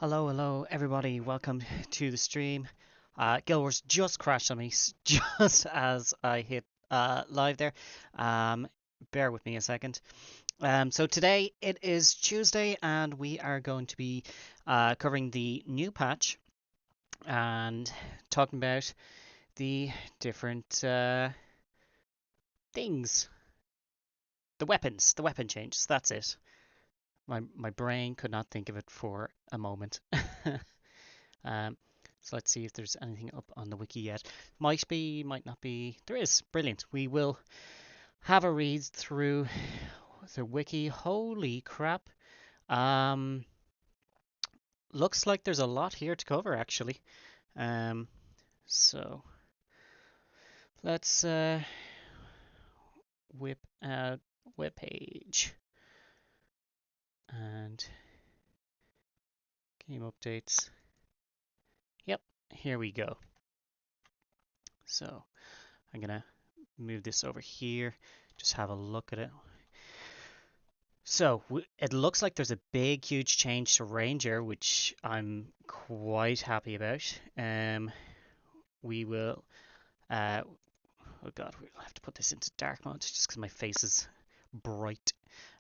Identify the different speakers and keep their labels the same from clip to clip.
Speaker 1: Hello, everybody. Welcome to the stream. Guild Wars just crashed on me just as I hit live there. Um, Bear with me a second. So today it is Tuesday, and we are going to be covering the new patch and talking about the different things, the weapon changes. That's it. My brain could not think of it for a moment. Um, so let's see if there's anything up on the wiki yet. Might be, might not be. There is. Brilliant. We will have a read through the wiki. Holy crap. Um, Looks like there's a lot here to cover actually. Um, so let's whip out web page and game updates. Yep, here we go. So I'm gonna move this over here. Just have a look at it. So it looks like there's a big, huge change to Ranger, which I'm quite happy about. We will. Uh, oh God, we'll have to put this into dark mode just because my face is bright.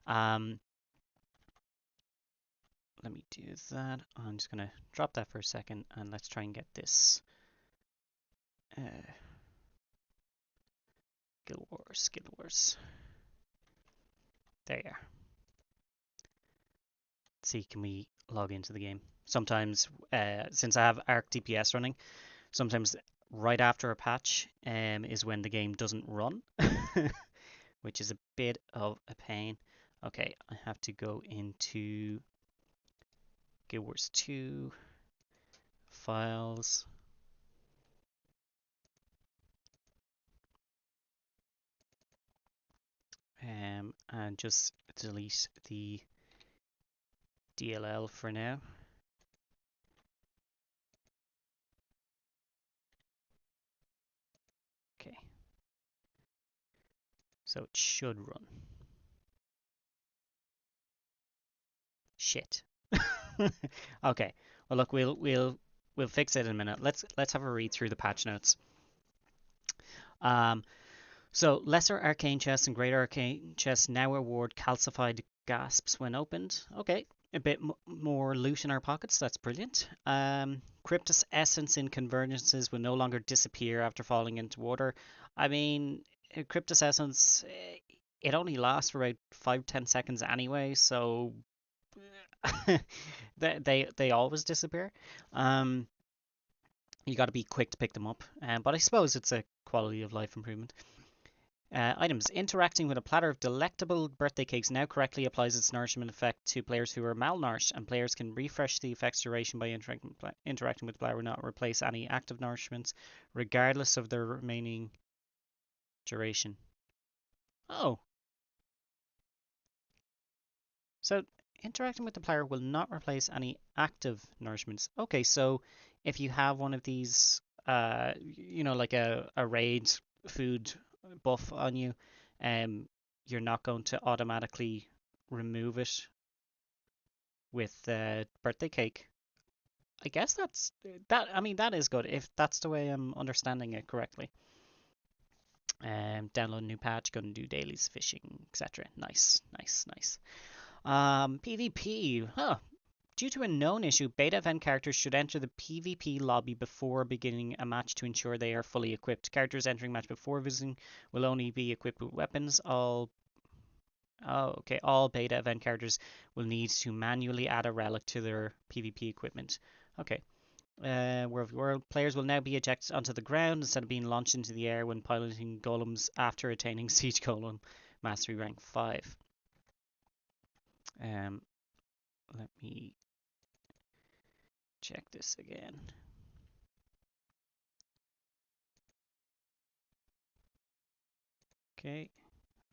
Speaker 1: Um, Let me do that. I'm just gonna drop that for a second, and let's try and get this. Uh, Guild Wars, Guild Wars. There you are. Let's see, can we log into the game? Sometimes, since I have Arc DPS running. Sometimes right after a patch is when the game doesn't run, which is a bit of a pain. Okay, I have to go into Guild Wars 2 files. And just delete the DLL for now. Okay, so it should run. Shit. Okay. Well, look, we'll fix it in a minute. Let's have a read through the patch notes. Um, So, lesser arcane chests and greater arcane chests now award calcified gasps when opened. Okay, a bit more loot in our pockets. That's brilliant. Cryptus essence in convergences will no longer disappear after falling into water. I mean, Cryptus essence, it only lasts for about 5-10 seconds anyway, so they always disappear. Um, you got to be quick to pick them up. But I suppose it's a quality of life improvement. Items. Interacting with a platter of delectable birthday cakes now correctly applies its nourishment effect to players who are malnourished, and players can refresh the effect's duration by interacting with the platter will not replace any active nourishments, regardless of their remaining duration. Oh, so interacting with the player will not replace any active nourishments. Okay, so if you have one of these, like a raid food buff on you, um, you're not going to automatically remove it with birthday cake. I guess that's that. I mean, that is good if that's the way I'm understanding it correctly. Download a new patch, go and do dailies, fishing, etc. Nice, nice, nice. PvP. Huh. Due to a known issue, beta event characters should enter the PvP lobby before beginning a match to ensure they are fully equipped. Characters entering match before visiting will only be equipped with weapons. All beta event characters will need to manually add a relic to their PvP equipment. Okay. World players will now be ejected onto the ground instead of being launched into the air when piloting golems after attaining Siege Golem Mastery Rank 5. Um, Let me check this again. Okay,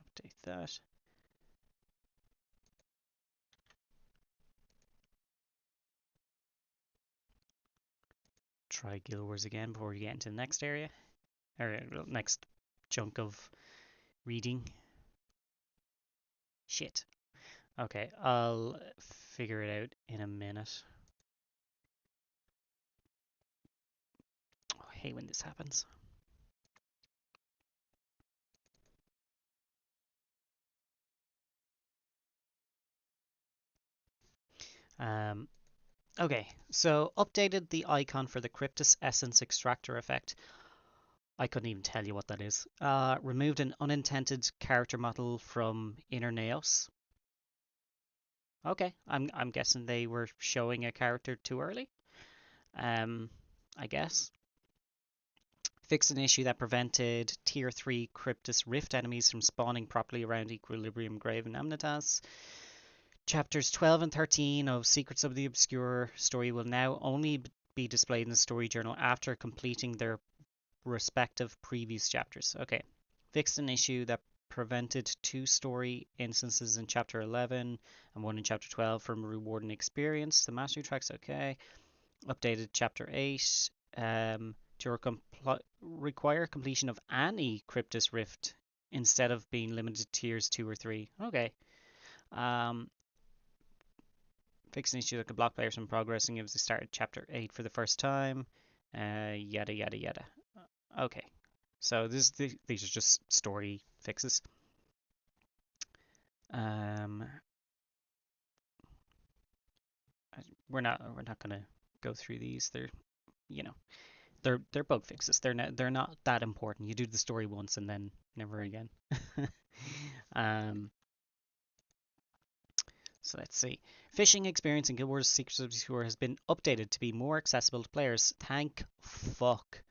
Speaker 1: update that. Try Guild Wars again before we get into the next area, or next chunk of reading. Shit. Okay, I'll figure it out in a minute. hate when this happens. Um, okay, so updated the icon for the Cryptus Essence Extractor effect. I couldn't even tell you what that is. Removed an unintended character model from Inner Naos. Okay, I'm guessing they were showing a character too early. I guess. Fixed an issue that prevented Tier 3 Cryptus Rift enemies from spawning properly around Equilibrium Grave and Amnitas. Chapters 12 and 13 of Secrets of the Obscure story will now only be displayed in the story journal after completing their respective previous chapters. Okay. Fixed an issue that prevented 2 story instances in Chapter 11 and 1 in Chapter 12 from rewarding experience. The mastery tracks, okay. Updated Chapter 8 to require completion of any Cryptus Rift instead of being limited to tiers 2 or 3. Okay. Um, Fix an issue that could block players from progressing if they started Chapter 8 for the first time. Yada, yada, yada. Okay. So these are just story fixes. Um, we're not gonna go through these. They're you know they're bug fixes. They're not that important. You do the story once and then never again. um, so let's see. Fishing experience in Guild Wars Secrets of the Obscure has been updated to be more accessible to players. Thank fuck.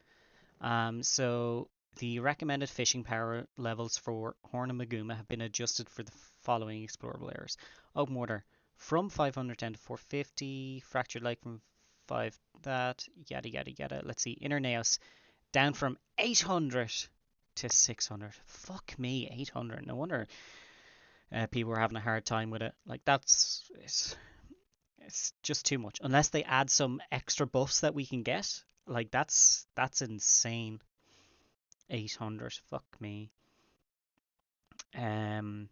Speaker 1: So the recommended fishing power levels for Horn of Maguma have been adjusted for the following explorable areas. Open water from 500 down to 450. Fractured Lake from 5 that. Yada yada yada. Let's see. Inner Naos down from 800 to 600. Fuck me, 800. No wonder people were having a hard time with it. Like it's just too much. Unless they add some extra buffs that we can get. Like that's insane. 800. Fuck me. Um,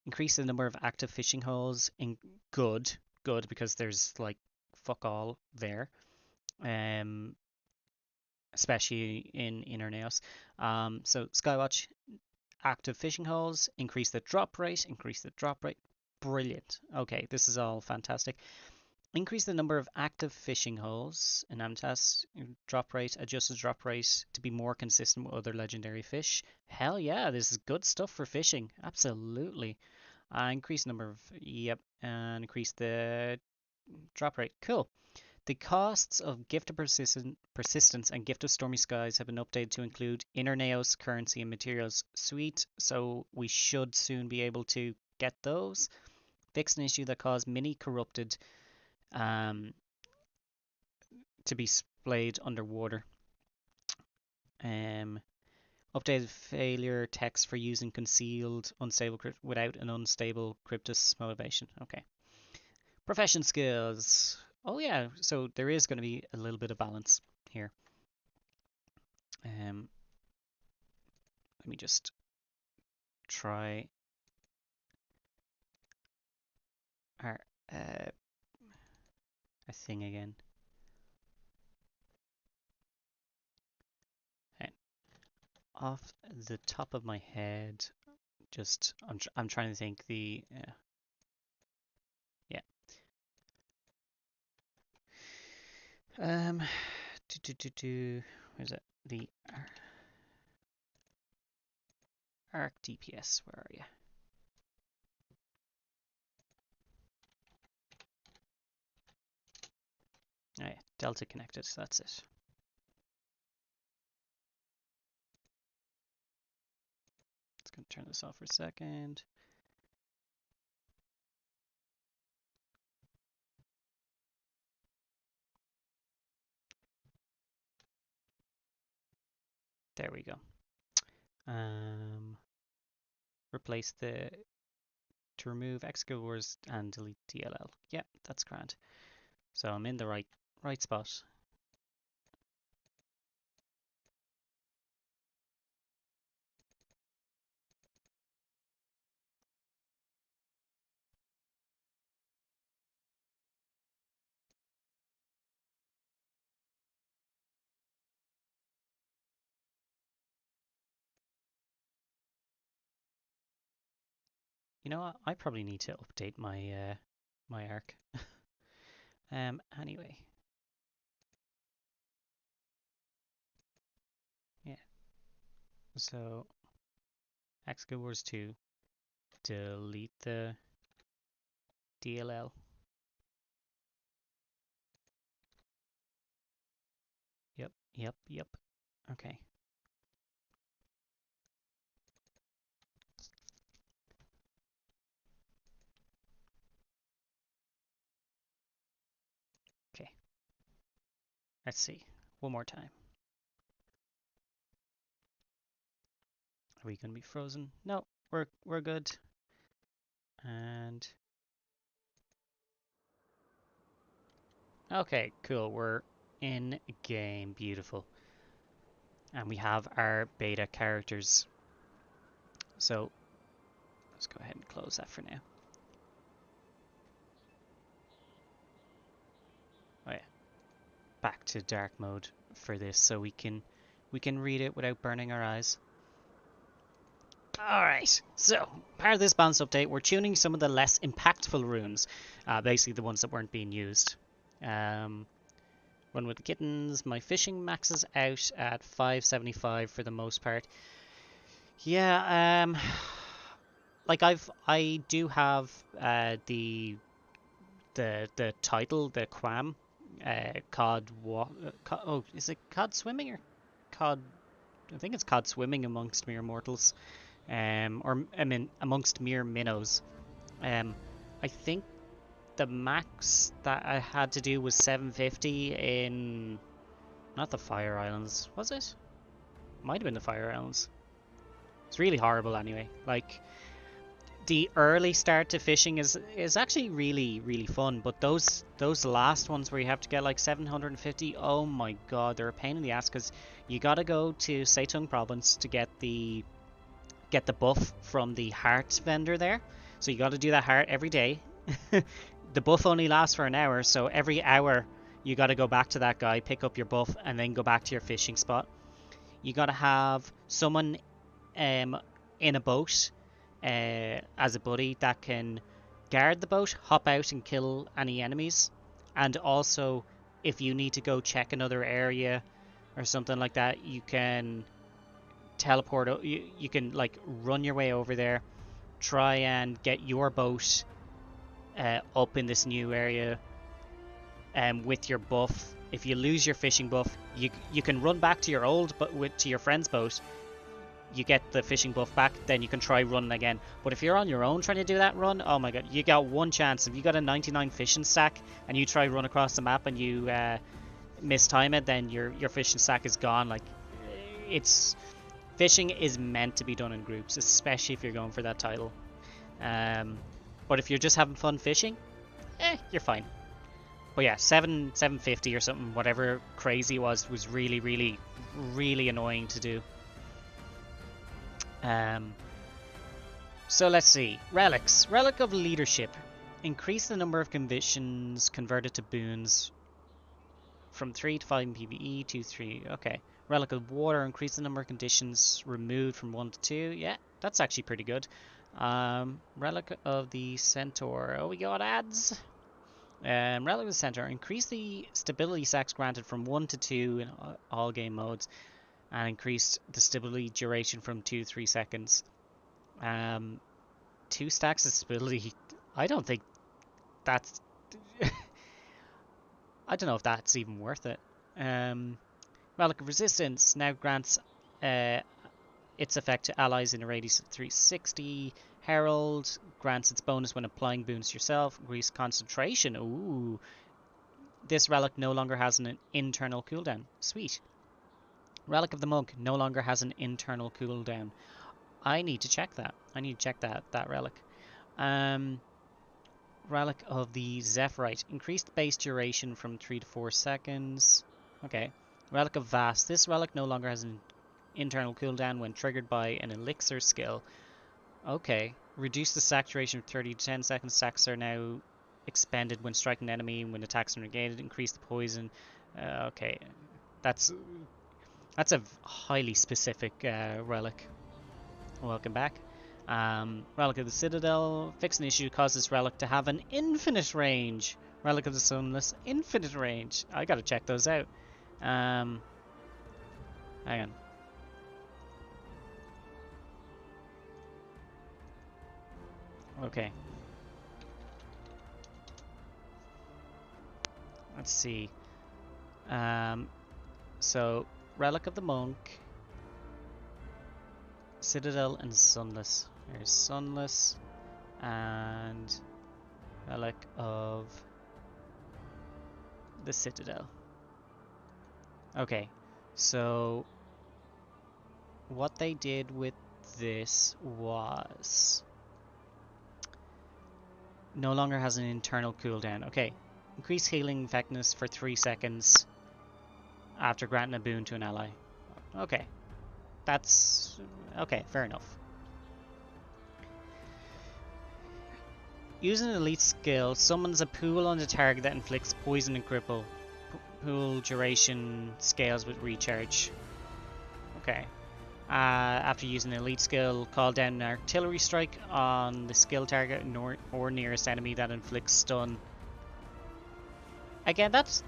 Speaker 1: Increase the number of active fishing holes in good because there's like fuck all there. Um, Especially in Inner Naos. So Skywatch active fishing holes, increase the drop rate, increase the drop rate. Brilliant. Okay, this is all fantastic. Increase the number of active fishing holes in Amnitas. Drop rate, adjusted drop rate to be more consistent with other legendary fish. Hell yeah, this is good stuff for fishing. Absolutely. Increase number of, yep, and increase the drop rate. Cool. The costs of Gift of Persistence and Gift of Stormy Skies have been updated to include Inner Naos currency and materials. Sweet, so we should soon be able to get those. Fix an issue that caused mini corrupted um, to be splayed underwater. Um, Updated failure text for using concealed unstable crypt without an unstable Cryptus motivation. Okay. Profession skills. Oh yeah, so there is going to be a little bit of balance here. Let me just try our a thing again. Okay. Off the top of my head, just I'm trying to think the yeah. Um, where's it? The Arc DPS. Where are you? Oh, yeah, Delta connected. That's it. Just gonna turn this off for a second. There we go. Replace the to remove Excaliburs and delete DLL. Yeah, that's grand. So I'm in the right spot. You know what? I probably need to update my my arc. Anyway, yeah. So X Guild Wars 2, delete the DLL. Yep, yep, yep. Okay. Okay. Let's see. One more time. Are we gonna be frozen? No, we're good. And okay, cool. We're in game. Beautiful. And we have our beta characters. So let's go ahead and close that for now. Oh yeah, back to dark mode for this so we can read it without burning our eyes. Alright, so part of this balance update, we're tuning some of the less impactful runes, basically the ones that weren't being used. Run with the kittens, my fishing maxes out at 575 for the most part. Yeah, like I do have the title, the Quam, oh, is it Cod Swimming or Cod? I think it's Cod Swimming amongst mere mortals, or I mean amongst mere minnows. I think the max that I had to do was 750 in, not the Fire Islands, was it? Might have been the Fire Islands. It's really horrible anyway. Like the early start to fishing is actually really fun, but those last ones where you have to get like 750, oh my god, they're a pain in the ass because you gotta go to Seitung province to get the buff from the heart vendor there. So you gotta do that heart every day. The buff only lasts for an hour, so every hour you gotta go back to that guy, pick up your buff, and then go back to your fishing spot. You gotta have someone in a boat as a buddy that can guard the boat, hop out and kill any enemies, and also if you need to go check another area or something like that, you can teleport. You can like run your way over there, try and get your boat up in this new area, with your buff. If you lose your fishing buff, you can run back to your old but to your friend's boat. You get the fishing buff back, then you can try running again. But if you're on your own trying to do that run, oh my god, you got one chance. If you got a 99 fishing stack and you try run across the map and you mistime it, then your fishing stack is gone. Like, it's fishing is meant to be done in groups, especially if you're going for that title. But if you're just having fun fishing, you're fine. But yeah, 750 or something, whatever crazy was really annoying to do. So let's see. Relics. Relic of Leadership. Increase the number of conditions converted to boons from 3 to 5 in PvE, 2 3. Okay. Relic of Water. Increase the number of conditions removed from 1 to 2. Yeah, that's actually pretty good. Relic of the Centaur. Oh, we got ads. Relic of the Centaur. Increase the stability stacks granted from 1 to 2 in all game modes, and increased the stability duration from 2 to 3 seconds. 2 stacks of stability. I don't think that's. I don't know if that's even worth it. Relic of Resistance now grants its effect to allies in a radius of 360. Herald grants its bonus when applying boons to yourself. Increased concentration. Ooh. This relic no longer has an internal cooldown. Sweet. Relic of the Monk no longer has an internal cooldown. I need to check that. I need to check that relic. Relic of the Zephyrite. Increased base duration from 3 to 4 seconds. Okay. Relic of Vast. This relic no longer has an internal cooldown when triggered by an elixir skill. Okay. Reduce the stack duration from 30 to 10 seconds. Stacks are now expended when striking an enemy when attacks are negated. Increase the poison. Okay. That's a highly specific relic. Welcome back. Relic of the Citadel. Fix an issue causes Relic to have an infinite range. Relic of the Sunless, infinite range. I gotta check those out. Hang on. Okay. Let's see. So, Relic of the Monk, Citadel, and Sunless. There's Sunless, and Relic of the Citadel. Okay, so what they did with this was no longer has an internal cooldown. Okay, increase healing effectiveness for 3 seconds after granting a boon to an ally. Okay, that's okay, fair enough. Using an elite skill, summons a pool on the target that inflicts poison and cripple. Pool duration scales with recharge. Okay. After using an elite skill, call down an artillery strike on the skill target or nearest enemy that inflicts stun. Again, that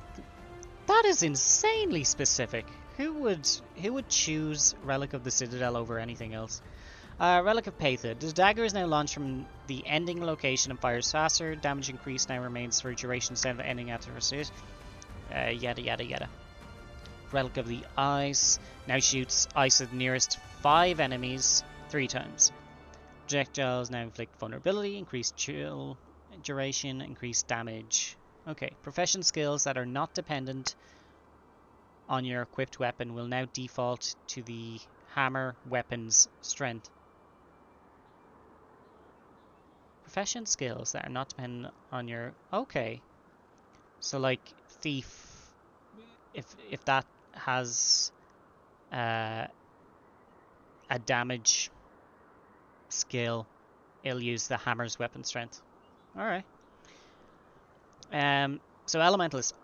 Speaker 1: is insanely specific. Who would choose Relic of the Citadel over anything else? Relic of Paitha. The dagger is now launched from the ending location and fires faster. Damage increase now remains for a duration instead of ending after a hit. Yada yada yada. Relic of the Ice. Now shoots ice at the nearest 5 enemies 3 times. Projectiles now inflict vulnerability, increased chill duration, increased damage. Okay, profession skills that are not dependent on your equipped weapon will now default to the hammer weapon's strength. Profession skills that are not dependent on your... Okay. So like Thief, if that has a damage skill, it'll use the hammer's weapon strength. Alright. So Elementalist,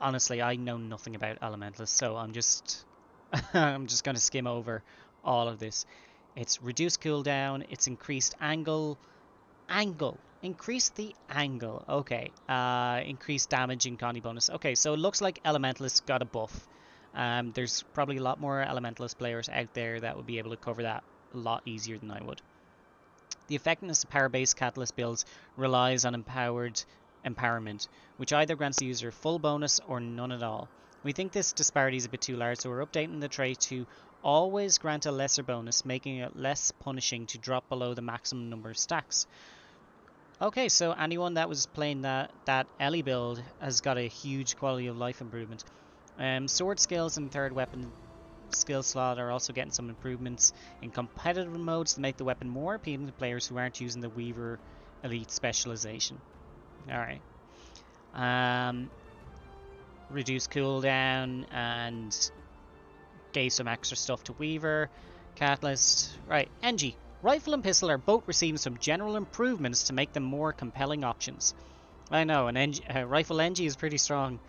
Speaker 1: honestly, I know nothing about Elementalist, so I'm just I'm just going to skim over all of this. It's reduced cooldown, it's increased angle, increase the angle, okay, increased damage and Connie bonus. Okay, so it looks like Elementalist got a buff. There's probably a lot more Elementalist players out there that would be able to cover that a lot easier than I would. The effectiveness of power-based Catalyst builds relies on empowerment, which either grants the user full bonus or none at all. We think this disparity is a bit too large, so we're updating the trait to always grant a lesser bonus, making it less punishing to drop below the maximum number of stacks. Okay, so anyone that was playing that Ellie build has got a huge quality of life improvement. Sword skills and third weapon skill slot are also getting some improvements in competitive modes to make the weapon more appealing to players who aren't using the Weaver Elite specialization. Alright. Reduce cooldown and gave some extra stuff to Weaver. Catalyst. Right, NG. Rifle and pistol are both receiving some general improvements to make them more compelling options. I know, an rifle NG is pretty strong.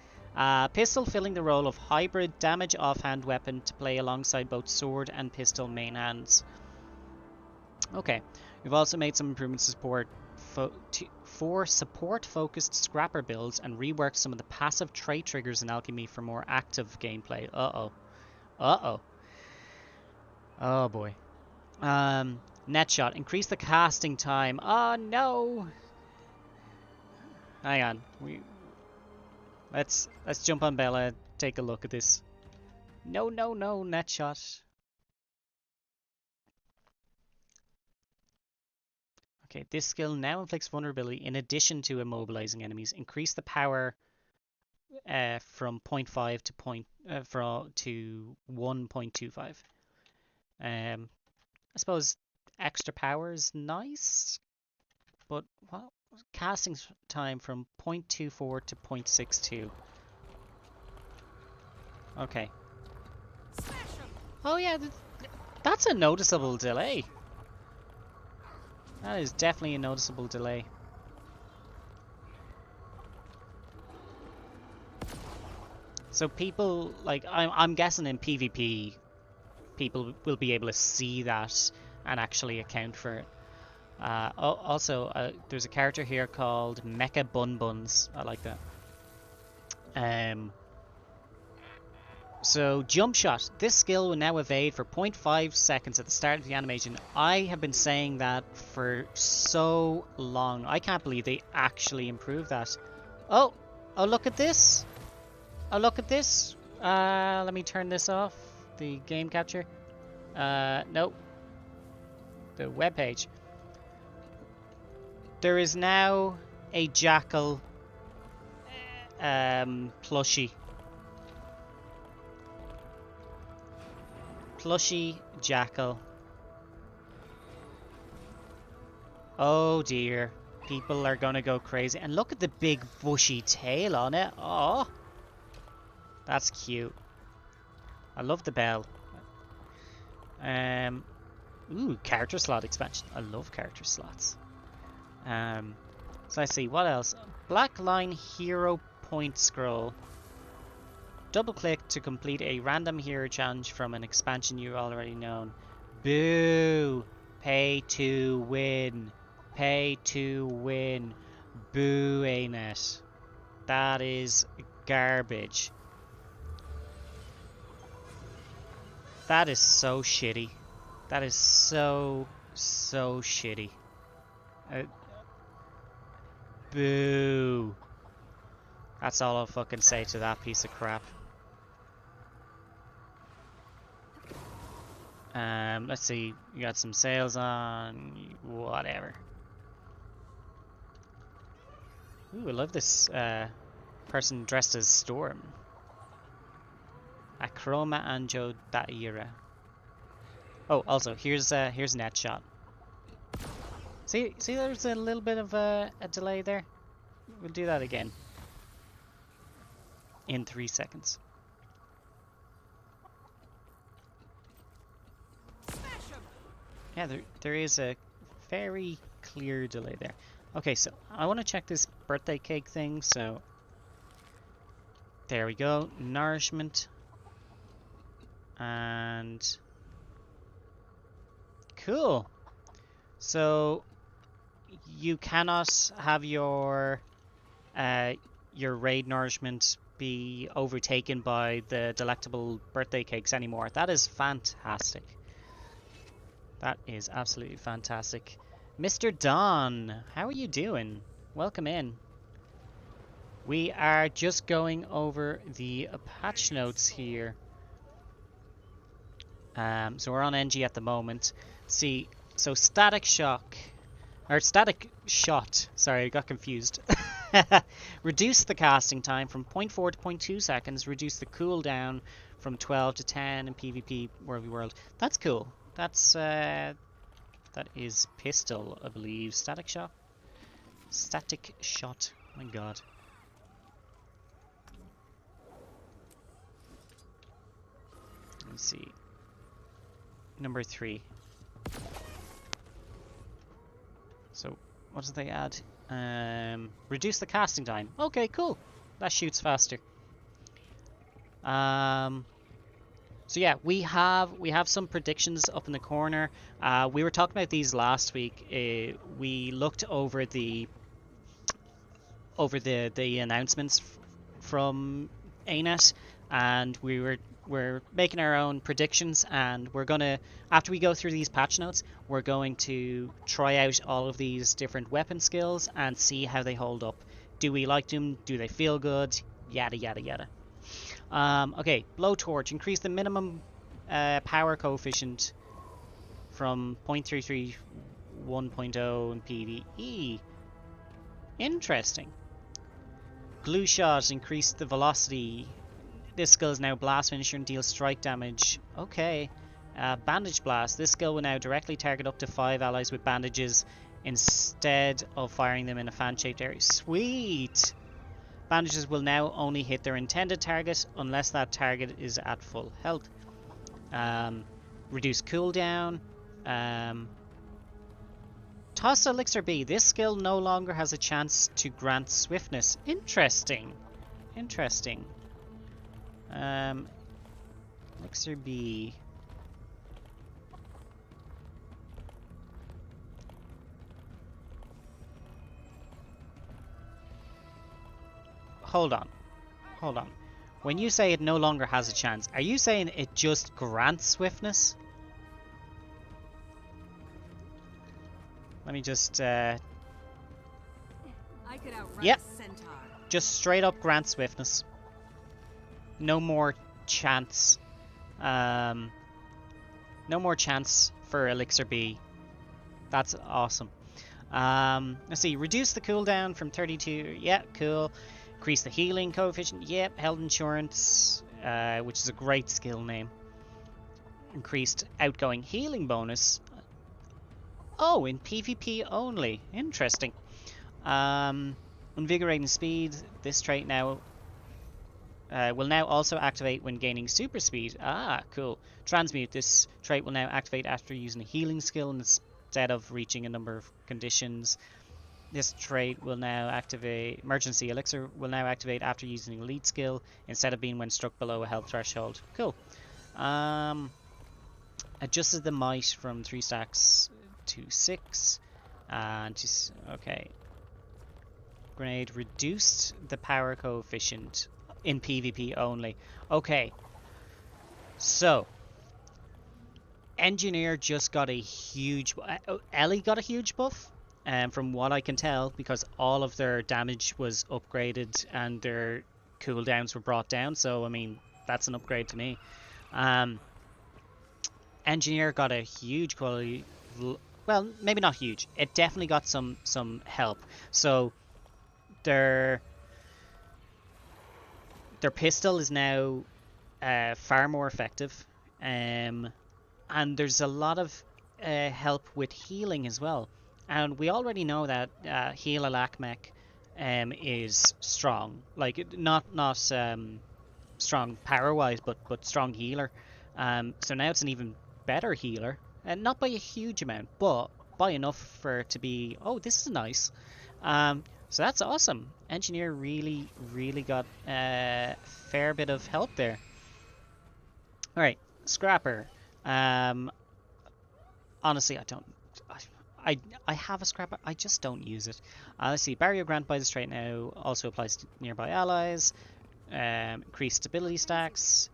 Speaker 1: Pistol filling the role of hybrid damage offhand weapon to play alongside both sword and pistol main hands. Okay, we've also made some improvements to support for support-focused scrapper builds and reworked some of the passive trait triggers in Alchemy for more active gameplay. Oh boy. Net shot. Increase the casting time. Oh no! Hang on. Let's jump on Bella, take a look at this. No, net shot. Okay, this skill now inflicts vulnerability in addition to immobilizing enemies. Increase the power from 0.5 to 1.25. I suppose extra power is nice, but what? Casting time from 0.24 to 0.62. Okay. Oh yeah, that's a noticeable delay. That is definitely a noticeable delay. So people, like, I'm guessing in PvP, people will be able to see that and actually account for it. Also, there's a character here called Mecha Bun Buns. I like that. So, Jump Shot. This skill will now evade for 0.5 seconds at the start of the animation. I have been saying that for so long. I can't believe they actually improved that. Oh, look at this. Oh, look at this. Let me turn this off. The game capture. Nope. The web page. There is now a Jackal plushie. Plushie Jackal. Oh dear. People are gonna go crazy. And look at the big bushy tail on it. Oh. That's cute. I love the bell. Ooh, character slot expansion. I love character slots. So let's see, what else? Black Line Hero Point Scroll. Double click to complete a random hero challenge from an expansion you already known. Boo! Pay to win. Pay to win. Boo, ain't it? That is garbage. That is so shitty. That is so shitty. Boo. That's all I'll fucking say to that piece of crap. Let's see. You got some sales on. Whatever. Ooh, I love this person dressed as Storm. Acroma Anjo Daira. Oh, also here's net shot. See, there's a little bit of a delay there. We'll do that again in 3 seconds. Yeah, there is a very clear delay there. Okay, so I want to check this birthday cake thing. So there we go. Nourishment. And cool. So you cannot have your raid nourishment be overtaken by the delectable birthday cakes anymore. That is fantastic. That is absolutely fantastic. Mr. Don, how are you doing? Welcome in. We are just going over the patch notes here. So we're on NG at the moment. See, so Static Shot. Sorry, I got confused. Reduce the casting time from 0.4 to 0.2 seconds. Reduce the cooldown from 12 to 10 in PvP World. That's cool. That's that is pistol, I believe. Static Shot. Static Shot. My God. Let me see. Number 3. So, what did they add? Reduce the casting time. Okay, cool. That shoots faster. So yeah, we have some predictions up in the corner. We were talking about these last week. We looked over the announcements from ANET, and we're making our own predictions, and we're gonna, after we go through these patch notes, we're going to try out all of these different weapon skills and see how they hold up. Do we like them? Do they feel good? Yada yada yada. Okay, Blowtorch. Increase the minimum power coefficient from 0.33 1.0 in PvE. Interesting. Glue Shot. Increase the velocity. This skill is now blast finisher and deals strike damage. Okay. Bandage Blast. This skill will now directly target up to 5 allies with bandages instead of firing them in a fan-shaped area. Sweet! Bandages will now only hit their intended target unless that target is at full health. Reduce cooldown. Toss Elixir B. This skill no longer has a chance to grant swiftness. Interesting. Interesting. Elixir B. hold on. Hold on. When you say it no longer has a chance, are you saying it just grants swiftness? Let me just,
Speaker 2: I could outrun
Speaker 1: yep.
Speaker 2: a centaur.
Speaker 1: Just straight up grant swiftness. No more chance. No more chance for Elixir B. That's awesome. Let's see. Reduce the cooldown from 32. Yeah, cool. Increase the healing coefficient. Yep. Health insurance, which is a great skill name. Increased outgoing healing bonus. Oh, in PvP only. Interesting. Invigorating speed. This trait now will now also activate when gaining super speed. Ah, cool. Transmute. This trait will now activate after using a healing skill instead of reaching a number of conditions. This trait will now activate. Emergency Elixir will now activate after using a lead skill instead of being when struck below a health threshold. Cool. Adjusted the might from 3 stacks to 6. Okay. Grenade reduced the power coefficient in PvP only. Okay. So, Engineer just got a huge... Ellie got a huge buff, from what I can tell, because all of their damage was upgraded and their cooldowns were brought down. So, I mean, that's an upgrade to me. Engineer got a huge quality... Well, maybe not huge. It definitely got some help. So, their pistol is now far more effective, and there's a lot of help with healing as well. And we already know that Heal Alakmech is strong, like not strong power wise, but strong healer. So now it's an even better healer, and not by a huge amount, but by enough for it to be, oh, this is nice. So that's awesome. Engineer really got a fair bit of help there. Alright, Scrapper. Honestly, I have a Scrapper, I just don't use it. Let's see, Barrier Grant by this trait now also applies to nearby allies. Increased stability stacks.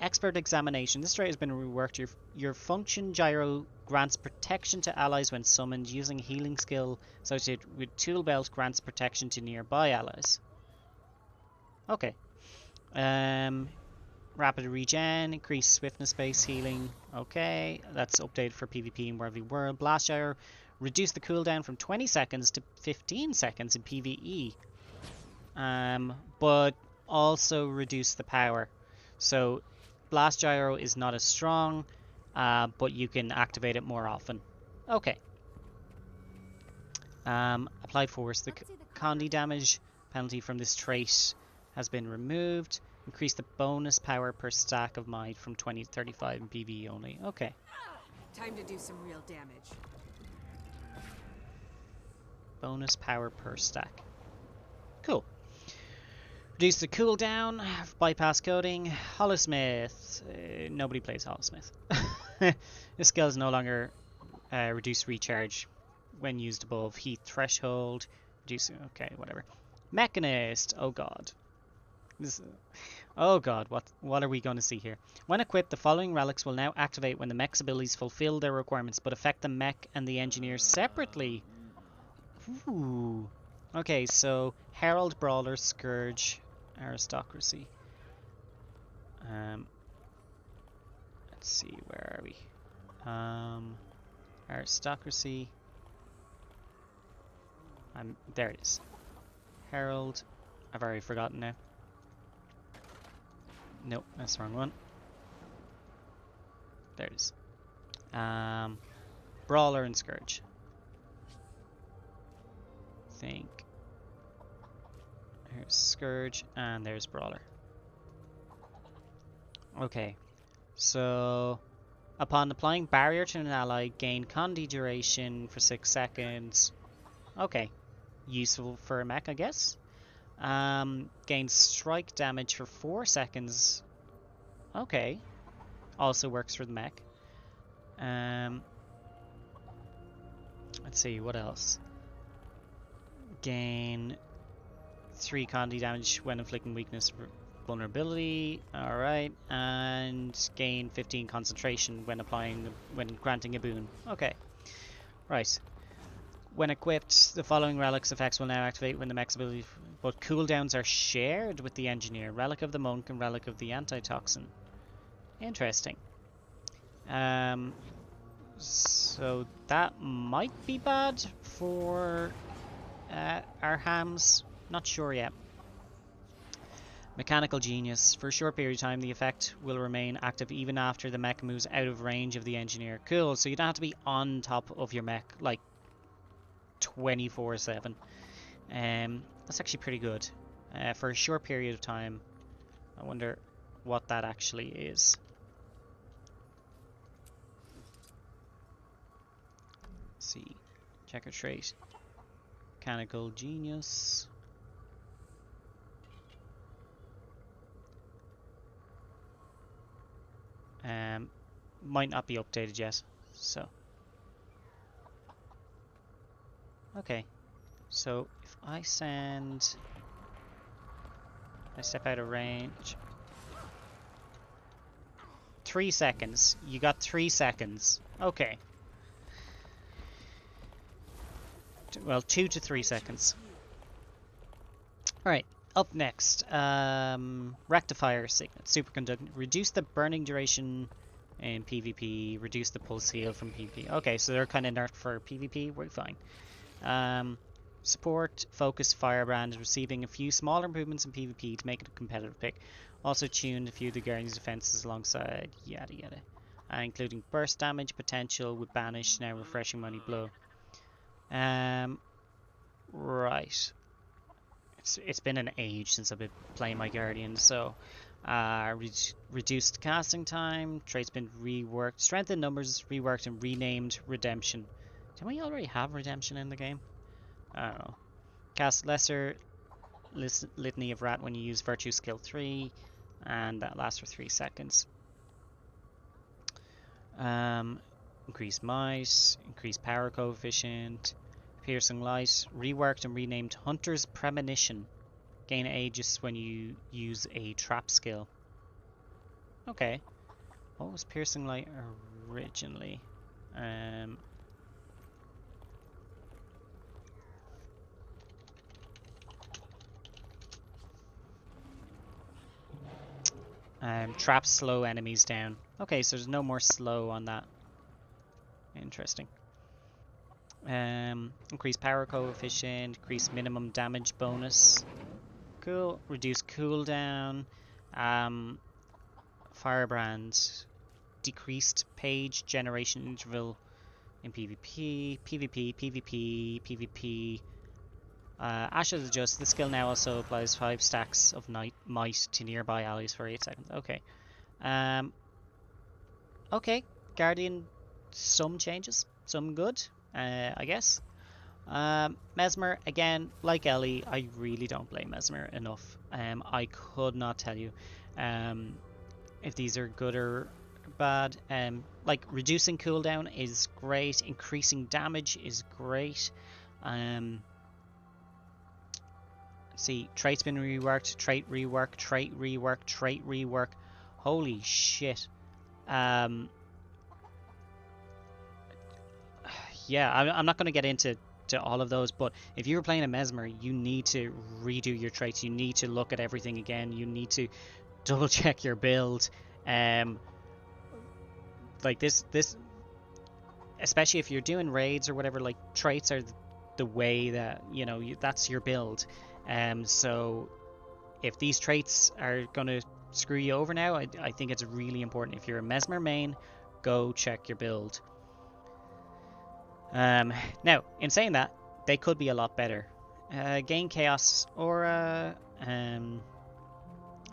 Speaker 1: Expert Examination. This trait has been reworked. Your function gyro grants protection to allies when summoned. Using healing skill associated with Tool Belt grants protection to nearby allies. Okay. Rapid regen, increased swiftness based healing. Okay, that's updated for PvP in Worldly World. Blast Gyro, reduce the cooldown from 20 seconds to 15 seconds in PvE. But also reduce the power. So Blast Gyro is not as strong, but you can activate it more often. Okay. Applied force. The Condi damage penalty from this trait has been removed. Increase the bonus power per stack of might from 20 to 35 in PvE only. Okay.
Speaker 2: Time to do some real damage.
Speaker 1: Bonus power per stack. Cool. Reduce the cooldown, bypass coding, Hollowsmith. Nobody plays Hollowsmith. This skill is no longer reduce recharge when used above heat threshold. Reduce, okay, whatever. Mechanist. Oh god. Oh god, what are we going to see here? When equipped, the following relics will now activate when the mech's abilities fulfill their requirements, but affect the mech and the engineer separately. Ooh. Okay, so Herald, Brawler, Scourge, Aristocracy. Let's see, where are we? Aristocracy. There it is. Herald. I've already forgotten now. Nope, that's the wrong one. There it is. Brawler and Scourge. I think. There's Scourge and there's Brawler. Okay, so upon applying barrier to an ally, gain Condi duration for 6 seconds. Okay, useful for a mech, I guess. Gain strike damage for 4 seconds. Okay, also works for the mech. Let's see, what else? Gain 3 Condi damage when inflicting weakness vulnerability. Alright. And gain 15 concentration when granting a boon. Okay. Right. When equipped, the following relics effects will now activate when the max ability, but cooldowns are shared with the engineer. Relic of the monk and relic of the antitoxin. Interesting. So that might be bad for our hams. Not sure yet. Mechanical Genius. For a short period of time, the effect will remain active even after the mech moves out of range of the engineer. Cool, so you don't have to be on top of your mech, like, 24/7. That's actually pretty good. For a short period of time. I wonder what that actually is. Let's see. Checker trait. Mechanical Genius. Might not be updated yet, so. Okay, so if I step out of range. 3 seconds. You got 3 seconds. Okay. Well, 2 to 3 seconds. Alright, up next. Rectifier Signet. Superconducting. Reduce the burning duration in PvP. Reduce the pulse heal from PvP. Okay, so they're kind of nerfed for PvP. We're fine. Support, focus, firebrand, receiving a few smaller improvements in PvP to make it a competitive pick. Also tuned a few of the Guardian's defenses alongside yada yada. Including burst damage potential with banish, now refreshing money blow. Right. It's been an age since I've been playing my Guardian, so reduced casting time, trait's been reworked, strength in numbers reworked and renamed Redemption. Can we already have Redemption in the game? I don't know. Cast lesser litany of rat when you use virtue skill 3, and that lasts for 3 seconds. Increase might, increase power coefficient, piercing light, reworked and renamed Hunter's Premonition. Gain Aegis when you use a trap skill. Okay. What was piercing light originally? Trap slow enemies down. Okay, so there's no more slow on that. Interesting. Increase power coefficient, increase minimum damage bonus. Cool. Reduce cooldown. Firebrand. Decreased page generation interval in PvP. PvP. Ashes adjust. The skill now also applies 5 stacks of might to nearby allies for 8 seconds. Okay. Okay. Guardian, some changes. Some good, I guess. Mesmer, again, like Ellie, I really don't blame Mesmer enough. I could not tell you if these are good or bad. Like, reducing cooldown is great. Increasing damage is great. See, trait's been reworked, trait rework. Holy shit. Yeah, I'm not going to get into all of those, but if you were playing a Mesmer, you need to redo your traits. You need to look at everything again. You need to double check your build. Like this, especially if you're doing raids or whatever, like traits are the way that, you know, that's your build. So if these traits are going to screw you over now, I think it's really important. If you're a Mesmer main, go check your build. Now, in saying that, they could be a lot better. Gain Chaos Aura,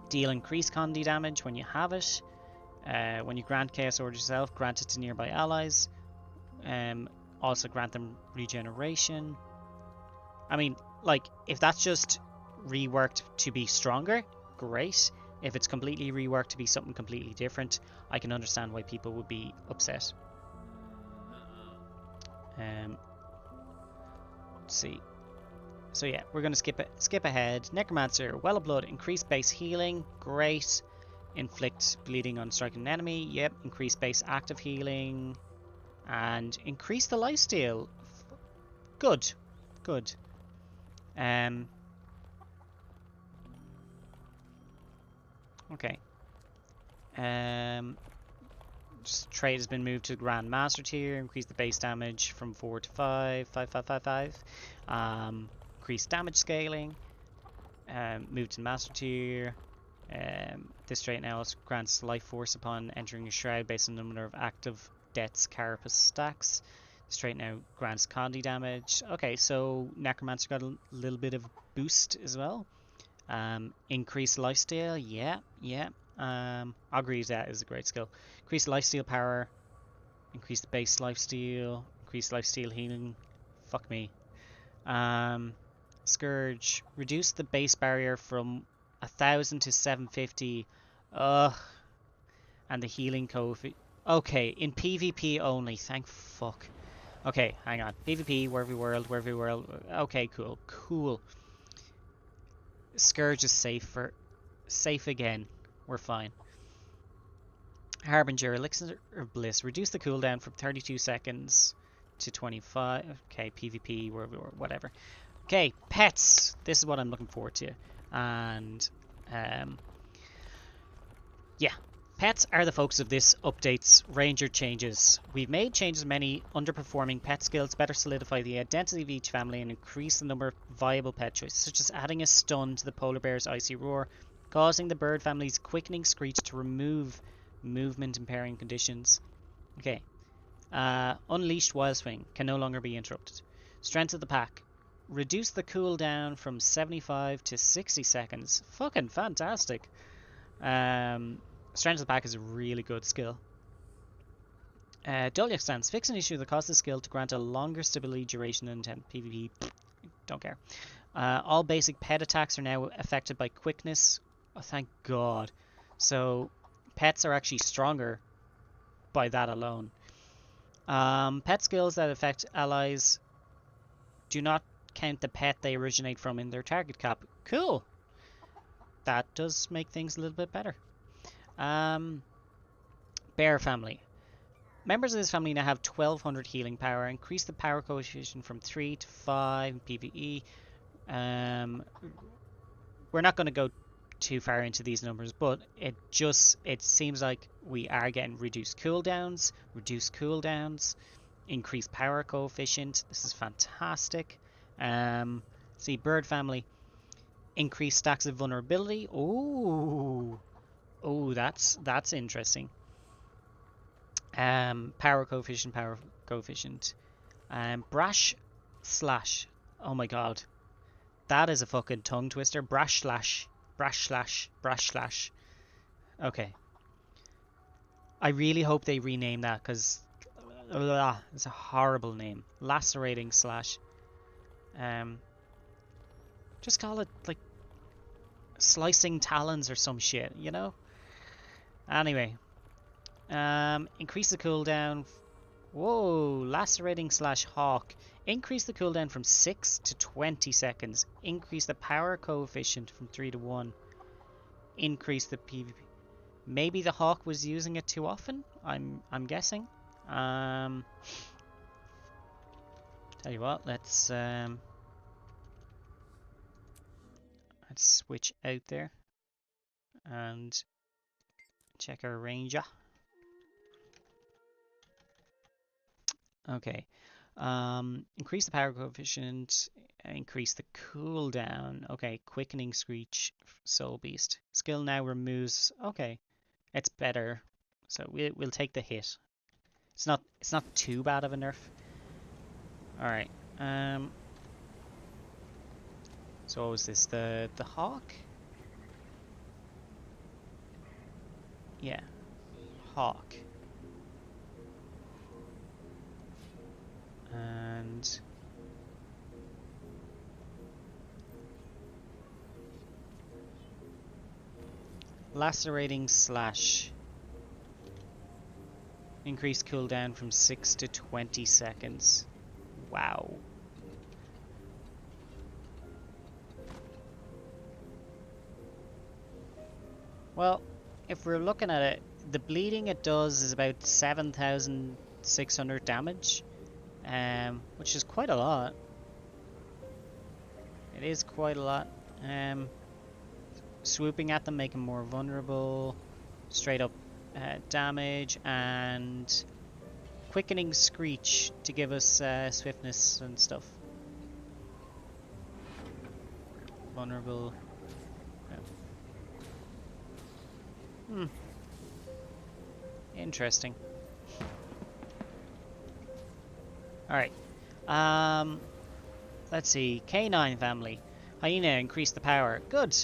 Speaker 1: deal increased Condi damage when you have it. When you grant Chaos Aura yourself, grant it to nearby allies. Also grant them regeneration. I mean, like, if that's just reworked to be stronger, great. If it's completely reworked to be something completely different, I can understand why people would be upset. Let's see. So yeah, we're going to skip ahead. Necromancer, Well of Blood, increase base healing, great. Inflict bleeding on striking enemy, yep. Increase base active healing, and increase the lifesteal. Good, good. Okay. Trade has been moved to Grand Master tier. Increase the base damage from 4 to 5, 5, 5, 5, 5. Increase damage scaling. Move to Master tier. This trait now also grants life force upon entering a shroud based on the number of active deaths Carapace stacks. This trait now grants Condi damage. Okay, so Necromancer got a little bit of a boost as well. Increase lifesteal, yeah. I'll agree that is a great skill. Increase lifesteal power. Increase the base lifesteal. Increase lifesteal healing. Fuck me. Scourge. Reduce the base barrier from 1000 to 750. Ugh. And the healing coefficient. Okay, in PvP only. Thank fuck. Okay, hang on. PvP, wherever world. Okay, cool. Scourge is safe again. We're fine. Harbinger, Elixir of Bliss. Reduce the cooldown from 32 seconds to 25. Okay, PvP, whatever. Okay, pets. This is what I'm looking forward to. And, yeah. Pets are the focus of this update's Ranger changes. We've made changes to many underperforming pet skills, better solidify the identity of each family, and increase the number of viable pet choices, such as adding a stun to the polar bear's icy roar, causing the bird family's quickening screech to remove movement impairing conditions. Okay. Unleashed Wild Swing can no longer be interrupted. Strength of the pack. Reduce the cooldown from 75 to 60 seconds. Fucking fantastic. Strength of the pack is a really good skill. Dolyak Stance. Fix an issue that causes the skill to grant a longer stability duration than intent. PvP. Don't care. All basic pet attacks are now affected by quickness. Oh, thank God. So, pets are actually stronger by that alone. Pet skills that affect allies do not count the pet they originate from in their target cap. Cool. That does make things a little bit better. Bear family. Members of this family now have 1200 healing power. Increase the power coefficient from 3 to 5 in PvE. We're not going to go too far into these numbers, but it seems like we are getting reduced cooldowns, increased power coefficient. This is fantastic. See, bird family. Increased stacks of vulnerability. Oh, that's interesting. Power coefficient. Brash slash. Oh my God, that is a fucking tongue twister. Brash slash. Okay. I really hope they rename that, because it's a horrible name. Lacerating slash. Just call it like slicing talons or some shit, you know? Anyway. Increase the cooldown. Whoa, lacerating slash hawk. Increase the cooldown from 6 to 20 seconds. Increase the power coefficient from 3 to 1. Increase the PvP. Maybe the hawk was using it too often. I'm guessing. Tell you what, let's switch out there and check our ranger. Okay. Increase the power coefficient, increase the cooldown. Okay, quickening screech, soul beast. Skill now removes. Okay, it's better. So we'll take the hit. It's not too bad of a nerf. All right. So what was this? The hawk? Yeah, hawk. And lacerating slash. Increased cooldown from 6 to 20 seconds. Wow. Well, if we're looking at it, the bleeding it does is about 7,600 damage, which is quite a lot. It is quite a lot. Swooping at them, make them more vulnerable. Straight up damage, and quickening screech to give us swiftness and stuff. Vulnerable. Yeah. Interesting. Alright. Let's see. Canine family. Hyena, increase the power. Good.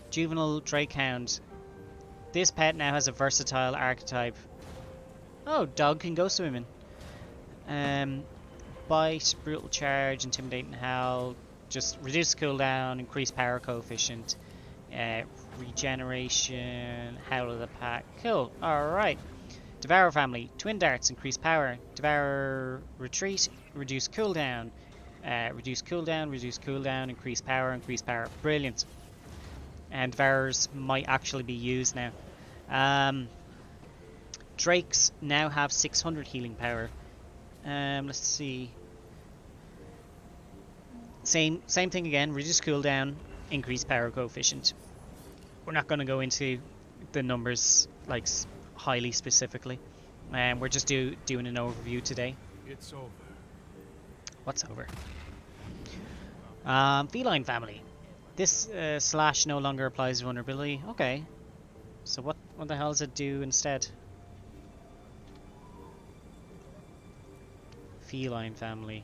Speaker 1: Juvenile Drakehound. This pet now has a versatile archetype. Oh, dog can go swimming. Bite, brutal charge, intimidating howl. Just reduce cooldown, increase power coefficient. Regeneration, howl of the pack. Cool. Alright. Devour family. Twin darts, increase power. Devour retreat, reduce cooldown. Reduce cooldown, increase power. Brilliant. And Devourers might actually be used now. Drakes now have 600 healing power. Let's see. Same thing again. Reduce cooldown, increase power coefficient. We're not going to go into the numbers like highly specifically. We're just doing an overview today.
Speaker 3: It's over.
Speaker 1: What's over? Feline family. This slash no longer applies vulnerability. Okay. So what the hell does it do instead? Feline family.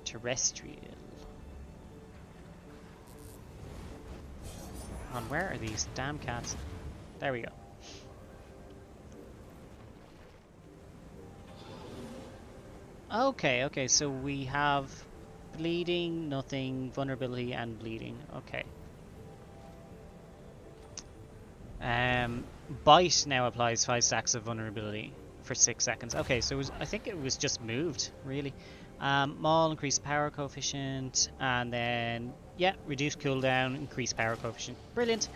Speaker 1: Terrestrial. Where are these damn cats? There we go. Okay, so we have bleeding, nothing, vulnerability, and bleeding. Okay. Bite now applies 5 stacks of vulnerability for 6 seconds. Okay, so I think it was just moved, really. Maul, increase power coefficient, and then, yeah, reduce cooldown, increase power coefficient. Brilliant.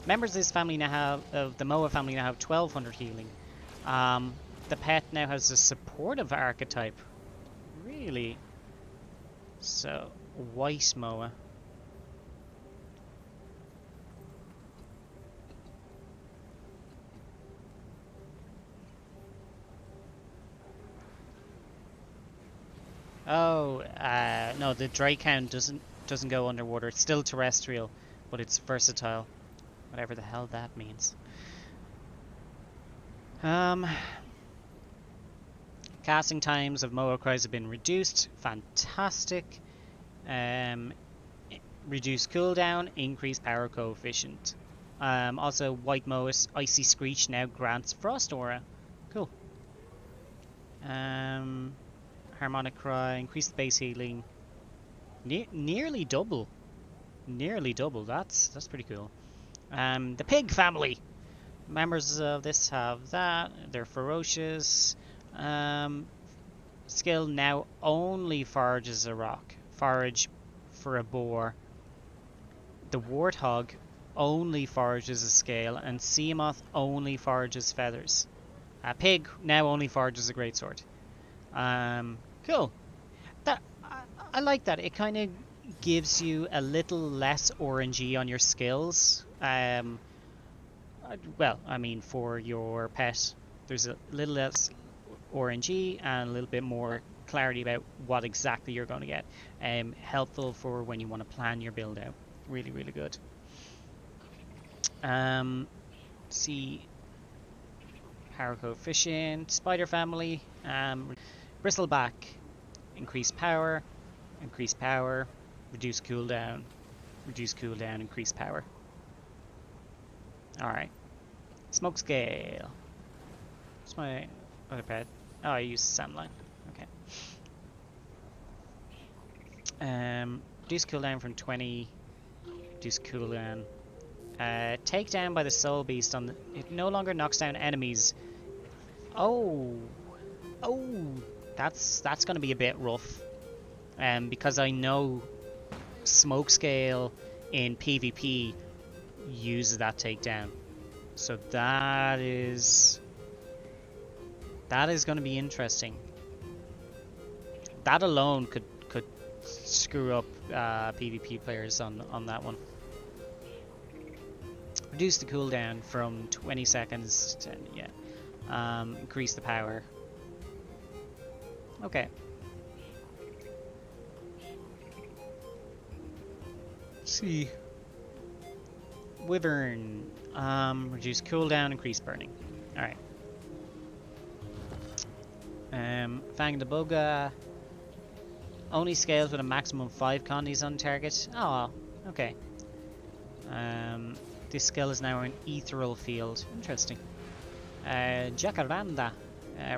Speaker 1: Members of this family now have, of the Moa family now have 1200 healing. The pet now has a supportive archetype. Really? So, white Moa. Oh, no, the Drakehound doesn't go underwater. It's still terrestrial, but it's versatile. Whatever the hell that means. Casting times of Moa Cries have been reduced. Fantastic. Reduce cooldown, increase power coefficient. Also, White Moa's Icy Screech now grants Frost Aura. Cool. Harmonic Cry, increase the base healing. Nearly double. Nearly double. That's pretty cool. The Pig family. Members of this have that. They're ferocious. Skill now only forages a rock. Forage for a boar. The Warthog only forages a scale, and Seamoth only forages feathers. Pig now only forages a greatsword. Cool. That I like that. It kind of gives you a little less RNG on your skills. Well, I mean, for your pet, there's a little less RNG and a little bit more clarity about what exactly you're going to get. Helpful for when you want to plan your build out. Really, really good. See, power coefficient, spider family, bristleback, increase power, reduce cooldown, increase power. Alright. Smoke scale. What's my other pet? Oh, I use Sandline. Okay. Reduce cooldown from 20. Reduce cooldown. Takedown by the Soul Beast on the, it no longer knocks down enemies. Oh, that's going to be a bit rough. Because I know Smoke Scale in PvP uses that takedown. So that is going to be interesting. That alone could screw up PvP players on that one. Reduce the cooldown from 20 seconds to 10, yeah. Increase the power. Okay. Let's see. Wyvern. Reduce cooldown, increase burning. Alright. Fang the Boga. Only scales with a maximum of 5 condies on target. Oh, okay. This skill is now an ethereal field. Interesting. Jacaranda.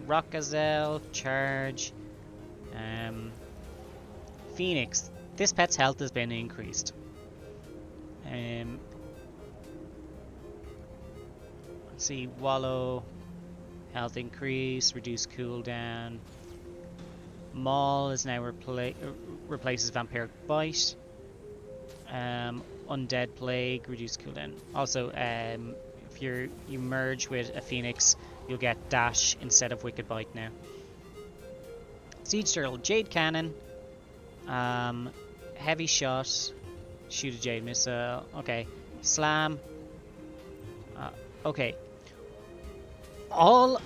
Speaker 1: Rock Gazelle. Charge. Phoenix. This pet's health has been increased. Let's see. Wallow. Health increase. Reduce cooldown. Maul is now replaces Vampiric Bite. Undead Plague, reduce cooldown. Also, if you merge with a Phoenix, you'll get Dash instead of Wicked Bite now. Siege Turtle, Jade Cannon. Heavy Shot. Shoot a Jade Missile. Okay. Slam. Okay. All...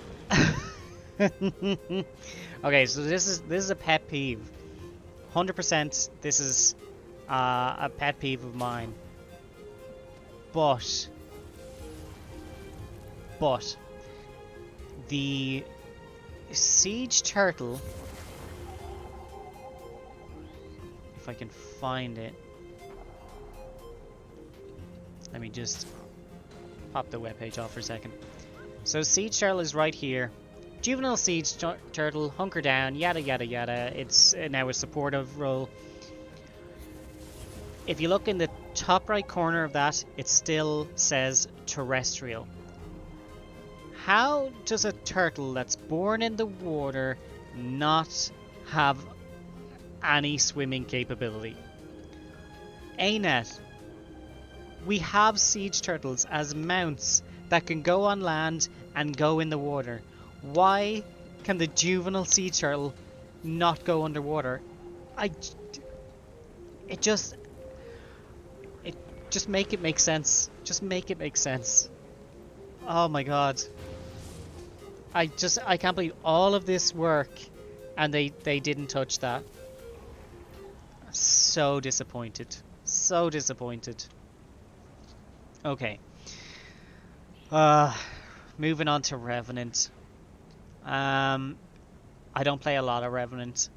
Speaker 1: Okay, so this is a pet peeve. 100% this is a pet peeve of mine. But the Siege Turtle, if I can find it. Let me just pop the webpage off for a second. So Siege Turtle is right here. Juvenile Siege Turtle, hunker down, yada yada yada. It's now a supportive role. If you look in the top right corner of that, it still says terrestrial. How does a turtle that's born in the water not have any swimming capability? ANET, we have siege turtles as mounts that can go on land and go in the water. Why can the juvenile siege turtle not go underwater? Just make it make sense. Just make it make sense. Oh my god. I can't believe all of this work and they didn't touch that. So disappointed. So disappointed. Okay. Moving on to Revenant. I don't play a lot of Revenant.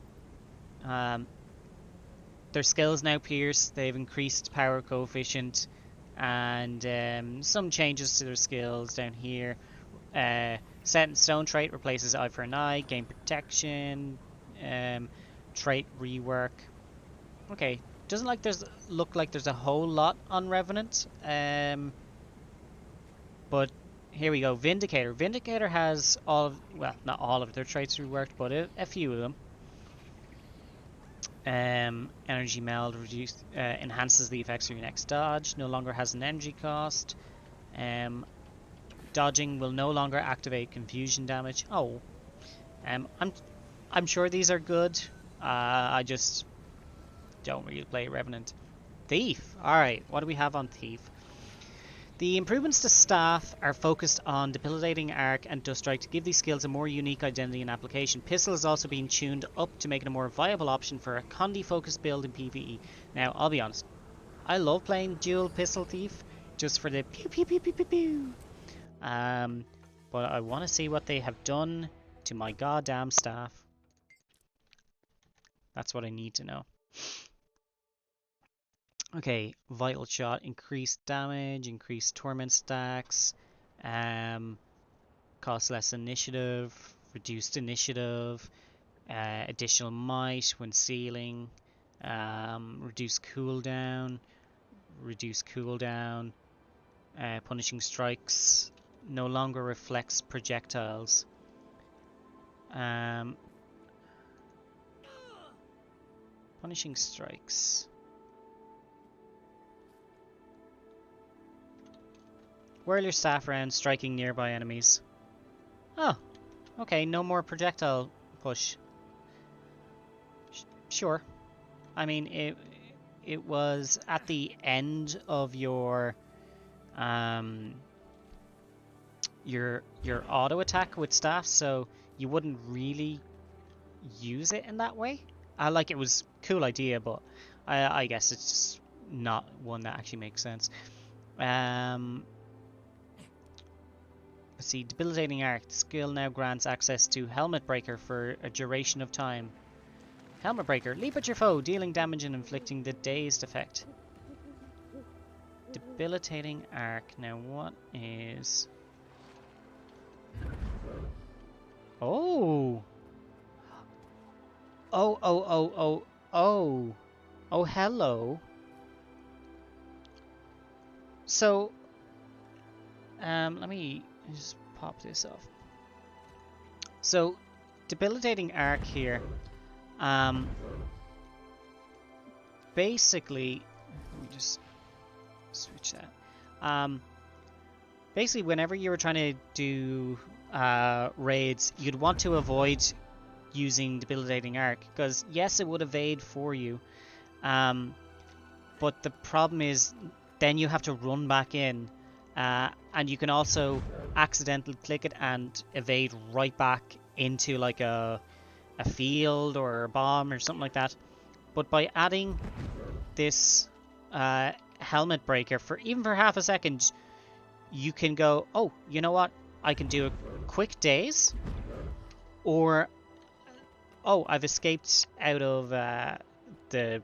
Speaker 1: Their skills now pierce. They've increased power coefficient and some changes to their skills down here. Set in Stone trait replaces Eye for an Eye. Gain protection. Trait rework. Okay, doesn't look like there's a whole lot on Revenant. But here we go. Vindicator. Vindicator has all of, well, not all of their traits reworked, but a few of them. Energy Meld enhances the effects of your next dodge. No longer has an energy cost. Dodging will no longer activate confusion damage. Oh, I'm sure these are good. I just don't really play Revenant. Thief. All right, what do we have on Thief? The improvements to Staff are focused on Debilitating Arc and Dust Strike to give these skills a more unique identity and application. Pistol is also being tuned up to make it a more viable option for a Condi-focused build in PvE. Now, I'll be honest, I love playing dual Pistol Thief just for the pew pew pew pew pew pew. But I want to see what they have done to my goddamn staff. That's what I need to know. Okay, Vital Shot, increased damage, increased torment stacks, cost less initiative, reduced initiative, additional might when sealing, reduced cooldown, punishing strikes, no longer reflects projectiles. Punishing strikes. Whirl your staff around, striking nearby enemies. Oh, okay, no more projectile push. Sure. I mean, it was at the end of your auto attack with staff, so you wouldn't really use it in that way. Like, it was a cool idea, but I guess it's just not one that actually makes sense. Let's see, Debilitating Arc. The skill now grants access to Helmet Breaker for a duration of time. Helmet Breaker. Leap at your foe, dealing damage and inflicting the dazed effect. Debilitating Arc. Now what is... Oh! Oh, hello. So, let me just pop this off. So, Debilitating Arc here. Basically, let me just switch that. Basically, whenever you were trying to do raids, you'd want to avoid using Debilitating Arc, because yes, it would evade for you, but the problem is then you have to run back in, and you can also accidentally click it and evade right back into like a field or a bomb or something like that. But by adding this Helmet Breaker for half a second, you can go, oh, you know what, I can do a quick daze, or oh, I've escaped out of the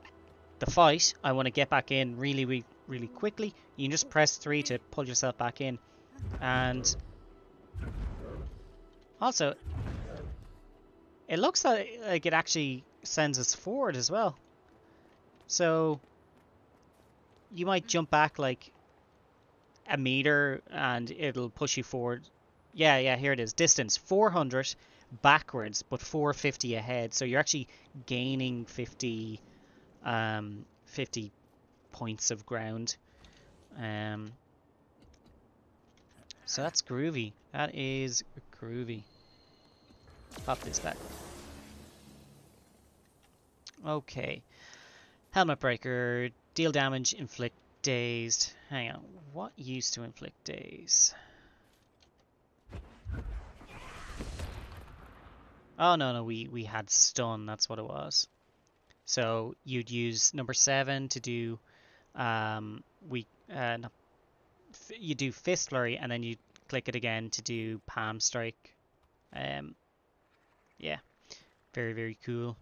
Speaker 1: fight, I want to get back in really quickly. You can just press 3 to pull yourself back in. And also, it looks like it actually sends us forward as well. So you might jump back like a meter and it'll push you forward. Yeah, here it is. Distance 400 backwards, but 450 ahead. So you're actually gaining 50 points of ground. So that's groovy. That is groovy. Pop this back. Okay. Helmet Breaker. Deal damage, inflict dazed. Hang on. What used to inflict daze? Oh, no, we had stun. That's what it was. So you'd use number 7 to do you do Fist Flurry, and then you click it again to do Palm Strike. Yeah, very cool.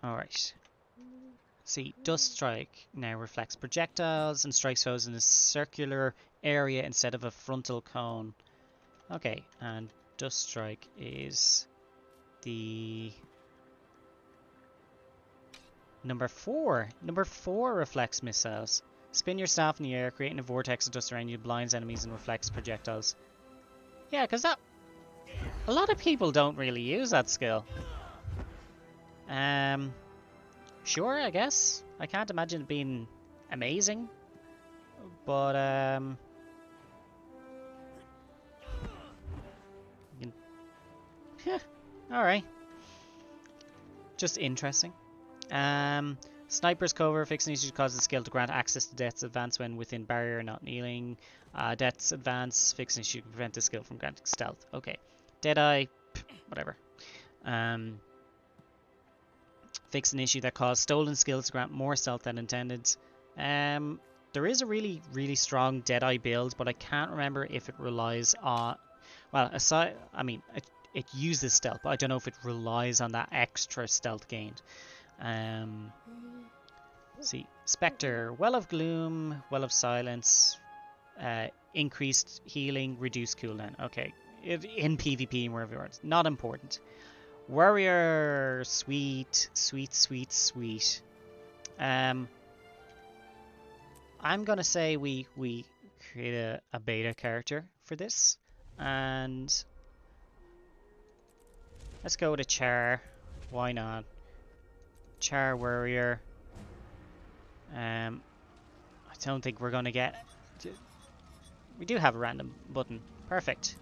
Speaker 1: Alright. See, Dust Strike now reflects projectiles and strikes foes in a circular area instead of a frontal cone. Okay, and Dust Strike is the number 4. Number 4 reflects missiles. Spin your staff in the air, creating a vortex of dust around you, blinds enemies and reflects projectiles. Yeah, because that... a lot of people don't really use that skill. Sure, I guess. I can't imagine it being amazing. But, yeah, alright. Just interesting. Sniper's Cover. Fixing issues causes the skill to grant access to Death's Advance when within barrier, not kneeling. Death's Advance. Fixing issue to prevent the skill from granting stealth. Okay. Deadeye. Whatever. Fix an issue that caused stolen skills to grant more stealth than intended. There is a really strong Deadeye build, but I can't remember if it relies on... well, aside... I mean, it uses stealth, but I don't know if it relies on that extra stealth gained. See, Spectre, Well of Gloom, Well of Silence, increased healing, reduced cooldown. Okay, in PvP and wherever it's not important. Warrior, sweet. I'm gonna say we create a beta character for this, and let's go with a Char. Why not? Char Warrior. I don't think we're gonna get... We do have a random button. Perfect.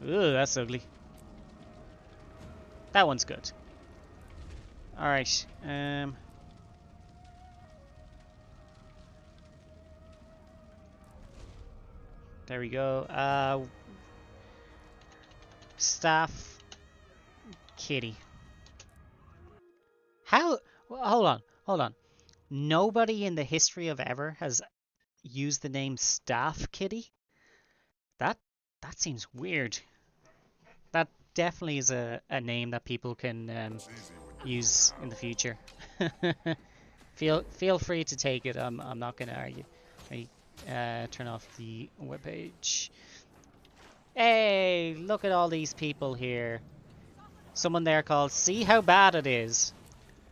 Speaker 1: Ooh, that's ugly. That one's good. Alright, there we go. Staff Kitty. How? Well, hold on. Nobody in the history of ever has used the name Staff Kitty? That seems weird. That definitely is a name that people can use in the future. Feel free to take it. I'm not gonna argue. Turn off the webpage. Hey, look at all these people here. Someone there called See How Bad It Is.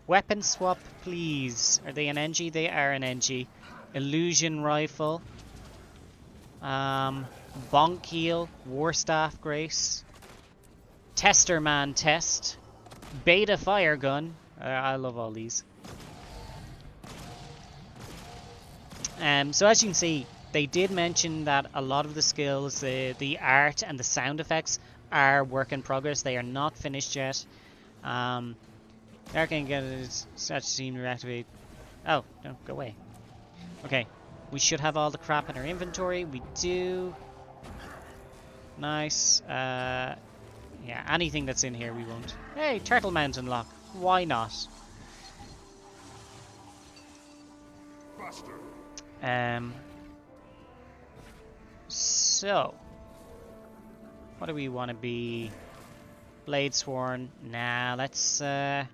Speaker 1: Weapon swap, please. Are they an NG? They are an NG. Illusion rifle. Bonk heal. War staff grace. Tester man test. Beta fire gun. I love all these. So as you can see, they did mention that a lot of the skills, the art and the sound effects are work in progress. They are not finished yet. They're going to get a statue scene reactivate. Oh, no, go away. Okay, we should have all the crap in our inventory. We do. Nice. Yeah, anything that's in here we won't. Hey, Turtle Mountain lock. Why not? So, what do we want to be? Blade Sworn. Nah, let's give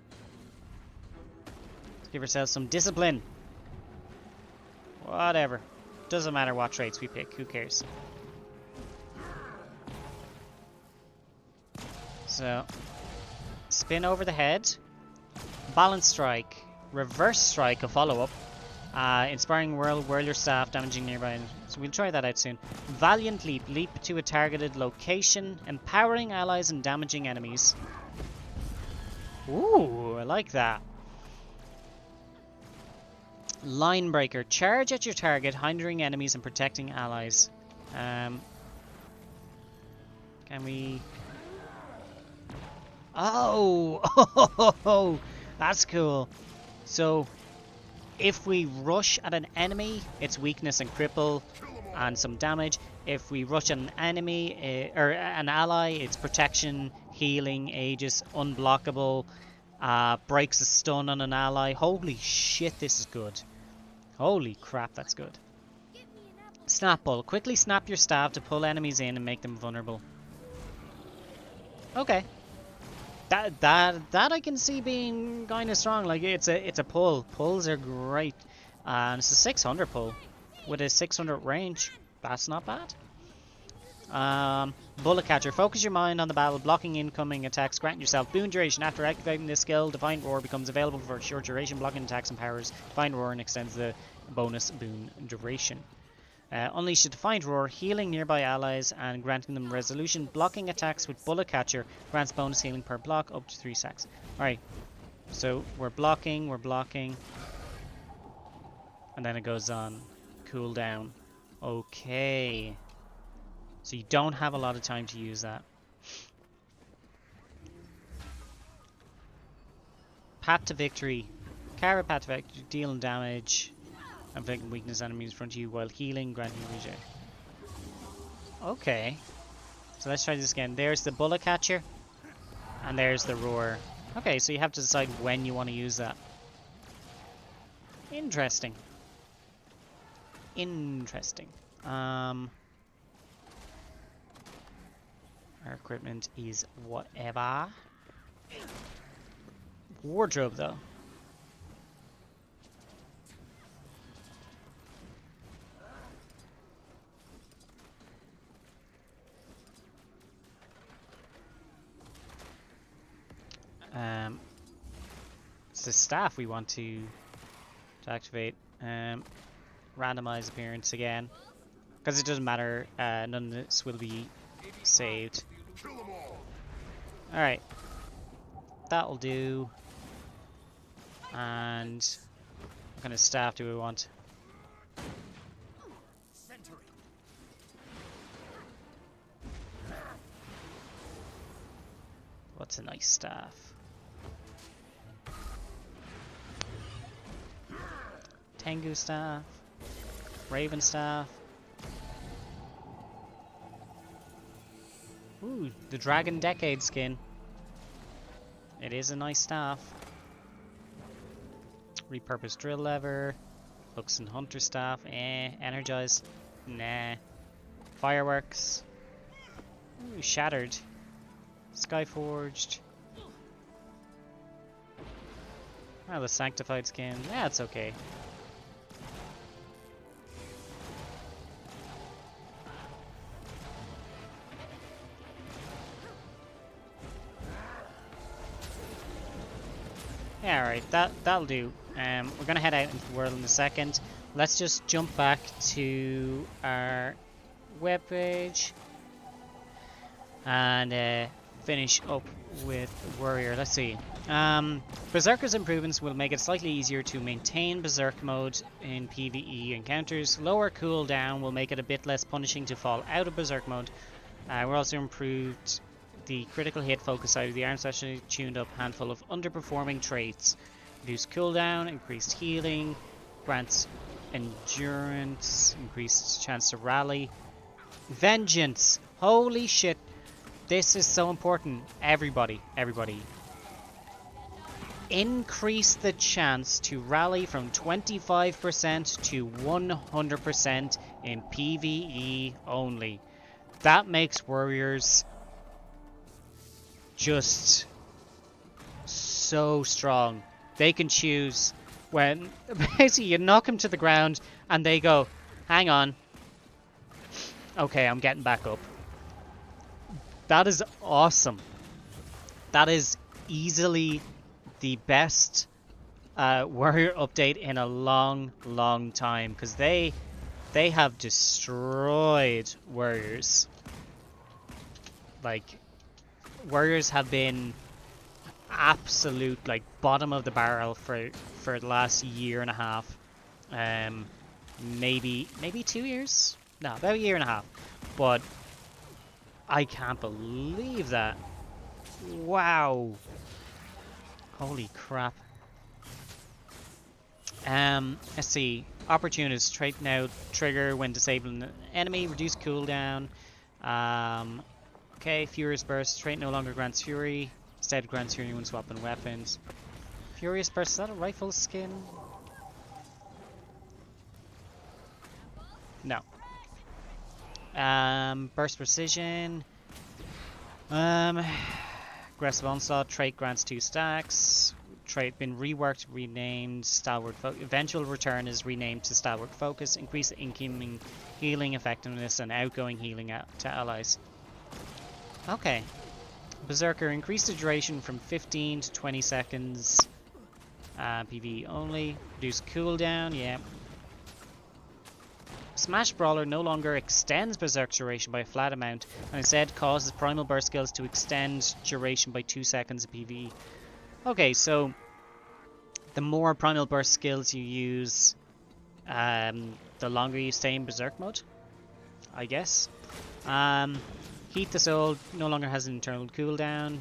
Speaker 1: ourselves some discipline. Whatever. Doesn't matter what traits we pick. Who cares? So, spin over the head. Balance strike. Reverse strike, a follow-up. Inspiring whirl your staff, damaging nearby. So we'll try that out soon. Valiant leap. Leap to a targeted location, empowering allies and damaging enemies. Ooh, I like that. Line breaker. Charge at your target, hindering enemies and protecting allies. Can we... Oh! That's cool. So, if we rush at an enemy, it's weakness and cripple and some damage. If we rush at an enemy, or an ally, it's protection, healing, Aegis, unblockable, breaks a stun on an ally. Holy shit, this is good. Holy crap, that's good. Snap ball. Quickly snap your staff to pull enemies in and make them vulnerable. Okay. That I can see being kind of strong. Like it's a pull. Pulls are great. And it's a 600 pull with a 600 range. That's not bad. Bullet catcher. Focus your mind on the battle, blocking incoming attacks, granting yourself boon duration. After activating this skill, Defiant Roar becomes available for a short duration, blocking attacks and powers. Defiant Roar and extends the bonus boon duration. Unleash the Defiant Roar, healing nearby allies and granting them resolution. Blocking attacks with Bullet Catcher grants bonus healing per block up to 3 stacks. Alright, so we're blocking. And then it goes on cooldown. Okay. So you don't have a lot of time to use that. Path to Victory. Carry Path to Victory, dealing damage. Inflicting weakness enemies in front of you while healing, granting regen. Okay. So let's try this again. There's the Bullet Catcher. And there's the Roar. Okay, so you have to decide when you want to use that. Interesting. Interesting. Our equipment is whatever. Wardrobe, though. It's the staff we want to activate. Randomize appearance again, because it doesn't matter. None of this will be saved. Alright, that'll do. And what kind of staff do we want? What's a nice staff? Tengu staff. Raven staff. Ooh, the Dragon Decade skin. It is a nice staff. Repurposed drill lever. Hooks and hunter staff. Energized. Nah. Fireworks. Ooh, shattered. Skyforged. Oh, the sanctified skin. Yeah, it's okay. Yeah, alright, that'll do. We're gonna head out into the world in a second. Let's just jump back to our webpage and finish up with Warrior. Let's see. Berserker's improvements will make it slightly easier to maintain Berserk mode in PvE encounters. Lower cooldown will make it a bit less punishing to fall out of Berserk mode. We're also improved the critical hit focus side of the arm, especially tuned up handful of underperforming traits. Reduced cooldown, increased healing, grants endurance, increased chance to rally. Vengeance! Holy shit! This is so important. Everybody. Increase the chance to rally from 25% to 100% in PvE only. That makes warriors just so strong. They can choose when basically you knock them to the ground and they go, hang on. Okay, I'm getting back up. That is awesome. That is easily the best warrior update in a long time, because they have destroyed warriors. Like, warriors have been absolute like bottom of the barrel for the last year and a half. Maybe 2 years? No, about a year and a half. But I can't believe that. Wow. Holy crap. Let's see. Opportunities. Trait now trigger when disabling an enemy. Reduce cooldown. Okay, Furious Burst. Trait no longer grants Fury. Instead grants Fury when swapping weapons. Furious Burst, is that a rifle skin? No. Burst Precision. Aggressive Onslaught. Trait grants 2 stacks. Trait been reworked, renamed Stalwart Focus. Eventual Return is renamed to Stalwart Focus. Increase incoming healing effectiveness and outgoing healing to allies. Okay. Berserker, increase the duration from 15 to 20 seconds. PvE only. Reduce cooldown, yeah. Smash Brawler no longer extends Berserk duration by a flat amount, and instead causes Primal Burst skills to extend duration by 2 seconds in PvE. Okay, so the more Primal Burst skills you use, the longer you stay in Berserk mode, I guess. Heat the Soul no longer has an internal cooldown.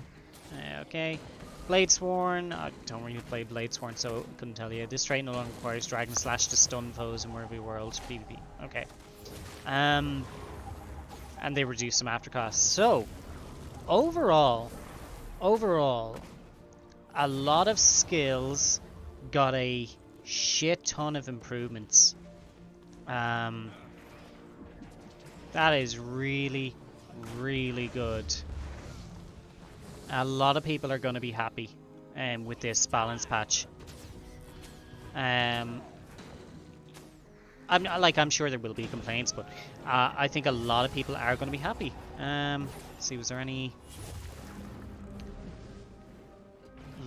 Speaker 1: Okay. Bladesworn, I don't really play Bladesworn, so I couldn't tell you. This trait no longer requires Dragon Slash to stun foes in Worthy World PvP. Okay. And they reduce some aftercosts. So, overall, a lot of skills got a shit ton of improvements. That is really good. A lot of people are going to be happy with this balance patch. I'm sure there will be complaints, but I think a lot of people are going to be happy. Let's see, was there any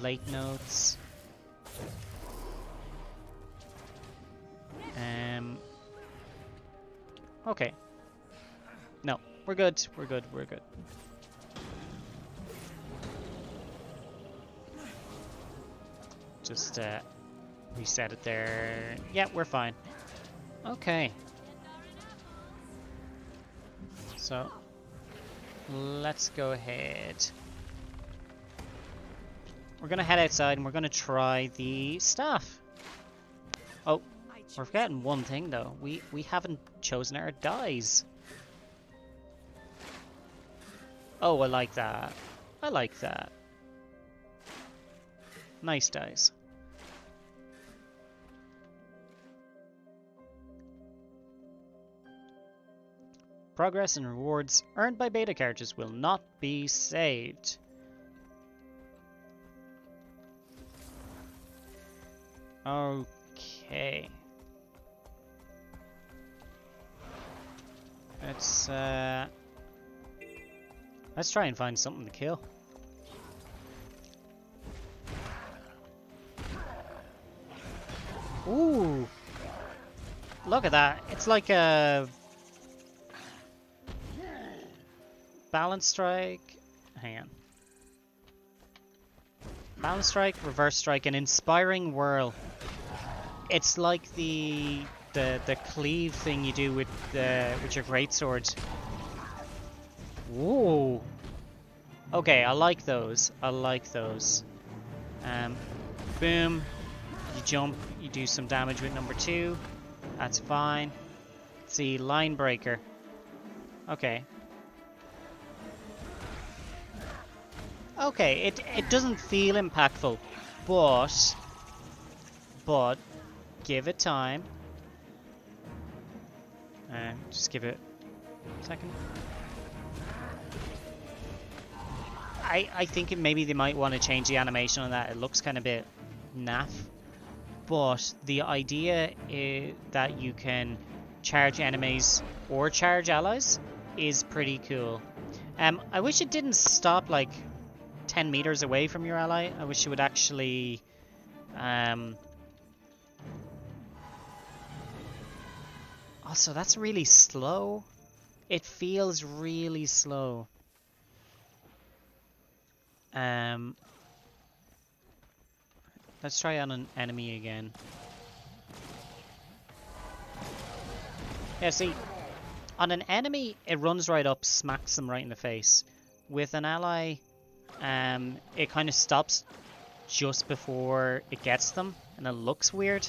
Speaker 1: late notes? Okay. No, we're good. We're good. Just reset it there. Yeah, we're fine. Okay. So, let's go ahead. Let's go ahead and we're gonna head outside and we're gonna try the staff. Oh, we're forgetting one thing though. We haven't chosen our dies. Oh, I like that. I like that. Nice dice. Progress and rewards earned by beta characters will not be saved. Okay. Let's try and find something to kill. Ooh. Look at that. It's like a balance strike. Hang on. Balance strike, reverse strike, and inspiring whirl. It's like the cleave thing you do with your greatsword. Whoa. Okay, I like those. I like those. Boom. You jump. You do some damage with number 2. That's fine. Let's see, line breaker. Okay. Okay, it doesn't feel impactful, but give it time. Just give it a second. I think maybe they might want to change the animation on that. It looks kind of a bit naff. But the idea is that you can charge enemies or charge allies is pretty cool. I wish it didn't stop like 10 meters away from your ally. I wish it would actually also, that's really slow. It feels really slow. Let's try on an enemy again. Yeah, see, on an enemy, it runs right up, smacks them right in the face. With an ally, it kind of stops just before it gets them, and it looks weird.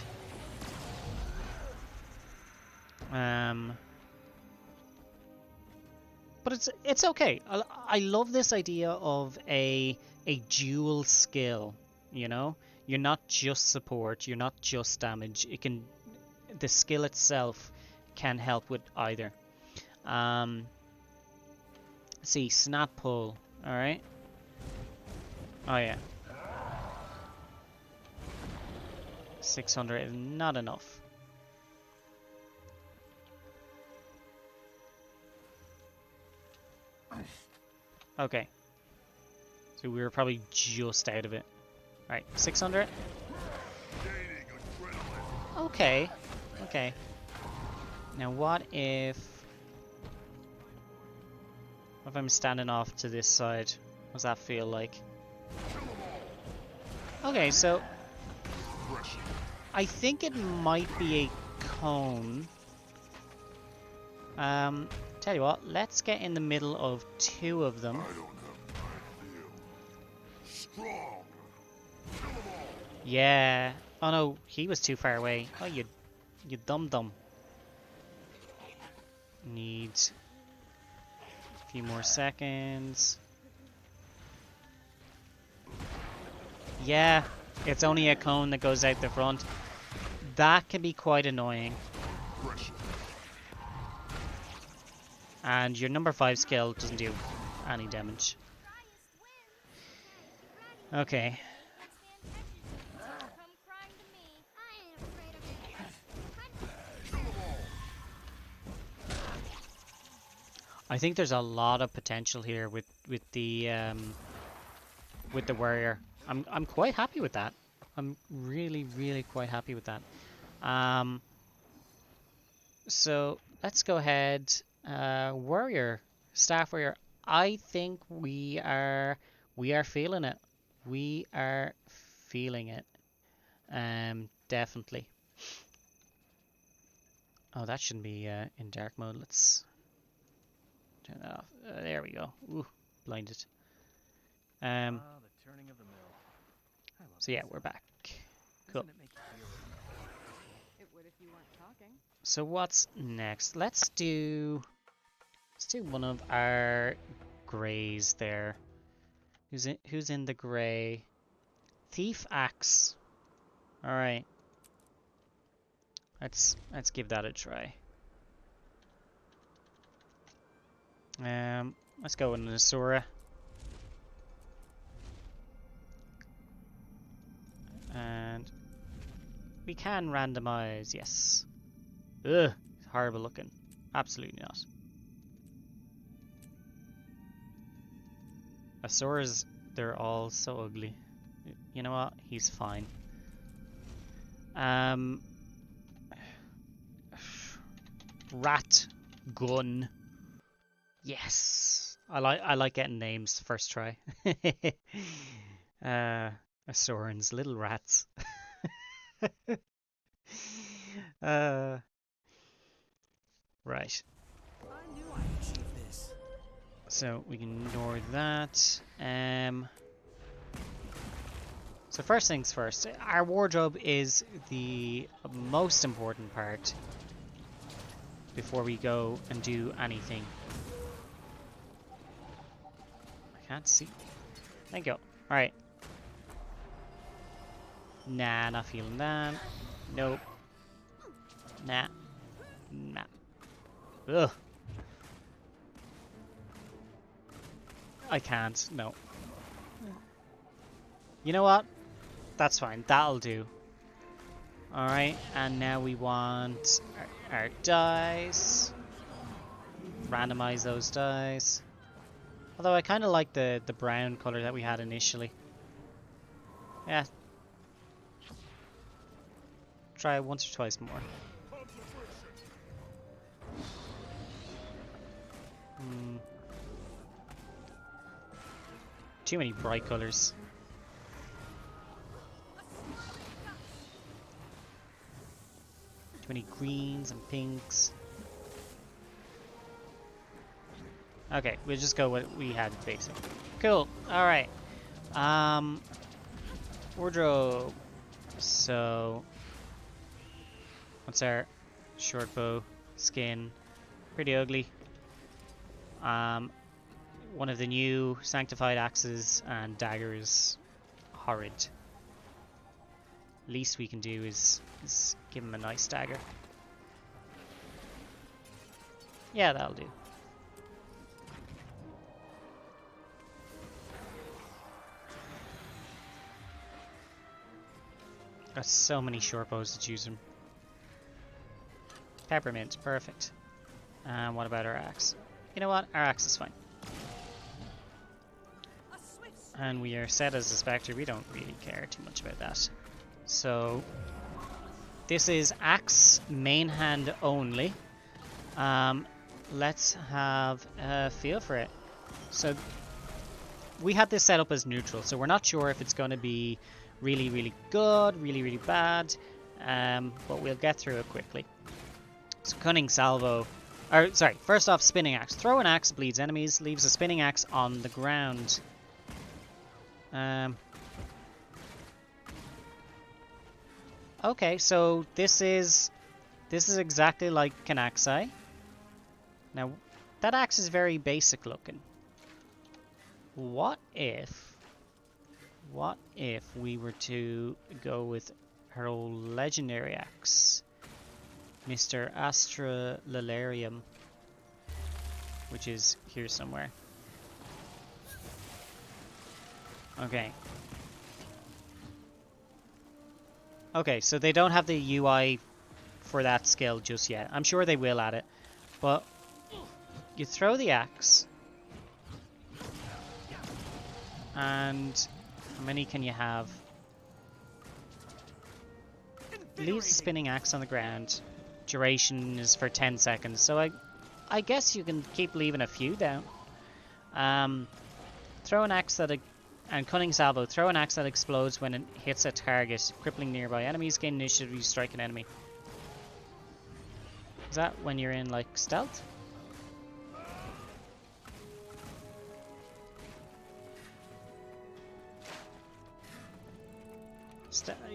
Speaker 1: But it's okay. I love this idea of a dual skill, you know? You're not just support, you're not just damage. The skill itself can help with either. Let's see, snap pull. Alright. Oh yeah. 600 is not enough. Okay. So we were probably just out of it. Alright, 600. Okay. Okay. Now what if I'm standing off to this side? What does that feel like? Okay, so I think it might be a cone. Tell you what, let's get in the middle of 2 of them. Yeah. Oh no, he was too far away. Oh, you dum-dum. Need a few more seconds. Yeah, it's only a cone that goes out the front. That can be quite annoying. And your number 5 skill doesn't do any damage. Okay. I think there's a lot of potential here with the warrior. I'm quite happy with that. I'm really quite happy with that. So let's go ahead. Warrior, staff warrior. I think we are feeling it. We are feeling it. Definitely. Oh, that shouldn't be in dark mode. Let's turn that off. There we go. Ooh, blinded.
Speaker 3: The turning of the mill.
Speaker 1: So yeah, we're back. Cool.
Speaker 2: It would if you weren't talking.
Speaker 1: So what's next? Let's do one of our greys there. Who's in the grey? Thief Axe. All right. Let's give that a try. Let's go with an Asura. And we can randomize, yes. Ugh, horrible looking. Absolutely not. Asuras, they're all so ugly. You know what? He's fine. Rat gun. Yes. I like getting names first try. Asurans, little rats. Right.
Speaker 3: I knew I'd achieve this.
Speaker 1: So we can ignore that. So first things first, our wardrobe is the most important part before we go and do anything. I can't see. Thank you. Alright. Nah, not feeling that. Nope. Nah. Nah. Ugh. I can't. No. You know what? That's fine. That'll do. Alright, and now we want our dice. Randomize those dice. Although I kind of like the brown color that we had initially. Yeah. Try it once or twice more. Too many bright colors. Too many greens and pinks. Okay, we'll just go what we had basic. Cool. All right. Wardrobe. So, what's our short bow? Skin. Pretty ugly. One of the new sanctified axes and daggers. Horrid. Least we can do is give him a nice dagger. Yeah, that'll do. Got so many short bows to choose from. Peppermint, perfect. And what about our axe? You know what? Our axe is fine. And we are set as a Spectre. We don't really care too much about that. So, this is axe main hand only. Let's have a feel for it. So, we had this set up as neutral, so we're not sure if it's going to be really, really good, really, really bad, but we'll get through it quickly. So, Cunning Salvo, or sorry, first off, Spinning Axe. Throw an axe, bleeds enemies, leaves a spinning axe on the ground. Okay, so this is exactly like Kanaxai. Now, that axe is very basic looking. What if we were to go with her old legendary axe, Mr. Astralarium, which is here somewhere. Okay. Okay, so they don't have the UI for that skill just yet. I'm sure they will add it. But you throw the axe. And how many can you have? Leaves the spinning axe on the ground. Duration is for 10 seconds. So I guess you can keep leaving a few down. Throw an axe and Cunning Salvo. Throw an axe that explodes when it hits a target, crippling nearby enemies. Gain initiative, you strike an enemy. Is that when you're in, like, stealth?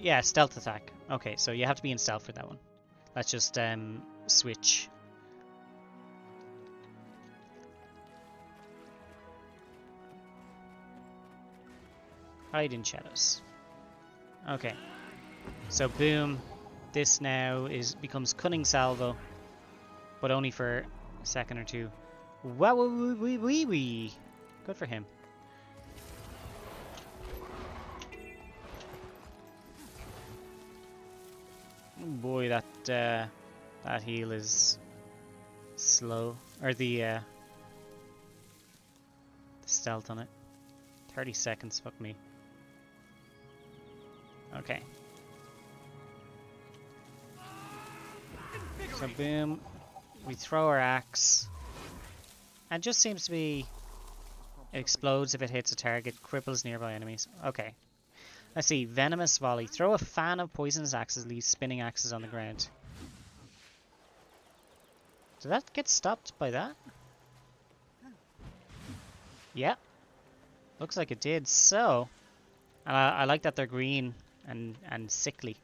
Speaker 1: Yeah, stealth attack. Okay, so you have to be in stealth for that one. Let's just switch. Hide in shadows. Okay. So boom. This now becomes cunning salvo, but only for a second or two. Wow, wee wee wee. Good for him. Oh boy, that heal is slow, or the stealth on it. 30 seconds. Fuck me. Okay. So boom, we throw our axe, and just seems to be it explodes if it hits a target, cripples nearby enemies. Okay. Let's see, venomous volley. Throw a fan of poisonous axes, leaves spinning axes on the ground. Did that get stopped by that? Yeah. Looks like it did. So, I like that they're green and sickly.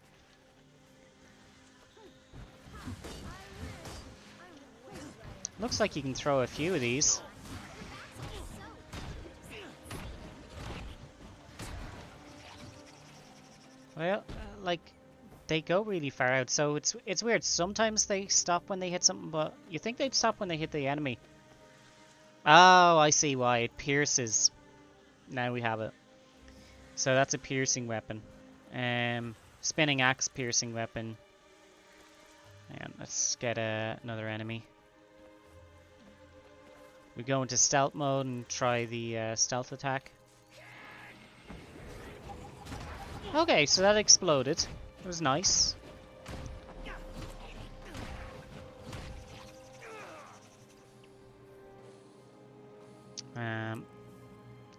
Speaker 1: Looks like you can throw a few of these. Well, like, they go really far out, so it's weird. Sometimes they stop when they hit something, but you think they'd stop when they hit the enemy. Oh, I see why. It pierces. Now we have it. So that's a piercing weapon. Spinning axe piercing weapon. And let's get another enemy. We go into stealth mode and try the stealth attack. Okay, so that exploded. It was nice.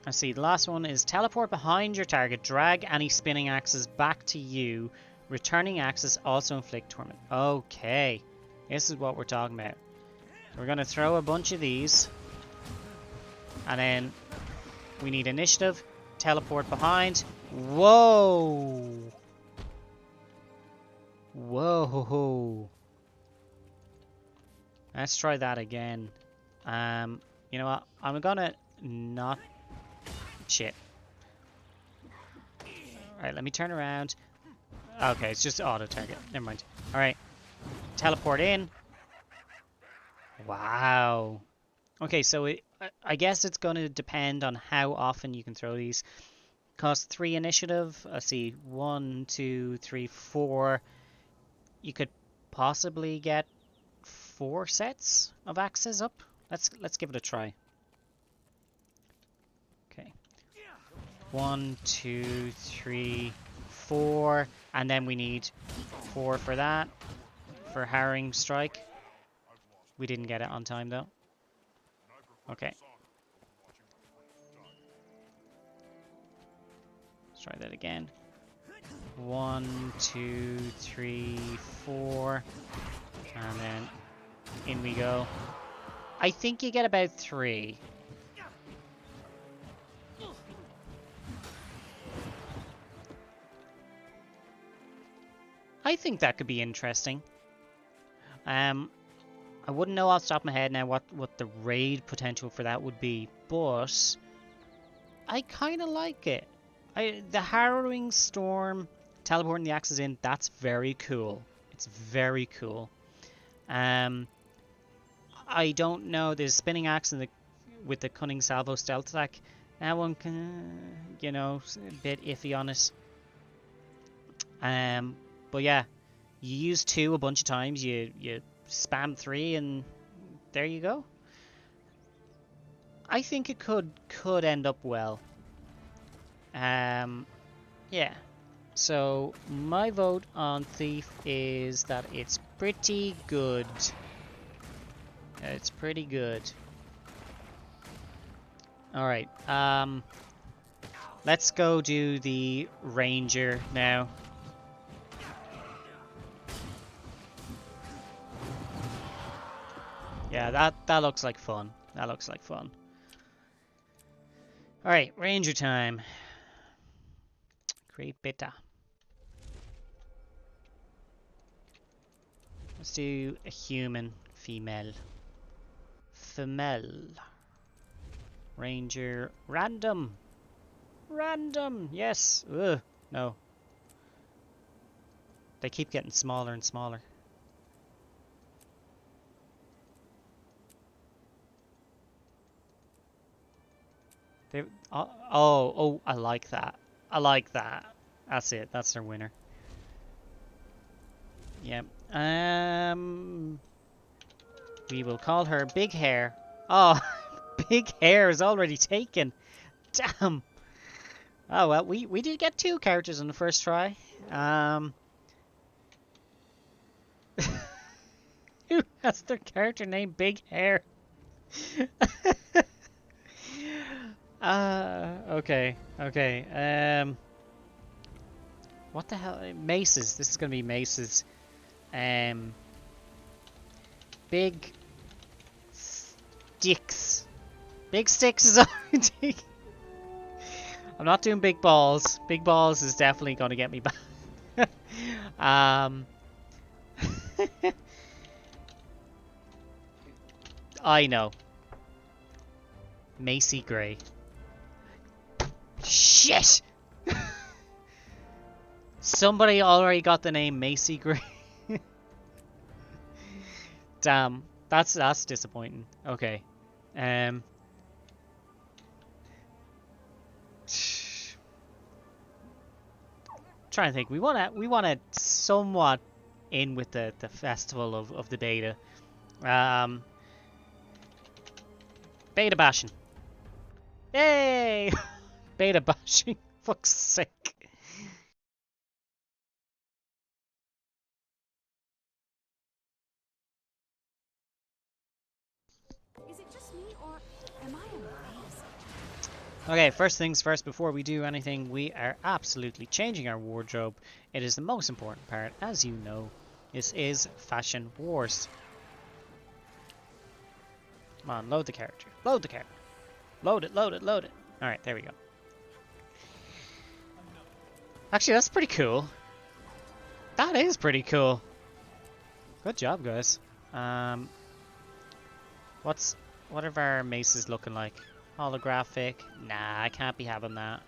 Speaker 1: Let's see, the last one is teleport behind your target, drag any spinning axes back to you. Returning axes also inflict torment. Okay, this is what we're talking about. We're going to throw a bunch of these. And then we need initiative, teleport behind. Whoa! Whoa! Let's try that again. You know what? I'm gonna not... Shit. Alright, let me turn around. Okay, it's just auto target. Never mind. Alright. Teleport in. Wow. Okay, so I guess it's going to depend on how often you can throw these. Cost 3 initiative. Let's see. 1, 2, 3, 4. You could possibly get 4 sets of axes up. Let's give it a try. Okay. 1, 2, 3, 4. And then we need 4 for that. For Harrowing Strike. We didn't get it on time though. Okay. Let's try that again. 1, 2, 3, 4. And then in we go. I think you get about 3. I think that could be interesting. I wouldn't know off the top of my head now what the raid potential for that would be, but I kind of like it. The Harrowing Storm, teleporting the axes in, that's very cool. It's very cool. I don't know, the spinning axe and with the cunning salvo stealth attack, that one can, you know, a bit iffy on it. But yeah, you use 2 a bunch of times, you spam 3 and there you go. I think it could end up well. Yeah. So my vote on Thief is that it's pretty good. It's pretty good. All right. Let's go do the Ranger now. Yeah, that looks like fun. That looks like fun. Alright, Ranger time. Create beta. Let's do a human, female. Female. Ranger, random. Random, yes. Ugh, no. They keep getting smaller and smaller. They, oh, I like that. I like that. That's it. That's their winner. Yep. We will call her Big Hair. Oh, Big Hair is already taken. Damn. Oh well, we did get 2 characters on the first try. Who has their character named Big Hair? Okay, okay. What the hell? Maces. This is gonna be Maces. Big sticks. Big sticks is already. I'm not doing big balls. Big balls is definitely gonna get me back. I know. Macy Gray. Shit! Somebody already got the name Macy Gray. Damn, that's disappointing. Okay. Trying to think. We wanna somewhat in with the festival of the beta. Beta bashing. Yay! Beta bashing. Fuck's sake.
Speaker 2: Is it just me, or am I amazing?
Speaker 1: Okay, first things first, before we do anything, we are absolutely changing our wardrobe. It is the most important part, as you know. This is Fashion Wars. Come on, load the character. Load the character. Load it, load it, load it. Alright, there we go. Actually, that's pretty cool. That is pretty cool. Good job, guys. What are our maces looking like? Holographic? Nah, I can't be having that.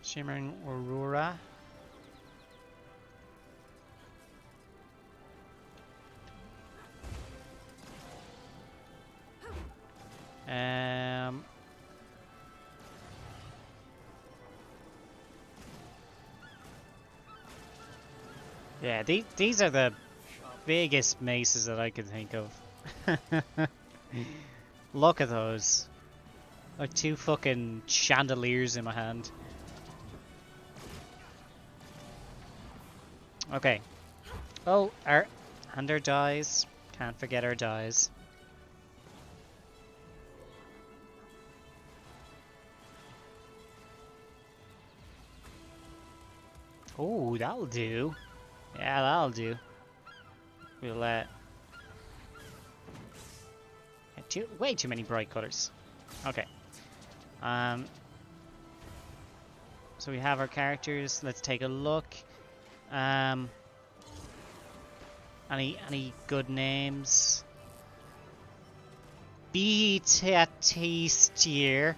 Speaker 1: Shimmering Aurora. Yeah, these are the biggest maces that I can think of. Look at those. Like 2 fucking chandeliers in my hand. Okay. Oh, our dies. Can't forget our dies. Oh, that'll do. Yeah, that'll do. We'll way too many bright colors. Okay. So we have our characters. Let's take a look. Any good names? Beatistier.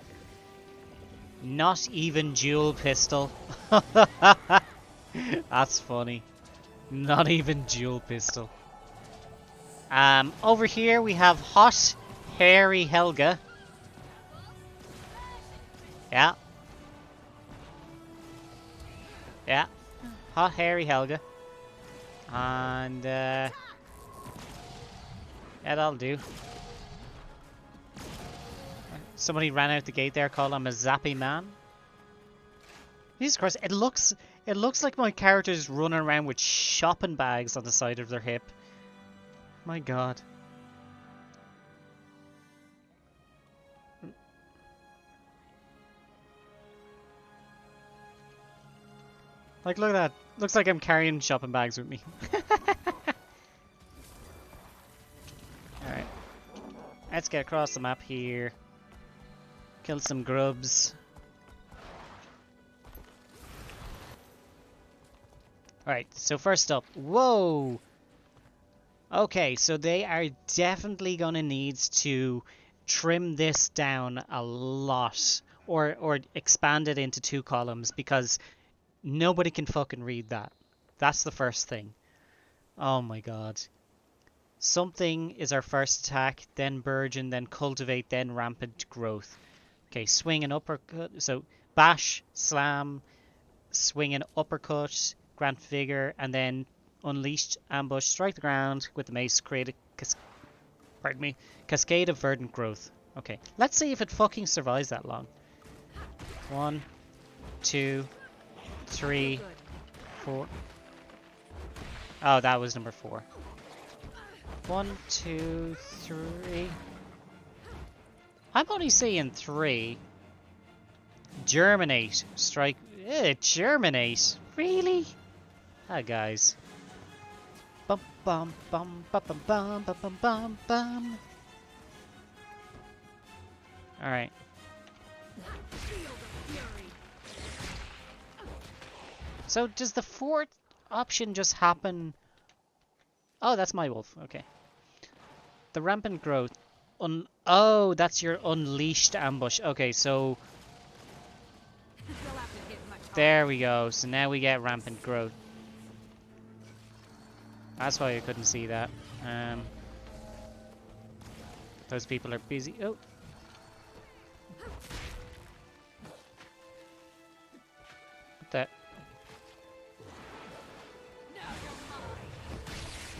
Speaker 1: Not even dual pistol. That's funny. Not even dual pistol. Over here we have Hot Hairy Helga. Yeah. Yeah. Hot Hairy Helga. And yeah, that'll do. Somebody ran out the gate there, called him a zappy man. Jesus Christ, it looks like my character's running around with shopping bags on the side of their hip. My god. Like, look at that. Looks like I'm carrying shopping bags with me. Alright. Let's get across the map here. Kill some grubs. Alright, so first up, whoa! Okay, so they are definitely gonna need to trim this down a lot, or expand it into 2 columns, because nobody can fucking read that. That's the first thing. Oh my god. Something is our first attack, then burgeon, then cultivate, then rampant growth. Okay, swing and uppercut. So bash, slam, swing and uppercut, grant vigor, and then unleashed ambush, strike the ground with the mace, create a cascade of verdant growth. Okay, let's see if it fucking survives that long. 1, 2, 3, 4. Oh, that was number 4. 1, 2, 3. I'm only seeing 3. Germinate. Strike. Germinate. Really? Ah, guys. Bum bum bum bum bum bum bum bum bum bum. Alright. So does the 4th option just happen? Oh, that's my wolf. Okay. The rampant growth. Oh, that's your unleashed ambush. Okay, so there we go. So now we get rampant growth. That's why I couldn't see that. Those people are busy. Oh. What the?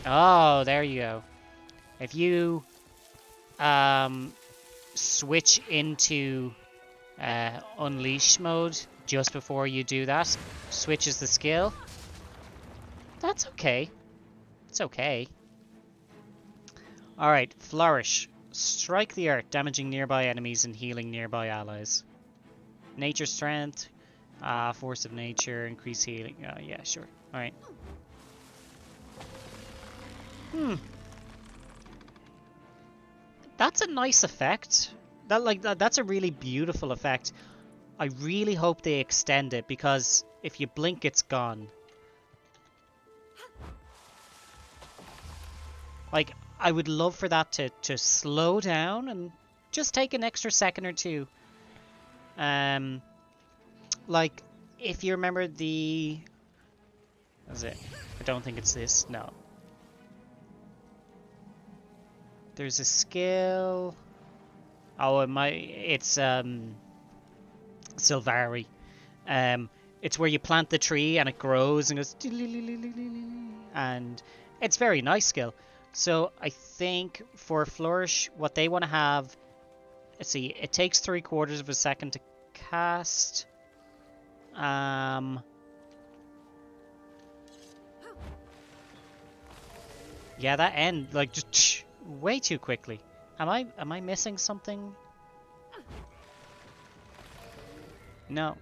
Speaker 1: Oh, there you go. If you switch into unleash mode just before you do that, switches the skill. That's okay. It's okay. Alright, flourish. Strike the earth, damaging nearby enemies and healing nearby allies. Nature strength, force of nature, increase healing. Yeah, sure. Alright. That's a nice effect. That's a really beautiful effect. I really hope they extend it, because if you blink, it's gone. Like, I would love for that to slow down and just take an extra second or two. Like, if you remember the... What is it? I don't think it's this. No. There's a skill... Oh, it's Sylvari. It's where you plant the tree and it grows and goes... And it's very nice skill. So I think for Flourish, what they want to have... Let's see, it takes 3/4 of a second to cast. Yeah, that end, like, just way too quickly. Am I missing something? No.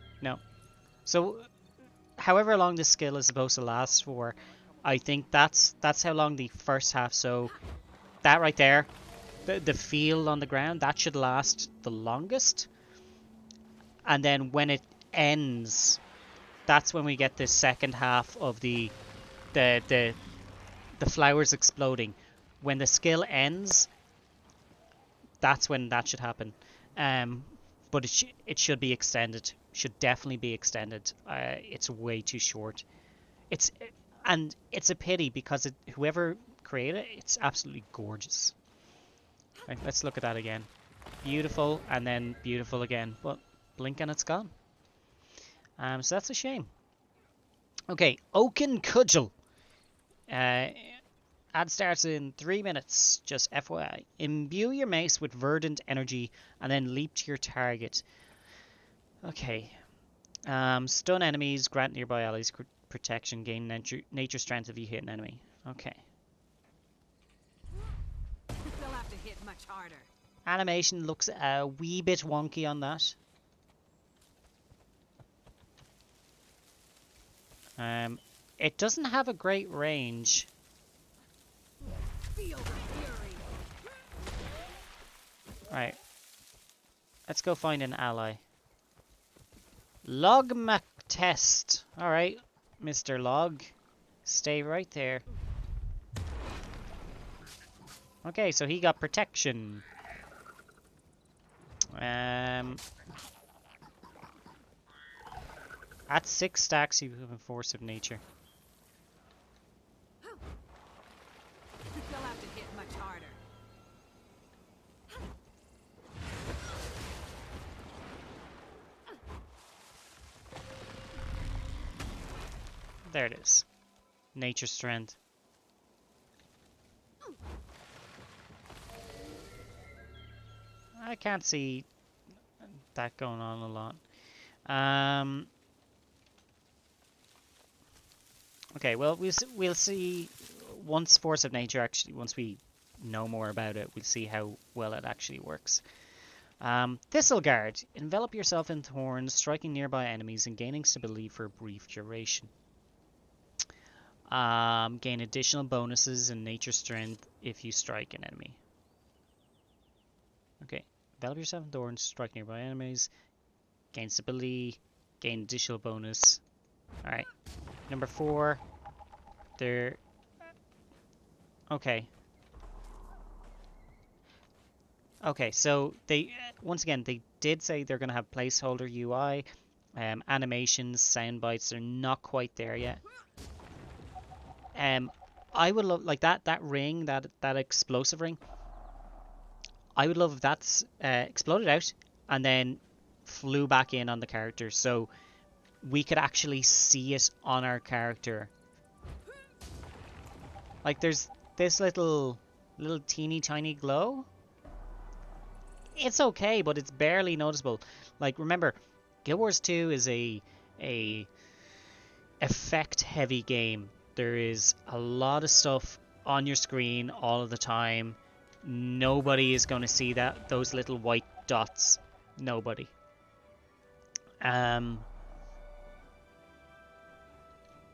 Speaker 1: So, however long this skill is supposed to last for, I think that's how long the first half. So, that right there, the feel on the ground, that should last the longest. And then when it ends, that's when we get the second half of the flowers exploding. When the skill ends, that's when that should happen. But it should be extended. Should definitely be extended. It's way too short. And it's a pity, because whoever created it, it's absolutely gorgeous. Right, let's look at that again. Beautiful, and then beautiful again. But blink and it's gone. So that's a shame. Okay, Oaken Cudgel. Ad starts in 3 minutes, just FYI. Imbue your mace with verdant energy and then leap to your target. Okay. Stun enemies, grant nearby allies protection, gain nature strength if you hit an enemy. Okay.
Speaker 2: They'll have to hit much harder.
Speaker 1: Animation looks a wee bit wonky on that. It doesn't have a great range. Right. Let's go find an ally. Log test. Alright, Mr. Log. Stay right there. Okay, so he got protection. At 6 stacks, you have a force of nature.
Speaker 3: You'll have to hit much harder.
Speaker 1: There it is. Nature strength. I can't see that going on a lot. Okay, well, we'll see once Force of Nature actually, once we know more about it, we'll see how well it actually works. Thistle Guard. Envelop yourself in thorns, striking nearby enemies and gaining stability for a brief duration. Gain additional bonuses in nature strength if you strike an enemy. Okay, envelop yourself in thorns, strike nearby enemies, gain stability, gain additional bonus. Alright, number 4. There. Okay. Okay, so they, once again, they did say they're going to have placeholder UI, animations, sound bites. They're not quite there yet. I would love, like, that ring, that explosive ring. I would love if that's exploded out and then flew back in on the character, so we could actually see it on our character. Like, there's this little teeny tiny glow. It's okay, but it's barely noticeable. Like, remember, Guild Wars 2 is a effect heavy game. There is a lot of stuff on your screen all of the time. Nobody is going to see those little white dots. Nobody.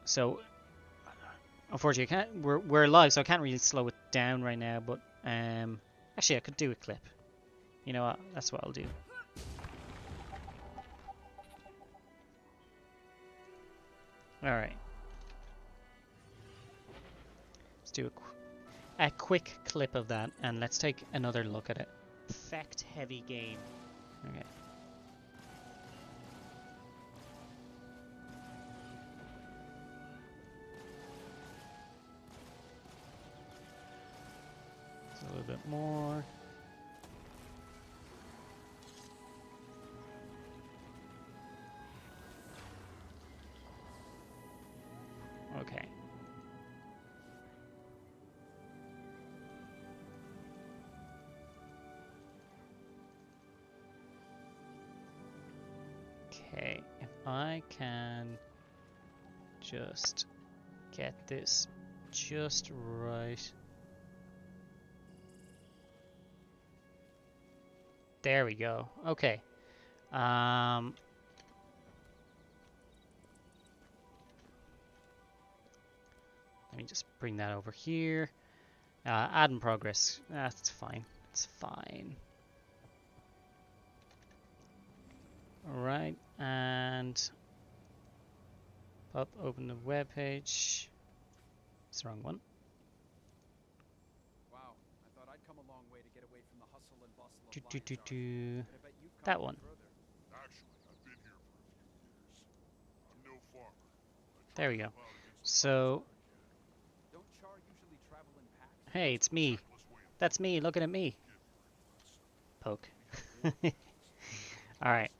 Speaker 1: So unfortunately, we're live, so I can't really slow it down right now. But actually, I could do a clip. You know what? That's what I'll do. All right. Let's do a quick clip of that, and let's take another look at it. Effect heavy game. Okay. Just a little bit more. Okay. Okay, if I can just get this just right. There we go. Okay. Let me just bring that over here. Add in progress. That's fine. It's fine. Alright, and open the web page. It's the wrong one.
Speaker 4: Wow, I thought I'd come a long way to get away from the hustle and bustle of Lion's Arch. But I bet you've come
Speaker 1: That
Speaker 4: even
Speaker 1: one.
Speaker 4: further.
Speaker 5: Actually, I've been here for a few years. I'm no farmer.
Speaker 1: There we go. So,
Speaker 4: Don't Char usually travel in packs?
Speaker 1: hey, it's me. That's me, looking at me. Poke. Alright.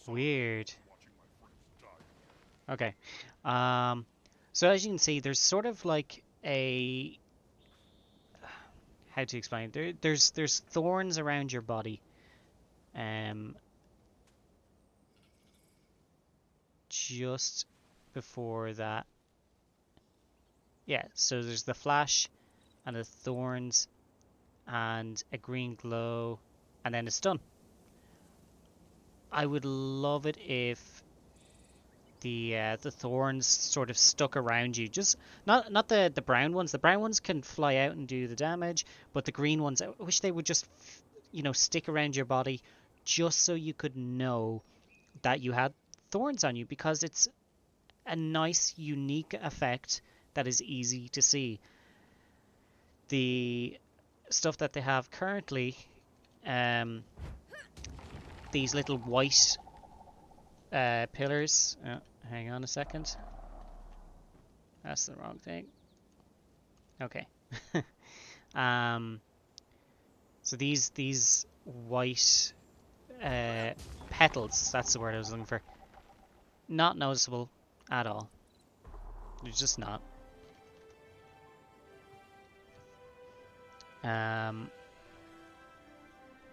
Speaker 1: Weird. Okay. So as you can see, there's sort of like a, how to explain? There's thorns around your body. Just before that. Yeah, so there's the flash and the thorns and a green glow, and then it's done. I would love it if the thorns sort of stuck around you. Just not the brown ones. The brown ones can fly out and do the damage, but the green ones, I wish they would just, you know, stick around your body, just so you could know that you had thorns on you because it's a nice, unique effect that is easy to see. The stuff that they have currently, these little white pillars. Hang on a second. That's the wrong thing. Okay. So these white petals, that's the word I was looking for. Not noticeable at all. They're just not.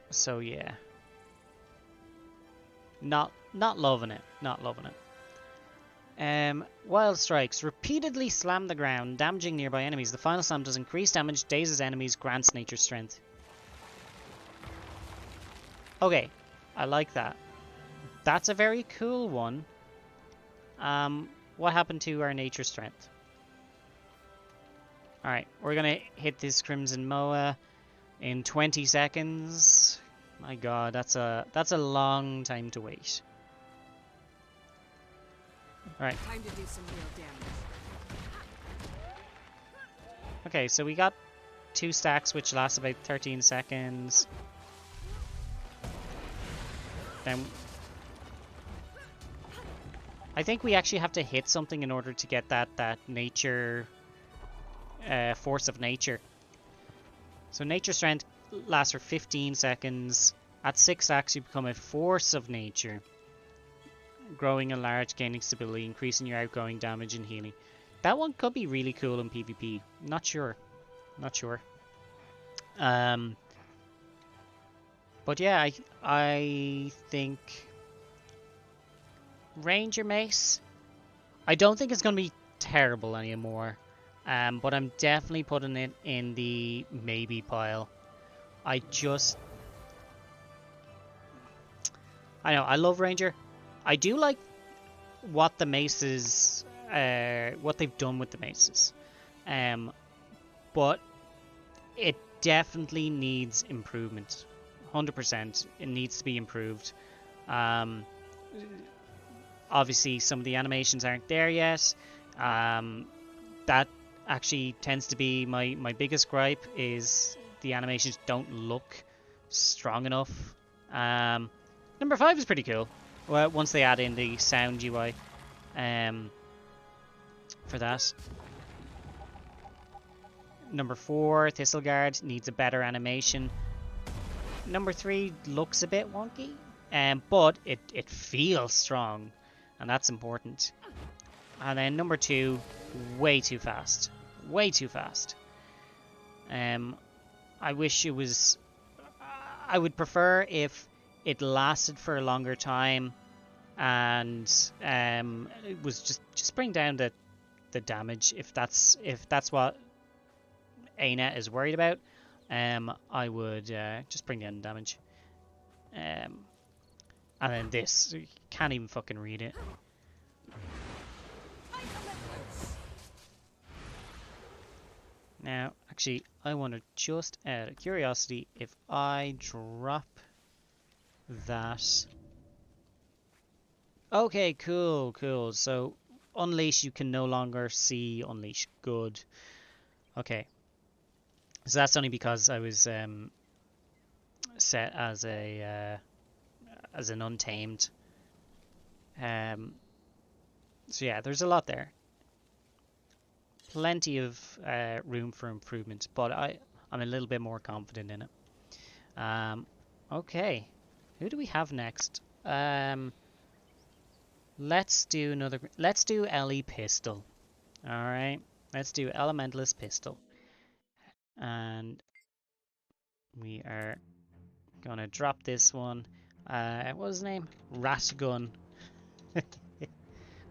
Speaker 1: So yeah. Not loving it. Not loving it. Wild Strikes. Repeatedly slam the ground, damaging nearby enemies. The final slam does increased damage, dazes enemies, grants nature strength. Okay, I like that. That's a very cool one. What happened to our nature strength? Alright, we're gonna hit this Crimson Moa in 20 seconds. My god, that's a long time to wait. Alright.
Speaker 3: Time to do some real damage.
Speaker 1: Okay, so we got 2 stacks which last about 13 seconds. Then I think we actually have to hit something in order to get that nature force of nature. So nature strength lasts for 15 seconds. At 6 stacks you become a force of nature. Growing and large, gaining stability, increasing your outgoing damage and healing. That one could be really cool in PvP. Not sure. Not sure. But yeah, I think Ranger Mace. I don't think it's going to be terrible anymore. But I'm definitely putting it in the maybe pile. I know, I love Ranger. I do like what the maces, what they've done with the maces. But it definitely needs improvement. 100%. It needs to be improved. Obviously, some of the animations aren't there yet. That actually tends to be my biggest gripe, is the animations don't look strong enough. Number 5 is pretty cool. Well, once they add in the sound UI for that. Number 4, Thistleguard, needs a better animation. Number 3 looks a bit wonky, but it feels strong, and that's important. And then number 2, way too fast. Way too fast. I wish it was... I would prefer if it lasted for a longer time, and it was just bring down the damage. If that's what ANET is worried about, I would just bring down the damage. And then this, you can't even fucking read it. Now, actually, I wonder, just out of curiosity, if I drop that. Okay, cool. So, Unleash, you can no longer see Unleash. Good. Okay. So that's only because I was set as an Untamed. So yeah, there's a lot there. Plenty of room for improvement, but I'm a little bit more confident in it. Okay, who do we have next? Let's do Ellie Pistol. All right, let's do Elementalist Pistol, and we are gonna drop this one. What was his name? Ratgun.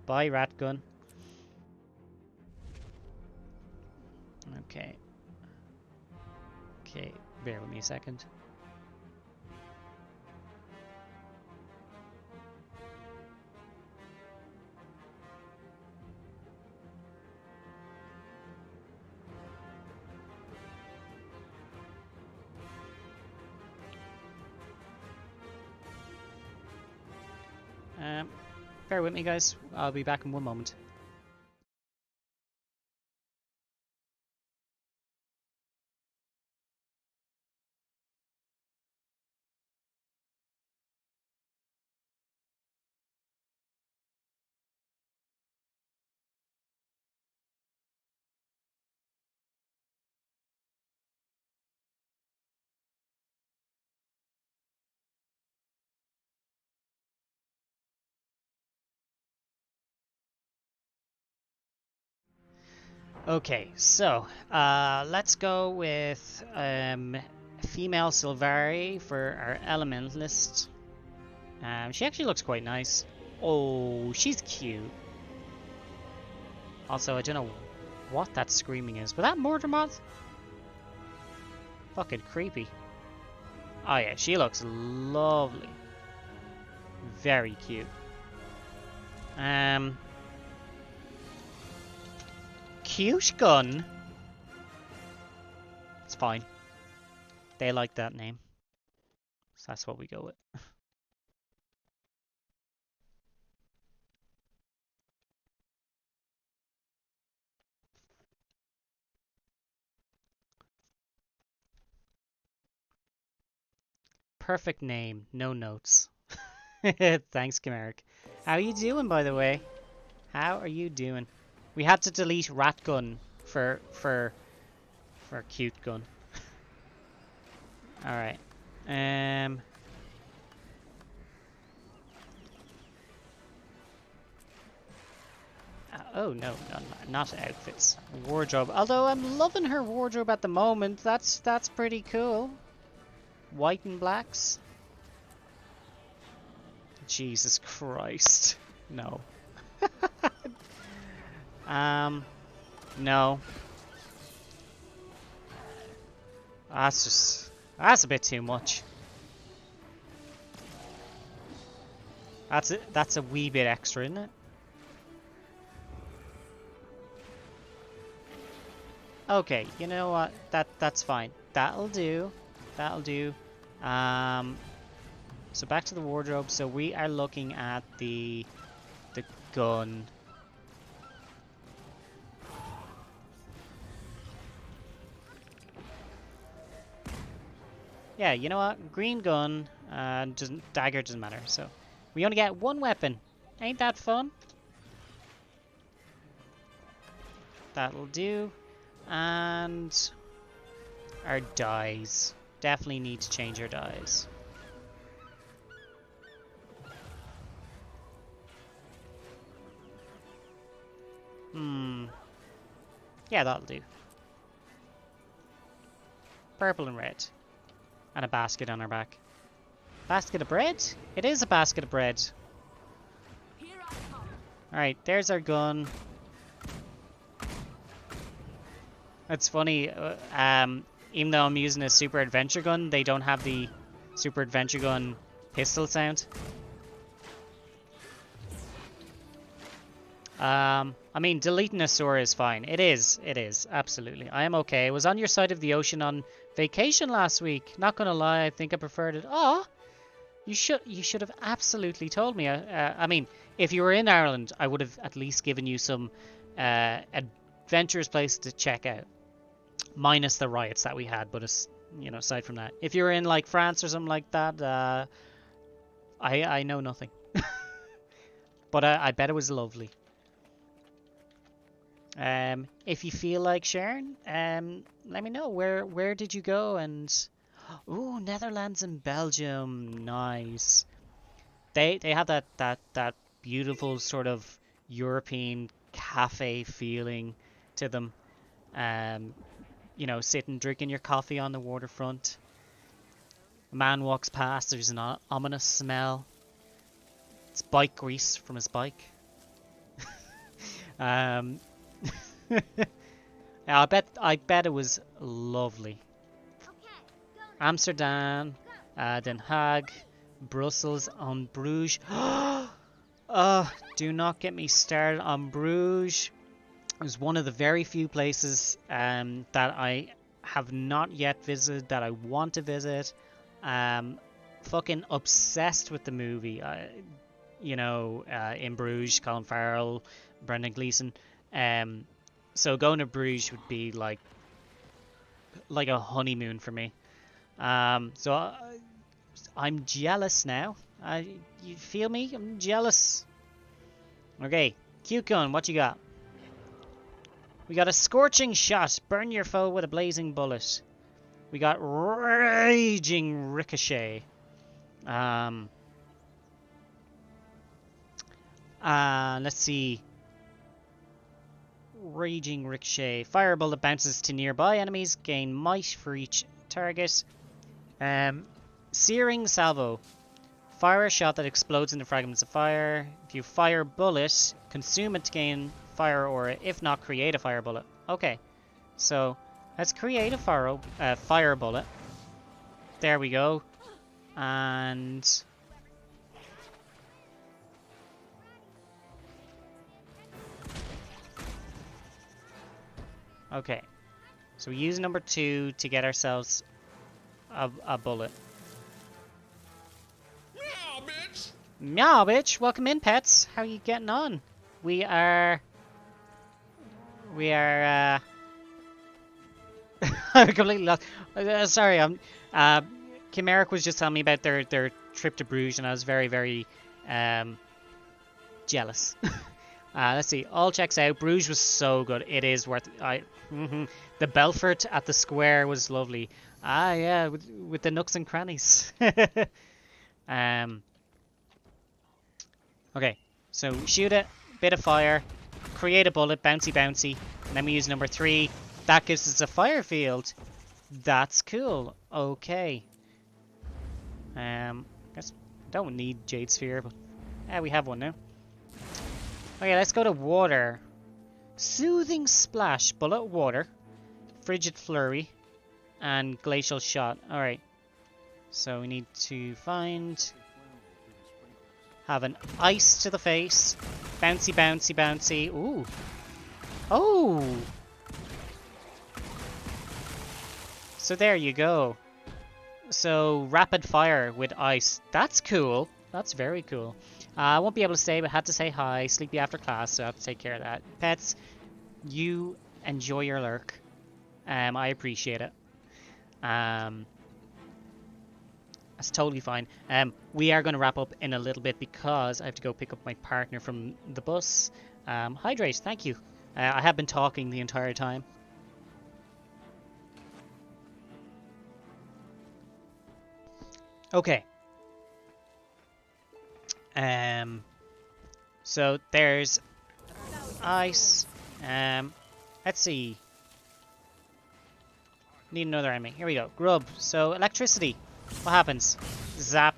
Speaker 1: Bye, Ratgun. Okay. Okay, bear with me a second. bear with me, guys. I'll be back in one moment. Okay, so let's go with female Sylvari for our elementalist. She actually looks quite nice. Oh, she's cute. Also, I don't know what that screaming is. Was that Mordermoth? Fucking creepy. Oh yeah, she looks lovely. Very cute. Cute gun. It's fine. They like that name. So that's what we go with. Perfect name, no notes. Thanks, Chimeric. How you doing, by the way? How are you doing? We had to delete rat gun for cute gun. All right. Oh no, not outfits. Wardrobe. Although I'm loving her wardrobe at the moment. That's pretty cool. White and blacks. Jesus Christ. No. No. That's a bit too much. That's a wee bit extra, isn't it? Okay, you know what? That's fine. That'll do. That'll do. So back to the wardrobe. So we are looking at the gun. Yeah, you know what? Green gun, dagger doesn't matter. So we only get one weapon. Ain't that fun? That'll do. And our dyes. Definitely need to change our dyes. Yeah, that'll do. Purple and red. And a basket on our back. Basket of bread? It is a basket of bread. Alright, there's our gun. It's funny, even though I'm using a super adventure gun, they don't have the super adventure gun pistol sound. I mean, deleting a Sora is fine. It is, absolutely. I am okay. I was on your side of the ocean on vacation last week. Not gonna lie, I think I preferred it. Oh, you should have absolutely told me. I mean, if you were in Ireland, I would have at least given you some adventurous place to check out. Minus the riots that we had, but you know, aside from that, if you were in like France or something like that, I know nothing. But I bet it was lovely. If you feel like sharing, let me know. Where did you go? And ooh, Netherlands and Belgium, nice. They have that beautiful sort of European cafe feeling to them. You know, sitting drinking your coffee on the waterfront. A man walks past. There's an ominous smell. It's bike grease from his bike. I bet it was lovely. Amsterdam, Den Haag, Brussels, and Bruges. Do not get me started on Bruges. It was one of the very few places that I have not yet visited that I want to visit. Fucking obsessed with the movie. you know, in Bruges, Colin Farrell, Brendan Gleeson. So going to Bruges would be like a honeymoon for me. I'm jealous now. You feel me? I'm jealous. Okay, cute gun, what you got? We got a scorching shot. Burn your foe with a blazing bullet. We got raging ricochet. Let's see. Raging ricochet. Fire bullet bounces to nearby enemies. Gain might for each target. Searing salvo. Fire a shot that explodes into fragments of fire. If you fire bullet, consume it to gain fire aura. If not, create a fire bullet. Okay, so let's create a fire bullet. There we go. And okay, so we use number 2 to get ourselves a bullet. Meow, bitch! Welcome in, pets. How are you getting on? We are. I'm completely lost. Sorry, Kim Eric was just telling me about their trip to Bruges, and I was very, very jealous. Let's see. All checks out. Bruges was so good. It is worth. The Belfort at the square was lovely. Yeah, with the nooks and crannies. Okay, so shoot it, bit of fire, create a bullet, bouncy bouncy, and then we use number 3. That gives us a fire field. That's cool. Okay. Guess don't need Jade Sphere, but yeah, we have one now. Okay, let's go to water. Soothing Splash, bullet water, frigid flurry, and glacial shot. Alright. So we need to have an ice to the face. Bouncy, bouncy, bouncy. Ooh. Oh! So there you go. So rapid fire with ice. That's cool. That's very cool. I won't be able to stay, but had to say hi. Sleepy after class, so I have to take care of that. Pets, you enjoy your lurk. I appreciate it. That's totally fine. We are going to wrap up in a little bit because I have to go pick up my partner from the bus. Hydrate, thank you. I have been talking the entire time. Okay. So there's ice. Let's see. Need another enemy. Here we go. Grub. So electricity. What happens? Zap.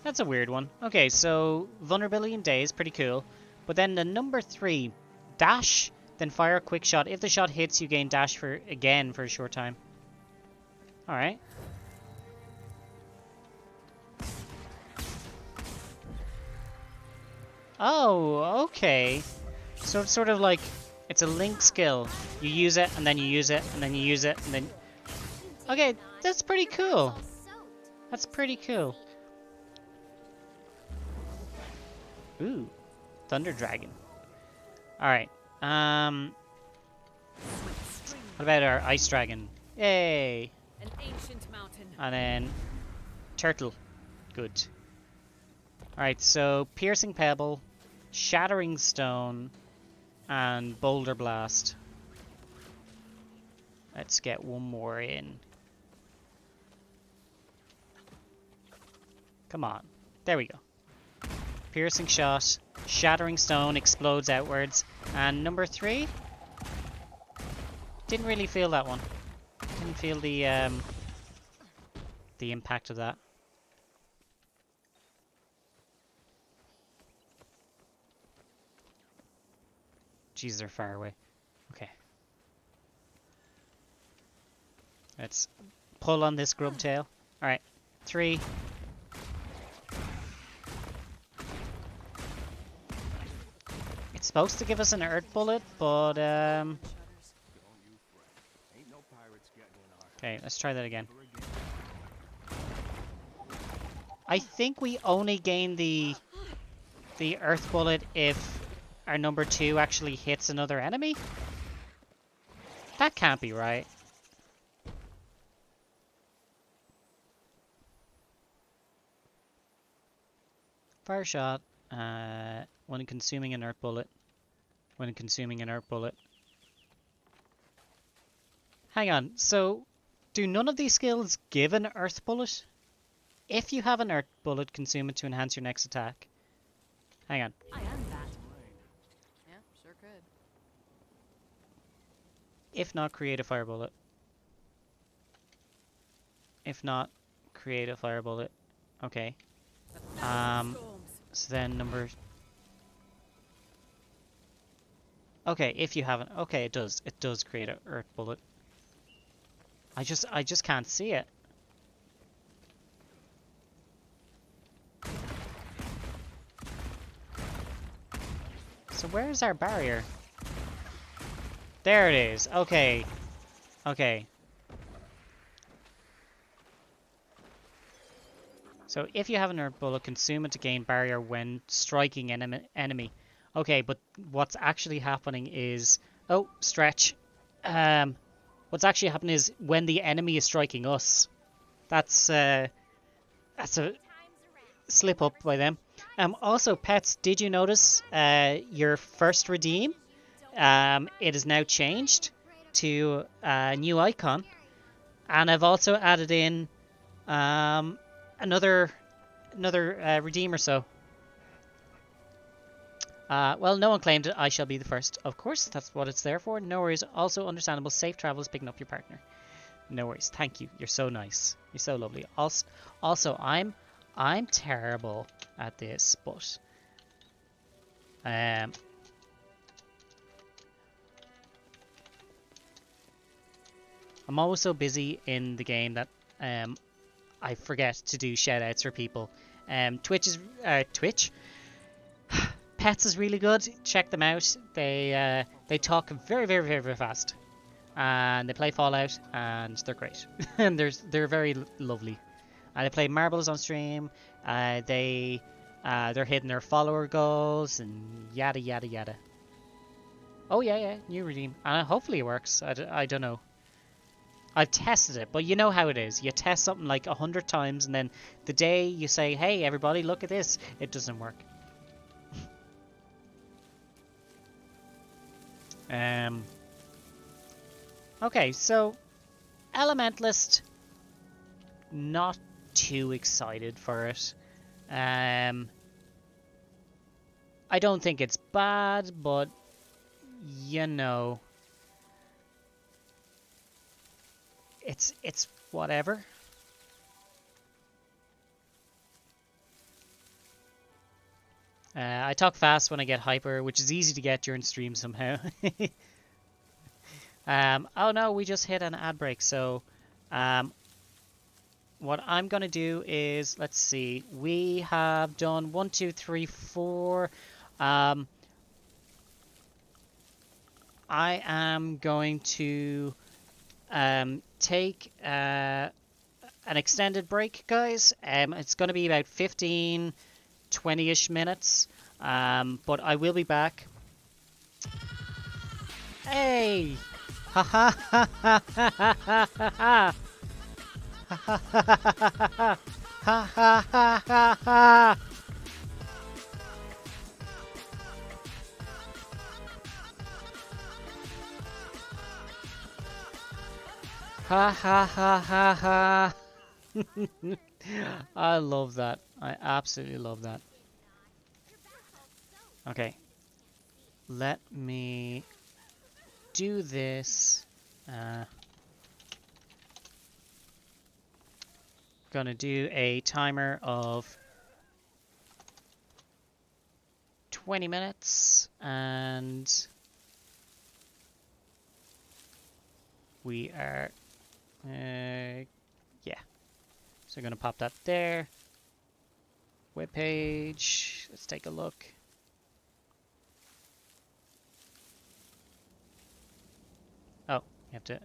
Speaker 1: That's a weird one. Okay, so vulnerability in daze, pretty cool. But then the number 3, dash, then fire a quick shot. If the shot hits, you gain dash again for a short time. Alright. Oh, okay. So it's sort of like, it's a link skill. You use it, and then you use it, and then you use it, and then... Okay, that's pretty cool. That's pretty cool. Ooh, Thunder Dragon. Alright, what about our Ice Dragon? Yay!
Speaker 2: An ancient mountain.
Speaker 1: And then Turtle. Good. Alright, so Piercing Pebble, Shattering Stone, and Boulder Blast. Let's get one more in. Come on. There we go. Piercing Shot, Shattering Stone, explodes outwards, and number 3? Didn't really feel that one. Didn't feel the impact of that. Jeez, they're far away. Okay. Let's pull on this grub tail. Alright. 3. It's supposed to give us an earth bullet, but okay, let's try that again. I think we only gain the earth bullet if our number 2 actually hits another enemy. That can't be right. Fire shot. When consuming an earth bullet. When consuming an earth bullet. Hang on. So, do none of these skills give an earth bullet? If you have an earth bullet, consume it to enhance your next attack. Hang on.
Speaker 2: I am that. Yeah, sure could.
Speaker 1: If not, create a fire bullet. If not, create a fire bullet. Okay.
Speaker 3: Storms.
Speaker 1: So then number... Okay, if you haven't... Okay, it does. It does create a earth bullet. I just can't see it. So where's our barrier? There it is. Okay. Okay. So if you have an earth bullet, consume it to gain barrier when striking enemy. Okay, but what's actually happening is... Oh, stretch. What's actually happening is when the enemy is striking us. That's a slip up by them. Also, pets, did you notice your first redeem? It is now changed to a new icon. And I've also added in another redeem or so. Well, no one claimed it. I shall be the first. Of course, that's what it's there for. No worries. Also understandable. Safe travels picking up your partner. No worries. Thank you. You're so nice. You're so lovely. Also, I'm terrible at this, but I'm always so busy in the game that I forget to do shoutouts for people. Twitch. Pets is really good. Check them out. They talk very, very, very, very fast, and they play Fallout, and they're great. And they're very lovely. And they play marbles on stream. They're hitting their follower goals and yada yada yada. Oh yeah, new redeem. Hopefully it works. I don't know. I've tested it, but you know how it is. You test something like 100 times, and then the day you say, "Hey everybody, look at this," it doesn't work. Okay, so Elementalist, not too excited for it. I don't think it's bad, but you know, it's whatever. I talk fast when I get hyper, which is easy to get during stream somehow. Oh no, we just hit an ad break. So what I'm going to do is, let's see, we have done 1, 2, 3, 4. I am going to take an extended break, guys. It's going to be about 15, 20-ish minutes, but I will be back. Hey! Ha ha ha ha ha ha ha ha ha ha ha ha ha. Ha ha ha ha ha. I love that. I absolutely love that. Okay. Let me do this. Gonna do a timer of 20 minutes, and we are yeah, so I'm gonna pop that there. Web page, let's take a look. Oh, you have to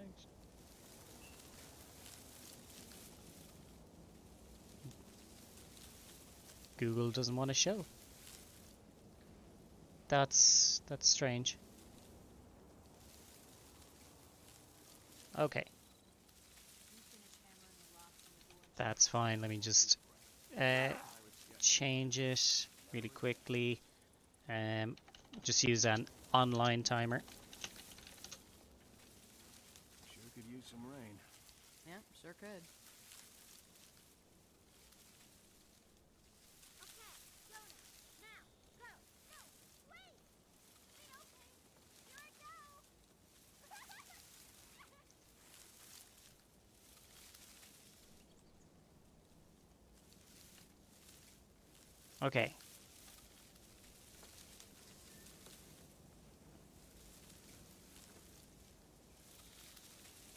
Speaker 1: Google doesn't want to show. That's strange. Okay. That's fine. Let me just change it really quickly. Just use an online timer.
Speaker 3: Sure could use some rain.
Speaker 2: Yeah, sure could.
Speaker 1: Okay.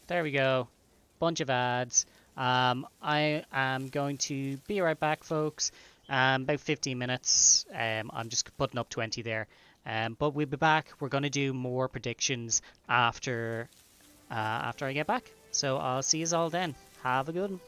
Speaker 1: There we go. Bunch of ads. I am going to be right back, folks. About 15 minutes. I'm just putting up 20 there. But we'll be back. We're going to do more predictions after I get back. So I'll see you all then. Have a good one.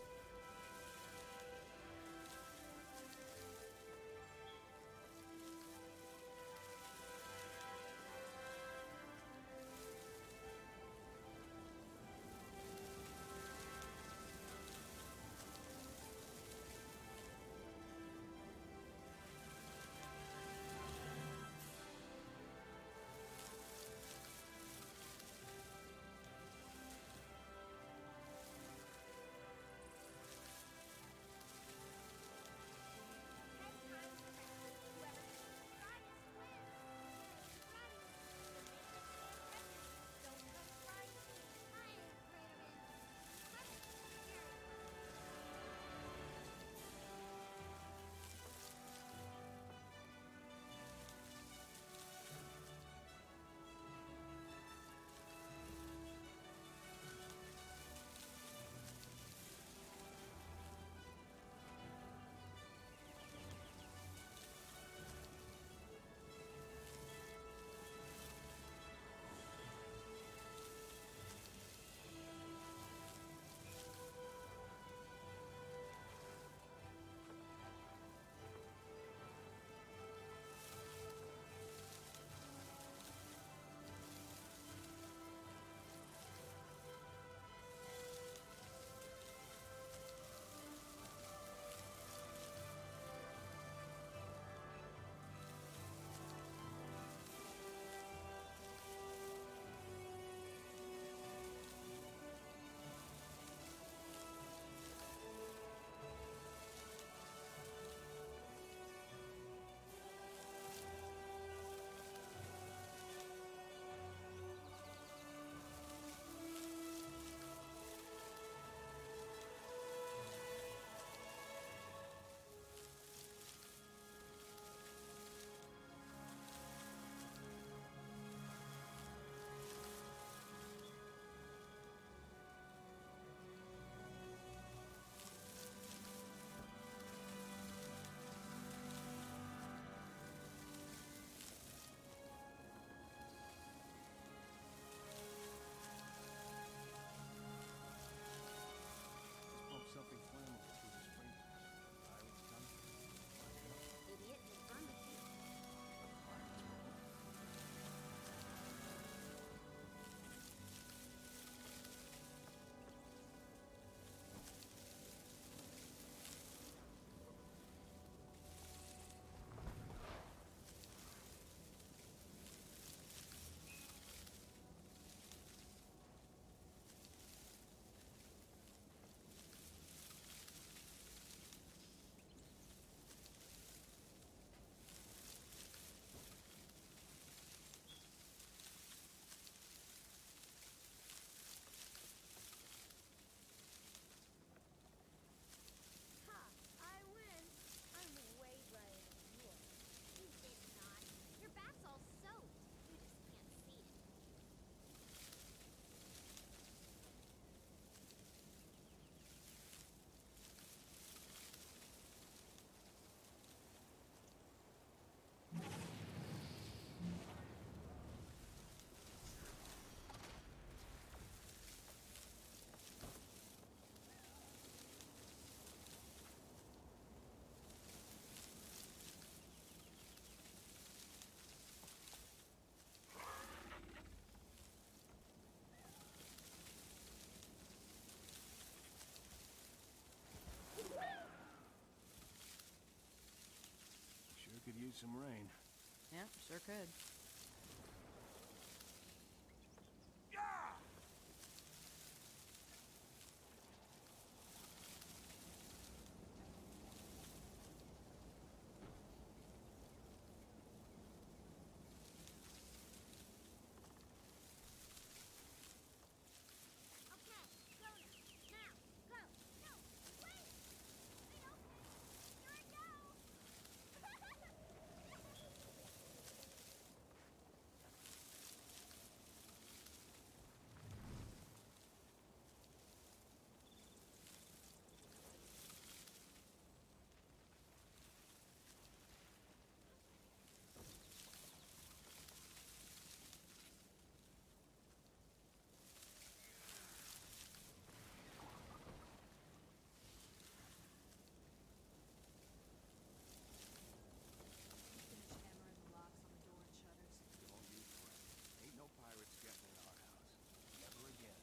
Speaker 3: some rain.
Speaker 2: Yeah, sure could. Finish hammering the locks on the door and shutters.
Speaker 3: Don't you fret. Ain't no pirates getting in our house. Never again.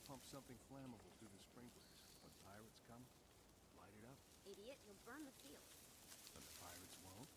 Speaker 3: Pump something flammable through the sprinklers. When pirates come, light it up.
Speaker 6: Idiot, you'll burn the field.
Speaker 3: And the pirates won't.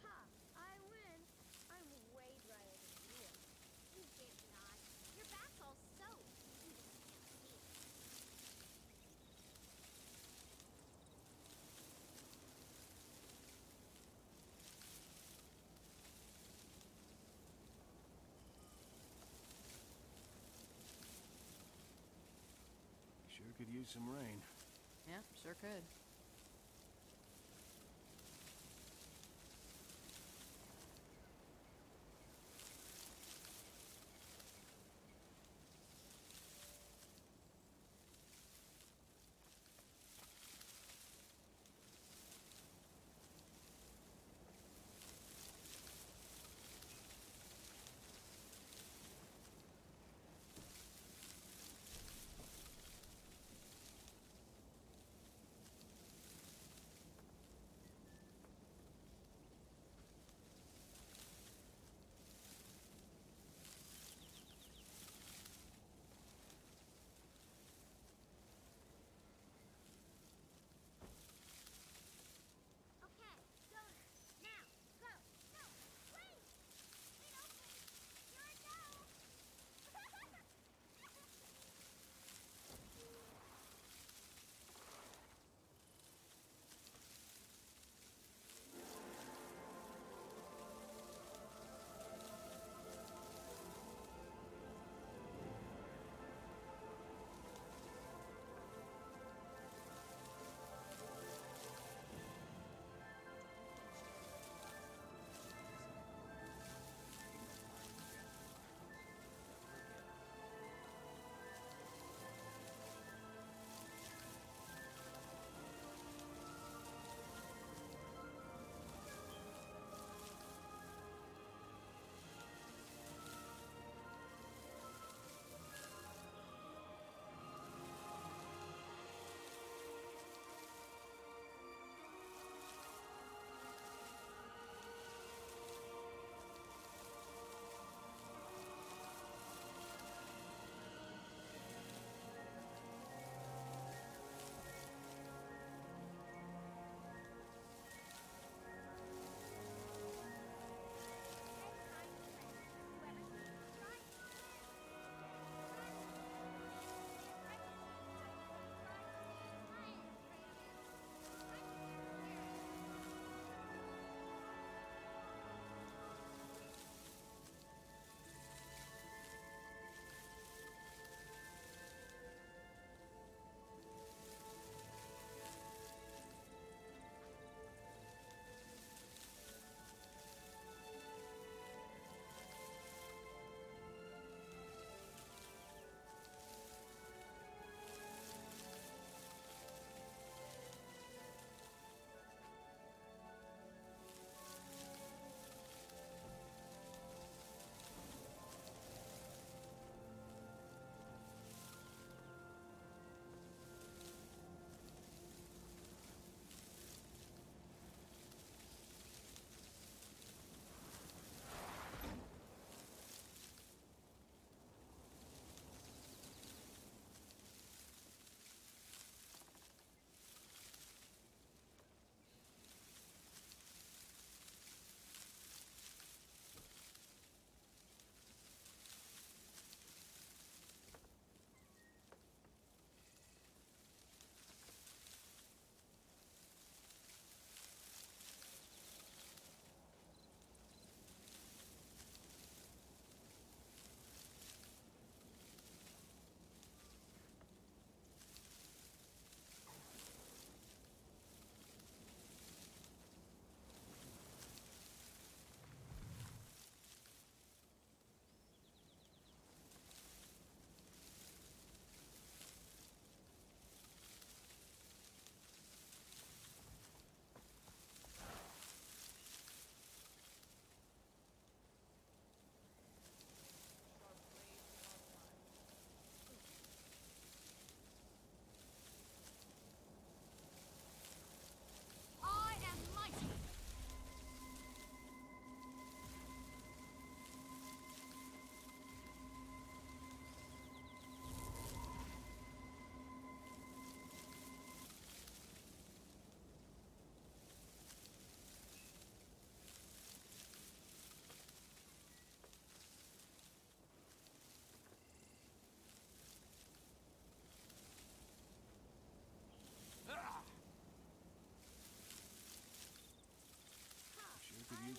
Speaker 6: Ha! I win. I'm way drier than you are. You did not. Your back's all soaked. You just can't see it.
Speaker 3: Sure could use some rain.
Speaker 2: Yeah, sure could.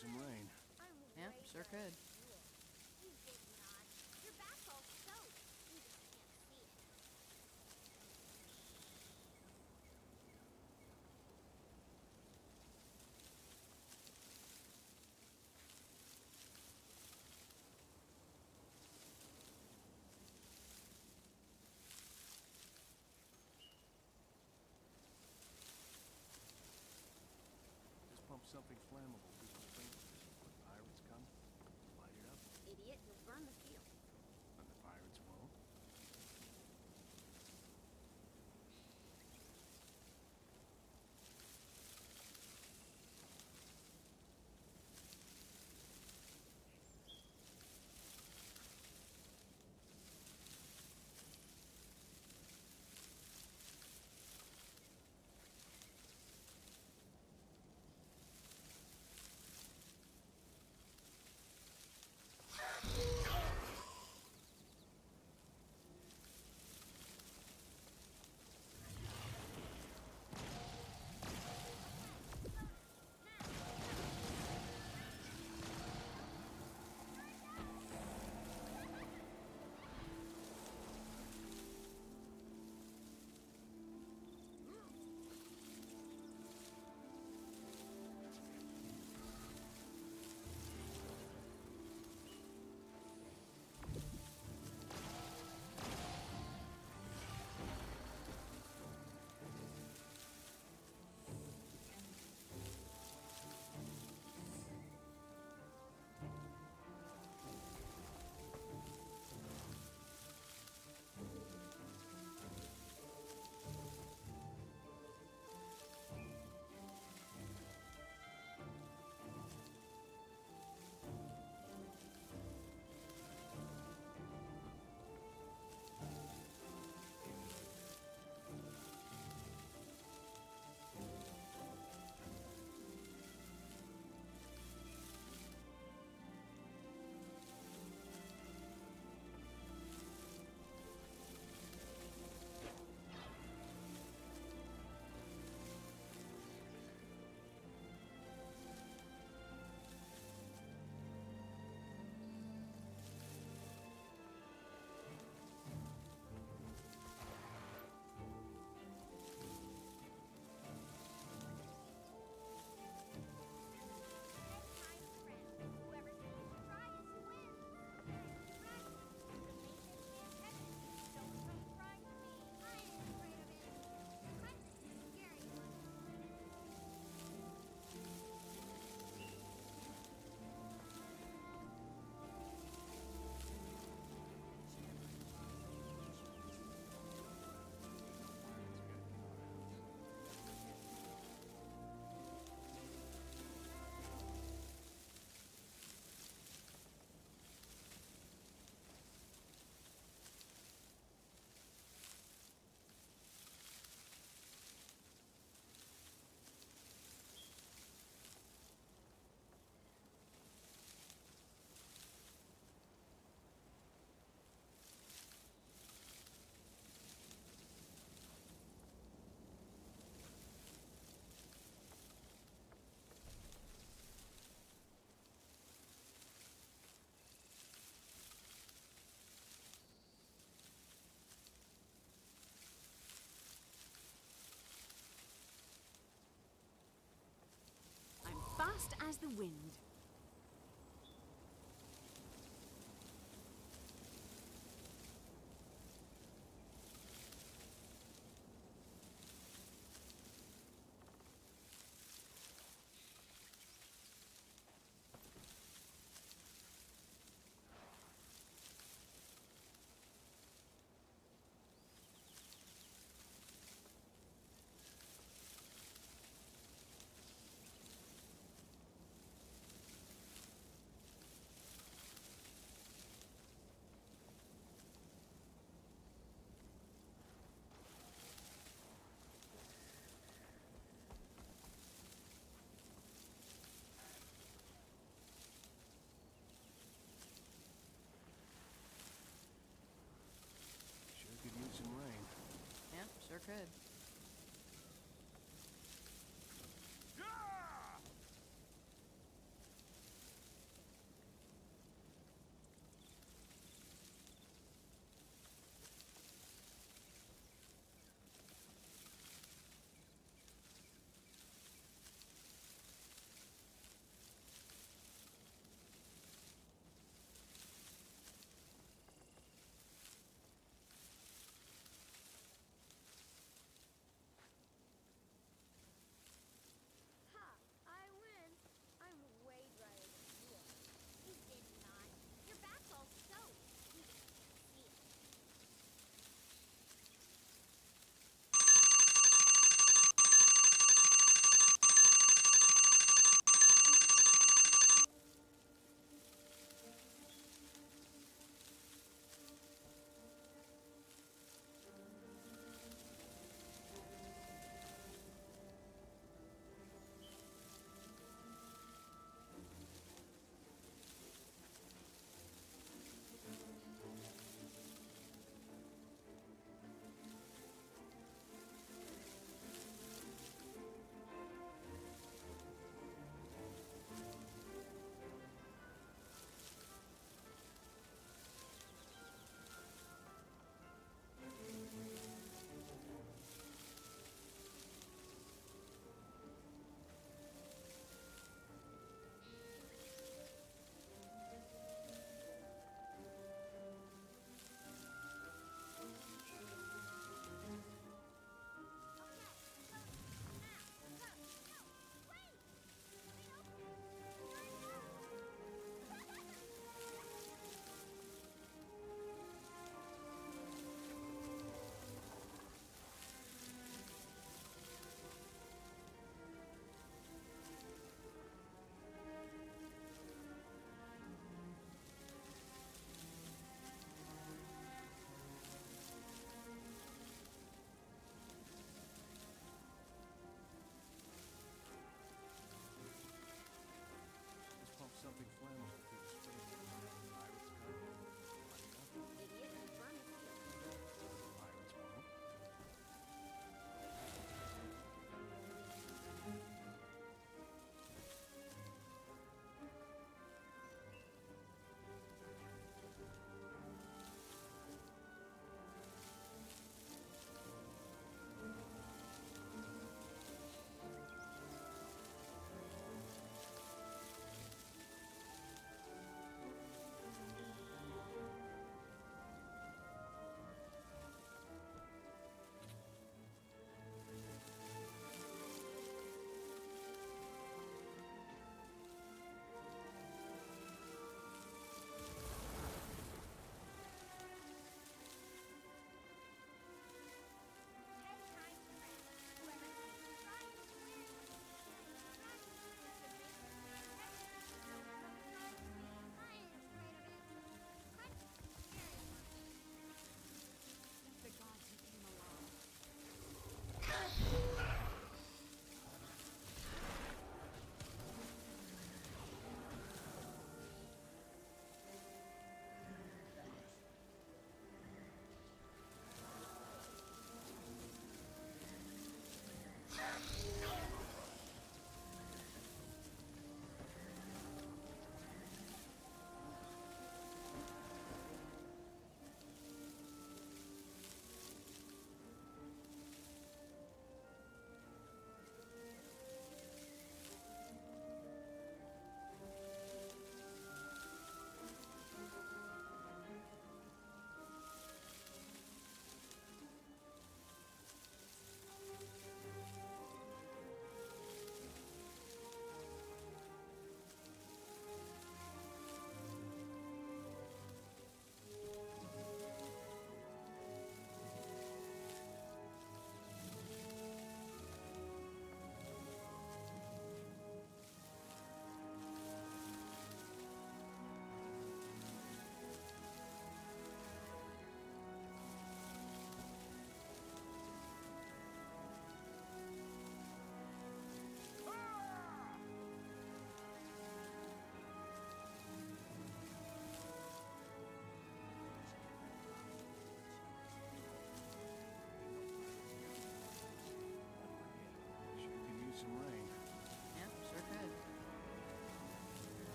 Speaker 3: some rain.
Speaker 6: I'm
Speaker 2: Yeah,
Speaker 6: way
Speaker 2: sure
Speaker 6: drier
Speaker 2: could.
Speaker 6: than you are. You did not. Your back's all soaked. You just can't see it.
Speaker 3: Just pump something flammable through the sprinklers. When pirates come, light it up,
Speaker 6: Idiot, you'll burn the field.
Speaker 3: and the pirates won't.
Speaker 7: Fast as the wind.
Speaker 3: Sure could use some rain.
Speaker 2: Yeah, sure could.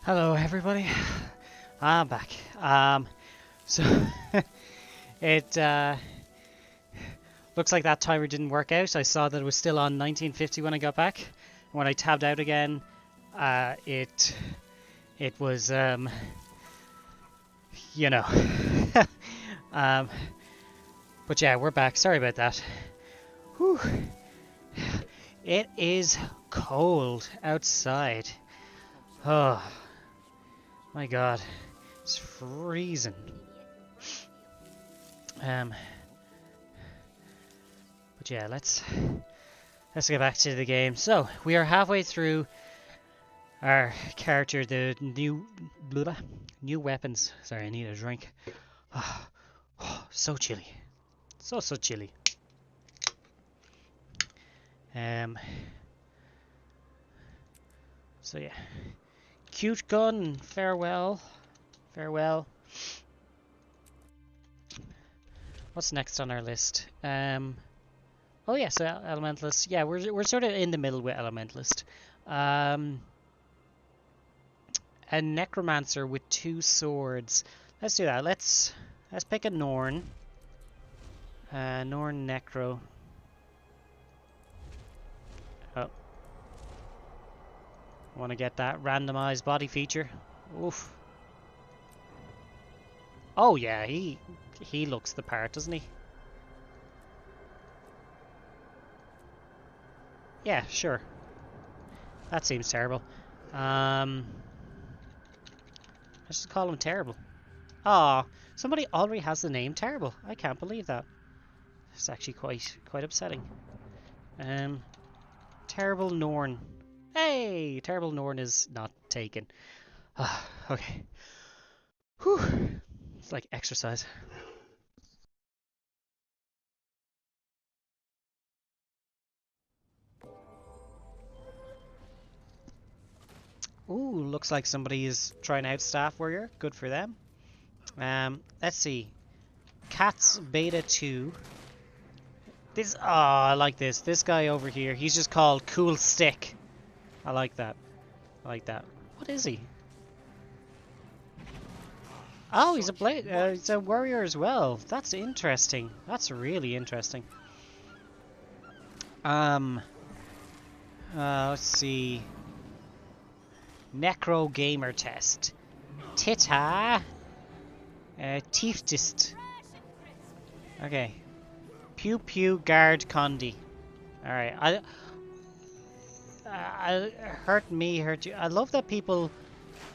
Speaker 1: Hello, everybody. I'm back. So it looks like that timer didn't work out. I saw that it was still on 1950 when I got back. When I tabbed out again, it was you know. But yeah, we're back. Sorry about that. Whew. It is cold outside. Oh my god, it's freezing. But yeah, let's get back to the game. So we are halfway through our character, the new weapons. Sorry, I need a drink. Oh, so chilly, so chilly. So yeah. Cute gun, farewell. Farewell. What's next on our list? Oh yeah, so Elementalist. Yeah, we're sort of in the middle with Elementalist. A Necromancer with 2 swords. Let's do that. Let's pick a Norn. Norn Necro. Oh. Want to get that randomized body feature. Oof. Oh yeah, he looks the part, doesn't he? Yeah, sure. That seems terrible. Let's just call him Terrible. Ah, somebody already has the name Terrible. I can't believe that. It's actually quite upsetting. Terrible Norn. Hey, Terrible Norn is not taken. Okay. Whew. It's like exercise. Ooh, looks like somebody is trying out Staff Warrior. Good for them. Let's see. Cats Beta 2. This, oh, I like this. This guy over here, he's just called Cool Stick. I like that. I like that. What is he? Oh, he's a warrior as well. That's interesting. That's really interesting. Let's see. Necro Gamer Test. Tita. Tieftist. Okay. Pew Pew Guard Condi. Alright. Hurt me, hurt you. I love that people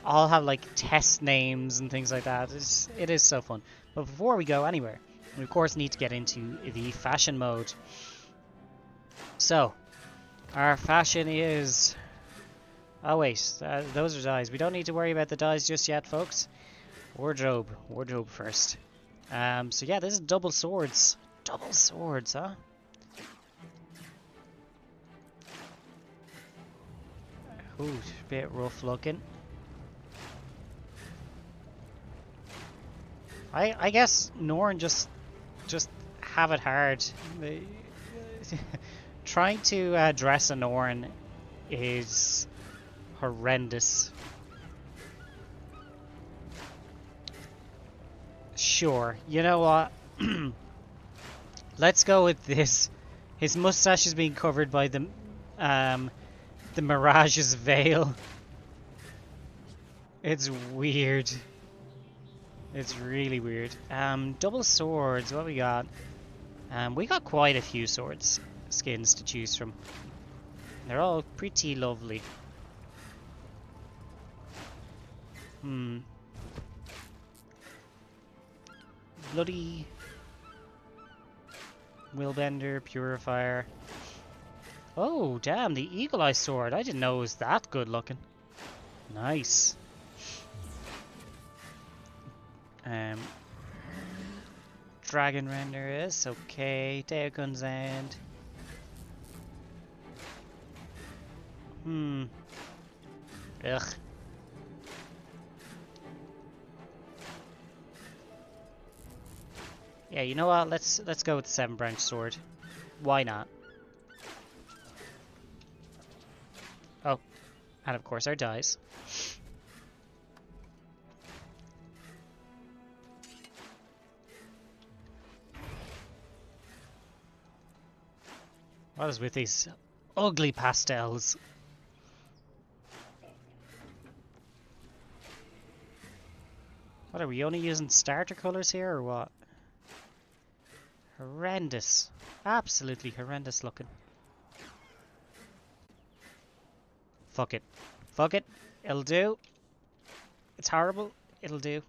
Speaker 1: all have like test names and things like that. It is so fun. But before we go anywhere, we of course need to get into the fashion mode. So, our fashion is... Oh wait, those are dyes. We don't need to worry about the dyes just yet, folks. Wardrobe first. So yeah, this is double swords. Double swords, huh? Ooh, a bit rough looking. I guess Norn just have it hard. Trying to dress a Norn is horrendous. Sure, you know what? Let's go with this. His mustache is being covered by the Mirage's veil. It's weird. It's really weird. Double swords, what we got? We got quite a few swords skins to choose from. They're all pretty lovely. Bloody Willbender, Purifier. Oh, damn, the Eagle Eye sword. I didn't know it was that good looking. Nice. Dragon Render is okay. Daegun's End. Ugh. Yeah, you know what? Let's go with the 7-branch sword. Why not? Oh, and of course our dies. What is with these ugly pastels? What are we only using starter colors here or what? Horrendous. Absolutely horrendous looking. Fuck it. Fuck it. It'll do. It's horrible. It'll do.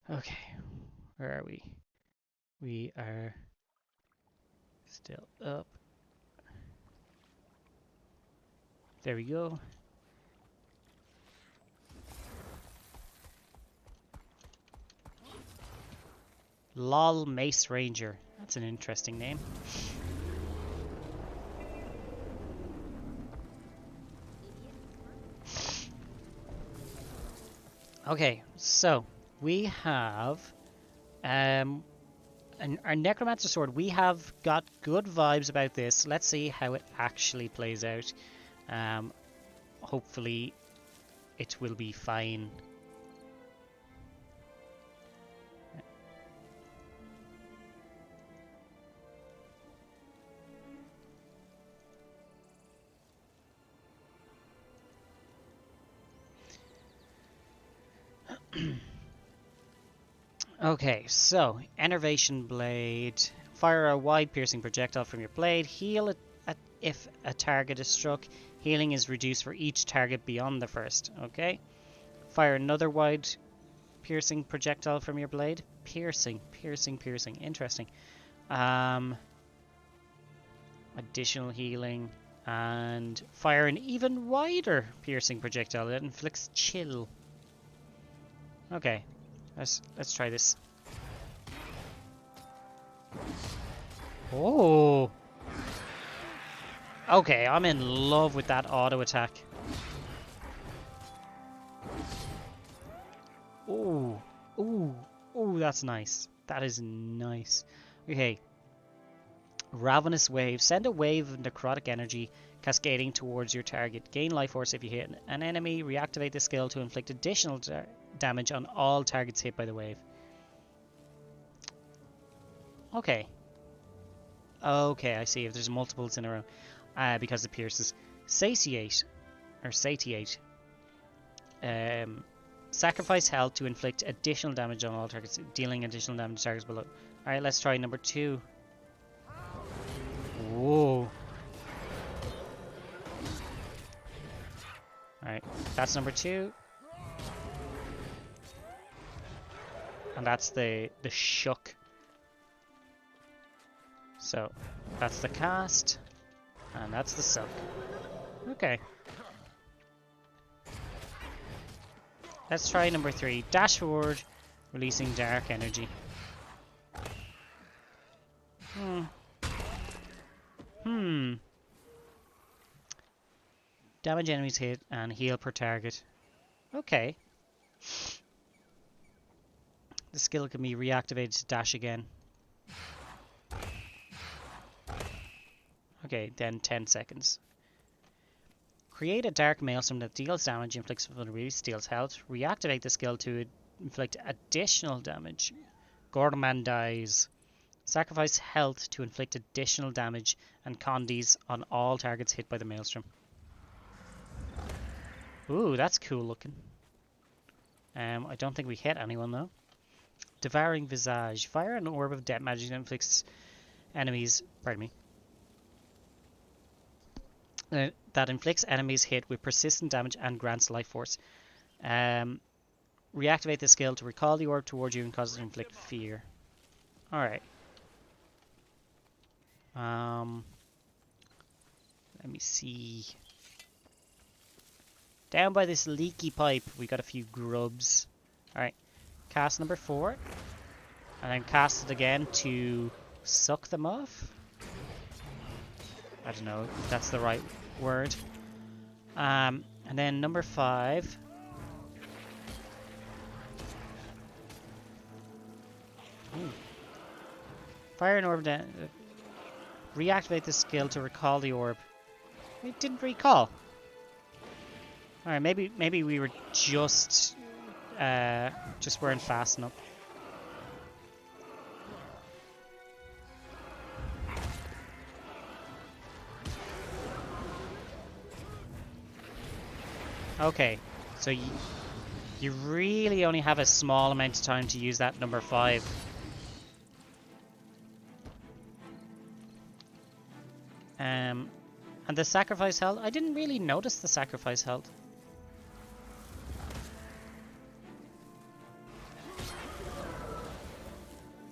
Speaker 1: Okay. Where are we? We are still up. There we go. LOL Mace Ranger. That's an interesting name. Okay, so we have our Necromancer Sword. We have got good vibes about this. Let's see how it actually plays out. Hopefully it will be fine. Okay, so Enervation Blade. Fire a wide piercing projectile from your blade. Heal it if a target is struck. Healing is reduced for each target beyond the first. Okay. Fire another wide piercing projectile from your blade. Piercing. Interesting. Additional healing. And fire an even wider piercing projectile that inflicts chill. Okay. Let's try this. Oh. Okay, I'm in love with that auto attack. Oh. Ooh. Ooh, that's nice. That is nice. Okay. Ravenous Wave. Send a wave of necrotic energy cascading towards your target. Gain life force if you hit an enemy. Reactivate the skill to inflict additional damage on all targets hit by the wave. Okay. Okay, I see. If there's multiples in a row. Because it pierces. Satiate. Or satiate. Sacrifice health to inflict additional damage on all targets, dealing additional damage to targets below. Alright, let's try number 2. Whoa. Alright, that's number 2. And that's the shook. So, that's the cast. And that's the soak. Okay. Let's try number 3. Dash forward, releasing dark energy. Damage enemies hit and heal per target. Okay. The skill can be reactivated to dash again. Okay, then 10 seconds. Create a dark maelstrom that deals damage, inflicts vulnerability, steals health. Reactivate the skill to inflict additional damage. Gorman dies. Sacrifice health to inflict additional damage and condies on all targets hit by the maelstrom. Ooh, that's cool looking. I don't think we hit anyone though. Devouring Visage. Fire an orb of death magic that inflicts enemies. Pardon me. That inflicts enemies hit with persistent damage and grants life force. Reactivate the skill to recall the orb towards you and cause it to inflict fear. Alright. Let me see. Down by this leaky pipe, we got a few grubs. Alright. Cast number 4. And then cast it again to suck them off. I don't know if that's the right word. And then number 5. Ooh. Fire an orb down. Reactivate the skill to recall the orb. We didn't recall. Alright, maybe we were just weren't fast enough. Okay, so you really only have a small amount of time to use that number 5. And the sacrifice health, I didn't really notice the sacrifice health.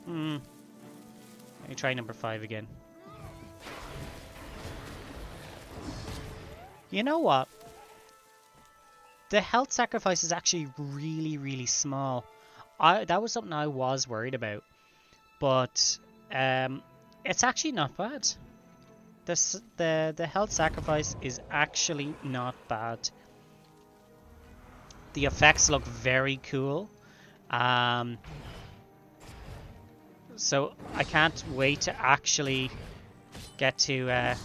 Speaker 1: Let me try number 5 again. You know what? The health sacrifice is actually really, really small. That was something I was worried about. But it's actually not bad. The health sacrifice is actually not bad. The effects look very cool. So I can't wait to actually get to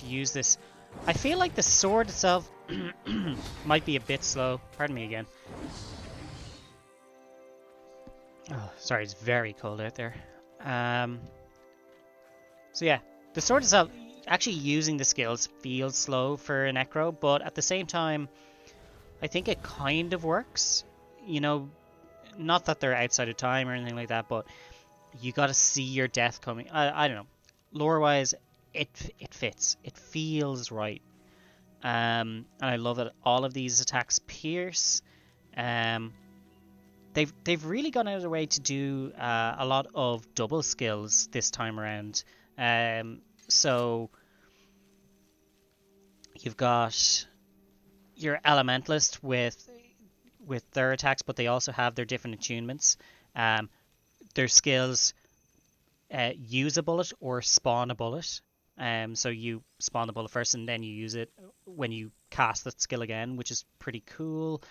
Speaker 1: use this. I feel like the sword itself might be a bit slow. Pardon me again. Oh, sorry, it's very cold out there. So yeah, the sword itself, actually using the skills feels slow for a Necro, but at the same time, I think it kind of works. You know, not that they're outside of time or anything like that, but you got to see your death coming. I don't know. Lore-wise, it fits. It feels right. And I love that all of these attacks pierce. They've really gone out of their way to do a lot of double skills this time around. So you've got your Elementalist with their attacks, but they also have their different attunements. Their skills use a bullet or spawn a bullet. So you spawn the bullet first and then you use it when you cast that skill again, which is pretty cool.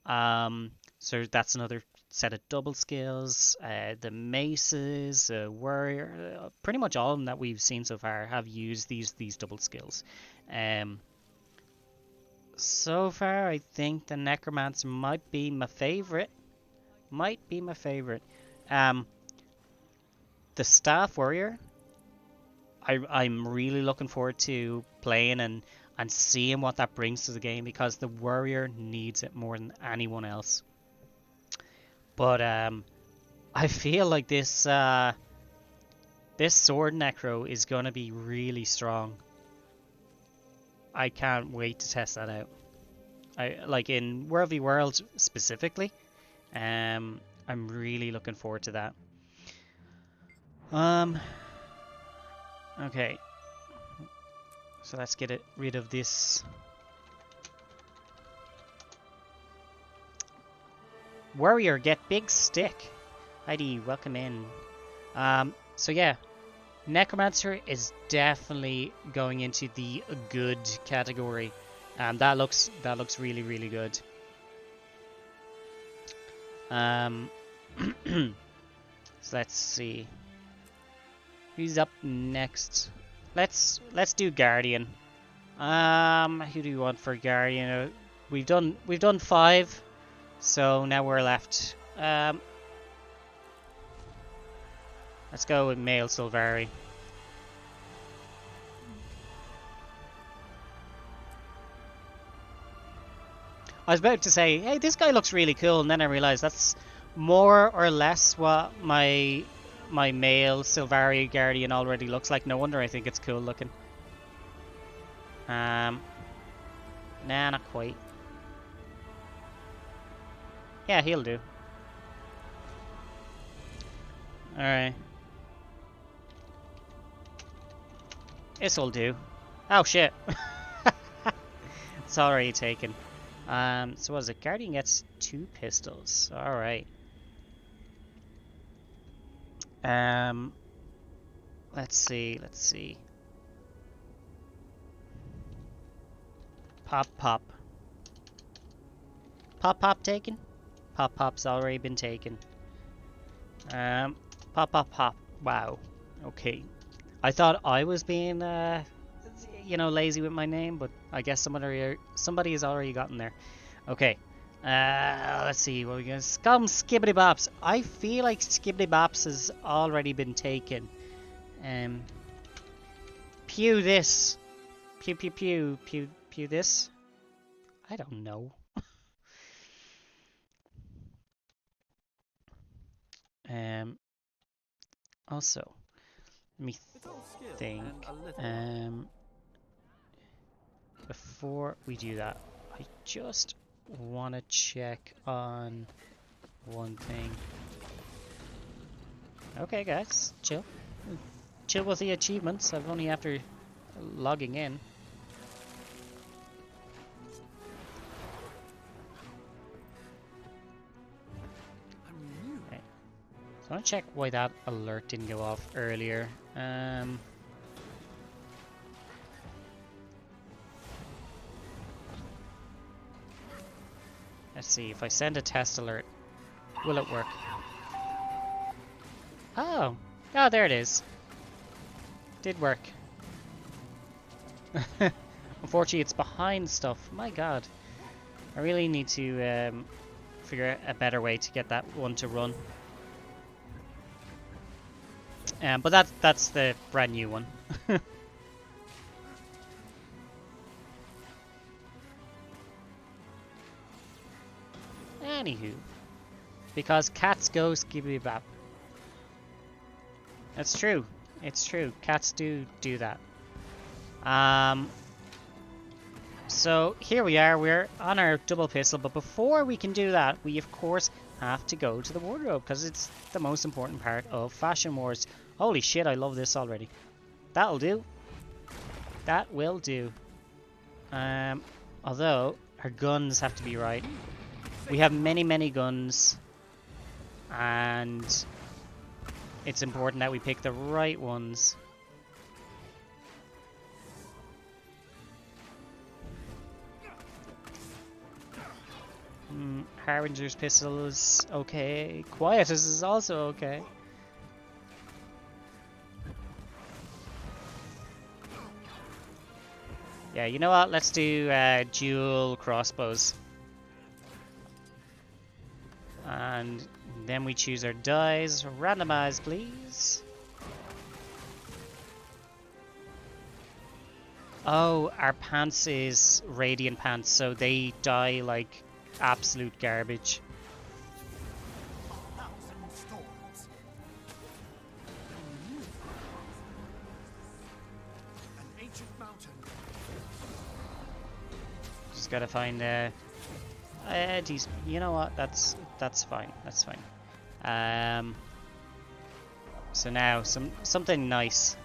Speaker 1: So that's another set of double skills. The maces, warrior, pretty much all of them that we've seen so far have used these double skills. So far, I think the Necromancer might be my favorite. The Staff Warrior, I'm really looking forward to playing and seeing what that brings to the game, because the Warrior needs it more than anyone else. But I feel like this Sword Necro is going to be really strong. I can't wait to test that out. Like in World v World specifically, I'm really looking forward to that. Okay, so let's get rid of this. Warrior, get big stick. Heidi, welcome in. So yeah, Necromancer is definitely going into the good category. That looks really, really good. So let's see. Who's up next? Let's do Guardian. Who do we want for Guardian? We've done 5, so now we're left. Let's go with Male Silvari. I was about to say, hey, this guy looks really cool, and then I realized that's more or less what my male Silvari Guardian already looks like. No wonder I think it's cool looking. Nah, not quite. Yeah, he'll do. Alright. This'll do. Oh shit. It's already taken. So what is it? Guardian gets 2 pistols. Alright. Let's see. Pop. Pop taken? Pop's already been taken. Pop. Wow. Okay. I thought I was being, lazy with my name, but I guess somebody has already gotten there. Okay. Let's see what we got. Scum Skibbity Bops. I feel like Skibbity Bops has already been taken. Pew this. Pew this. I don't know. Also, let me
Speaker 4: It's all skill
Speaker 1: think.
Speaker 4: and a little luck.
Speaker 1: Before we do that, I just want to check on one thing. Okay, guys, chill. Chill with the achievements. I've only after logging in.
Speaker 4: I'm new.
Speaker 1: Okay. So I want to check why that alert didn't go off earlier. Let's see, if I send a test alert, will it work? Oh, oh, there it is. Did work. Unfortunately, it's behind stuff. My God, I really need to figure out a better way to get that one to run. But that's the brand new one. Anywho, because cats go skibbity bap. That's true. It's true. Cats do that. So here we are. We're on our double pistol, but before we can do that, we of course have to go to the wardrobe because it's the most important part of Fashion Wars. Holy shit! I love this already. That'll do. That will do. Although our guns have to be right. We have many guns, and it's important that we pick the right ones. Harbinger's pistol is okay. Quietus is also okay. Yeah, you know what? Let's do dual crossbows. And then we choose our dies. Randomize, please. Oh, our pants is radiant pants, so they die like absolute garbage.
Speaker 3: An ancient mountain.
Speaker 1: Just gotta find you know what? That's fine. That's fine. So now something nice.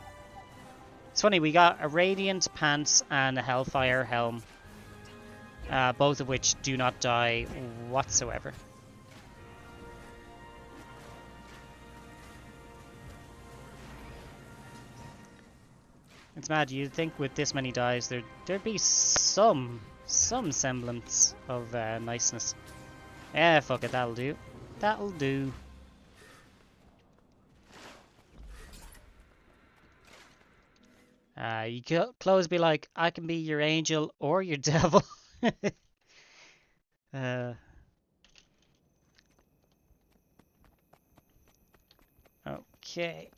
Speaker 1: It's funny, we got a radiant pants and a hellfire helm, both of which do not die whatsoever. It's mad. You'd think with this many dies there'd be some semblance of niceness. Yeah, fuck it, that'll do. That'll do. You could close be like, I can be your angel or your devil. Okay.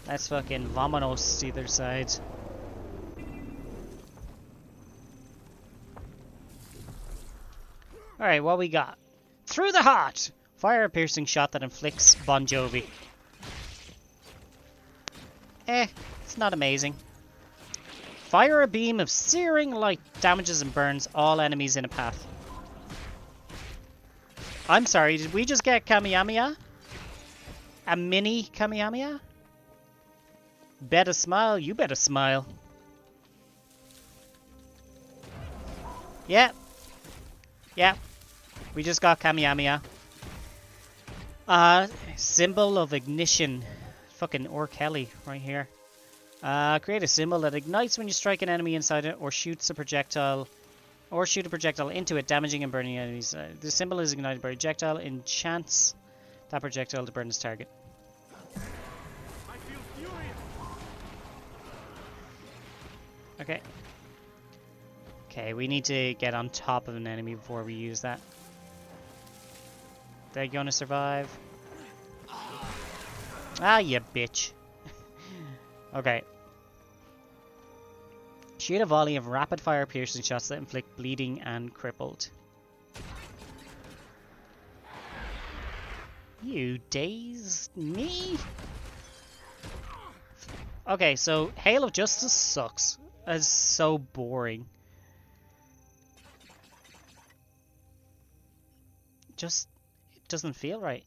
Speaker 1: Let's fucking vamonos either side. Alright, what we got? Through the heart! Fire-piercing shot that inflicts Bon Jovi. It's not amazing. Fire a beam of searing light, damages and burns all enemies in a path. I'm sorry, did we just get Kamehameha? A mini Kamehameha? Better smile, you better smile. Yep. Yep. We just got Kamehameha. Symbol of ignition. Fucking Orkelly right here. Create a symbol that ignites when you strike an enemy inside it or shoots a projectile into it, damaging and burning enemies. The symbol is ignited by a projectile, enchants that projectile to burn its target.
Speaker 3: I feel furious.
Speaker 1: Okay. Okay, we need to get on top of an enemy before we use that. They're gonna survive. Ah, you bitch. Okay. Shoot a volley of rapid-fire piercing shots that inflict bleeding and crippled. You dazed me? Okay, so Hail of Justice sucks. It's so boring. Just, it doesn't feel right.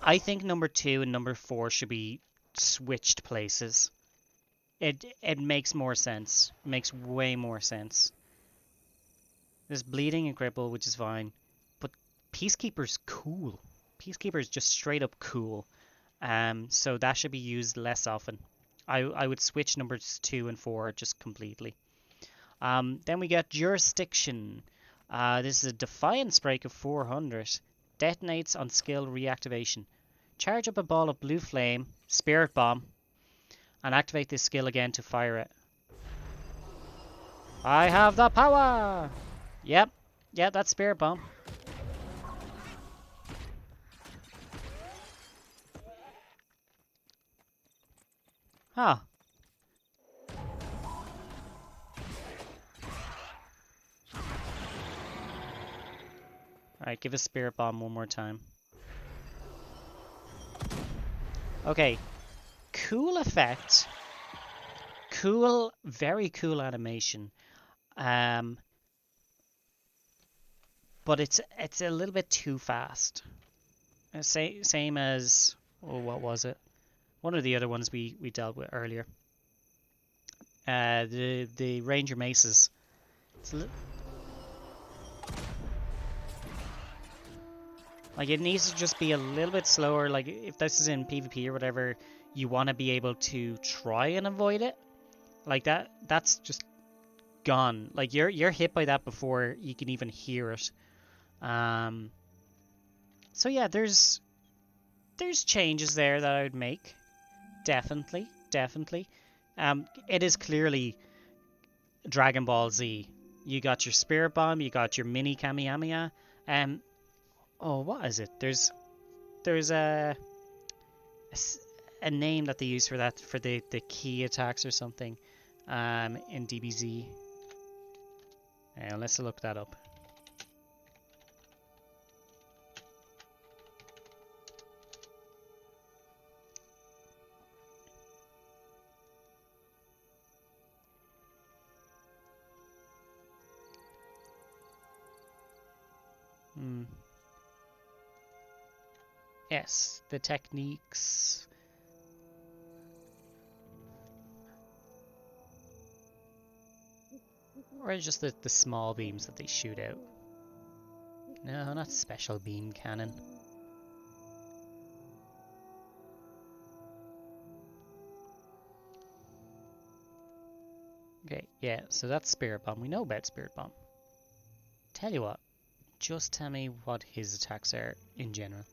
Speaker 1: I think number 2 and number 4 should be switched places. It makes more sense. It makes way more sense. There's bleeding and cripple, which is fine, but Peacekeeper's cool. Peacekeeper's just straight up cool. So that should be used less often. I would switch numbers 2 and 4 just completely. Then we get Jurisdiction. This is a Defiance break of 400. Detonates on skill reactivation. Charge up a ball of blue flame, Spirit Bomb, and activate this skill again to fire it. I have the power! Yep, that's Spirit Bomb. Huh. Alright, give a Spirit Bomb one more time. Okay. Cool effect. Cool, very cool animation. But it's a little bit too fast. Same as, oh, what was it? One of the other ones we dealt with earlier. The Ranger Maces. It's like, it needs to just be a little bit slower. Like, if this is in PvP or whatever, you want to be able to try and avoid it. Like, that's just gone. Like, you're hit by that before you can even hear it. So yeah, there's changes there that I would make. Definitely. It is clearly Dragon Ball Z. You got your Spirit Bomb, you got your mini Kamehameha. Oh, what is it? There's a name that they use for that, for the key attacks or something, in DBZ. Let's look that up. Yes, the techniques. Or just the small beams that they shoot out. No, not special beam cannon. Okay, yeah, so that's Spirit Bomb. We know about Spirit Bomb. Tell you what, just tell me what his attacks are in general.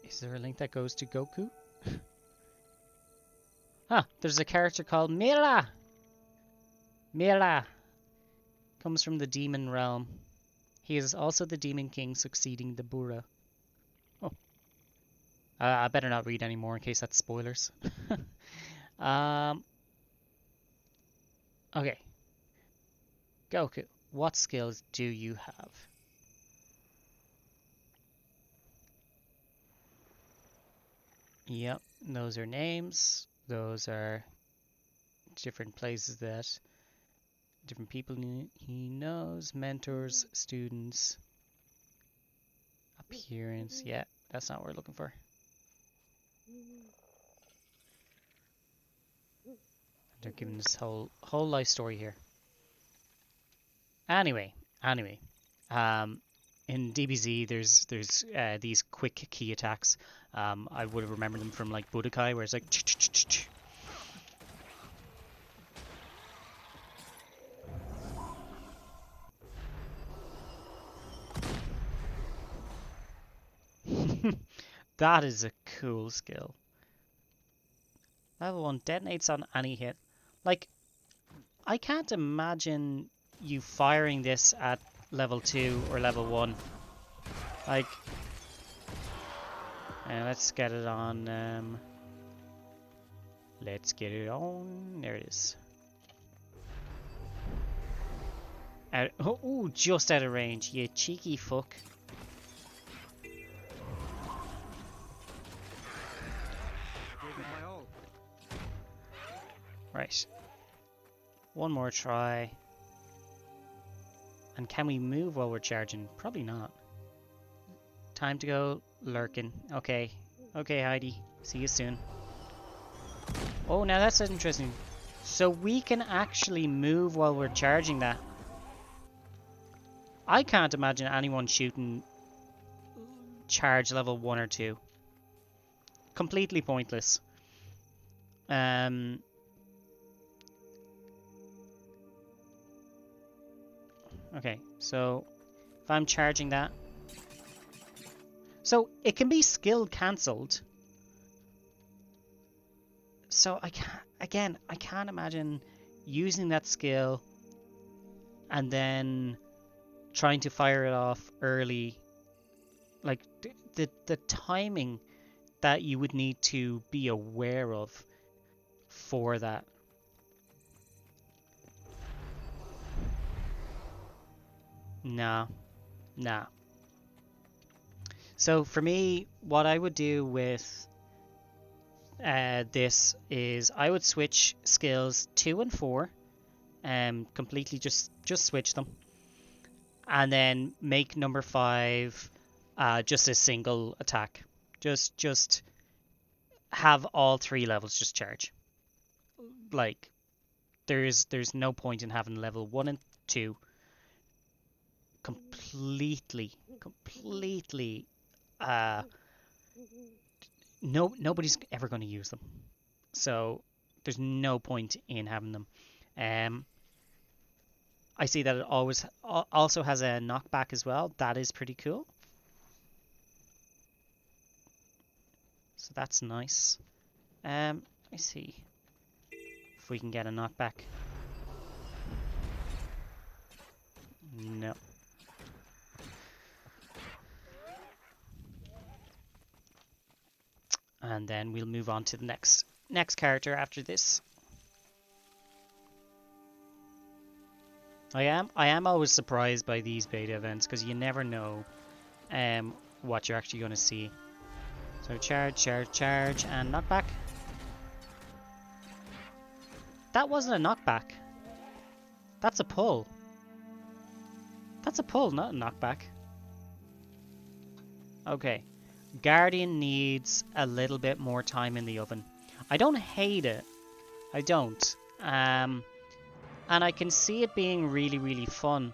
Speaker 1: Is there a link that goes to Goku? There's a character called Mira! Mira comes from the demon realm. He is also the demon king succeeding the Bura. Oh. I better not read anymore in case that's spoilers. Okay. Goku, what skills do you have? Yep, those are names. Those are different places that different people he knows, mentors, students, appearance. Yeah, that's not what we're looking for. They're giving this whole life story here. Anyway, in DBZ, there's these quick key attacks. I would have remembered them from like Budokai, where it's like. That is a cool skill. Level 1 detonates on any hit. Like, I can't imagine you firing this at level 2 or level 1. Like, let's get it on. Let's get it on. There it is. Oh, just out of range. You cheeky fuck. Right. One more try. And can we move while we're charging? Probably not. Time to go lurking. Okay. Okay, Heidi. See you soon. Oh, now that's interesting. So we can actually move while we're charging that. I can't imagine anyone shooting charge level 1 or 2. Completely pointless. Okay, so if I'm charging that. So it can be skill cancelled. So I can't imagine using that skill and then trying to fire it off early. Like the timing that you would need to be aware of for that. Nah. So for me, what I would do with this is I would switch skills 2 and 4, completely just switch them, and then make number 5 just a single attack. Just have all 3 levels just charge. Like there's no point in having level 1 and 2 completely nobody's ever going to use them, so there's no point in having them. I see that it also has a knockback as well. That is pretty cool, so that's nice. Let me see if we can get a knockback. No. And then we'll move on to the next character after this. I am always surprised by these beta events because you never know what you're actually going to see. So charge, and knockback. That wasn't a knockback. That's a pull. That's a pull, not a knockback. Okay. Guardian needs a little bit more time in the oven. I don't hate it. I don't. And I can see it being really, really fun.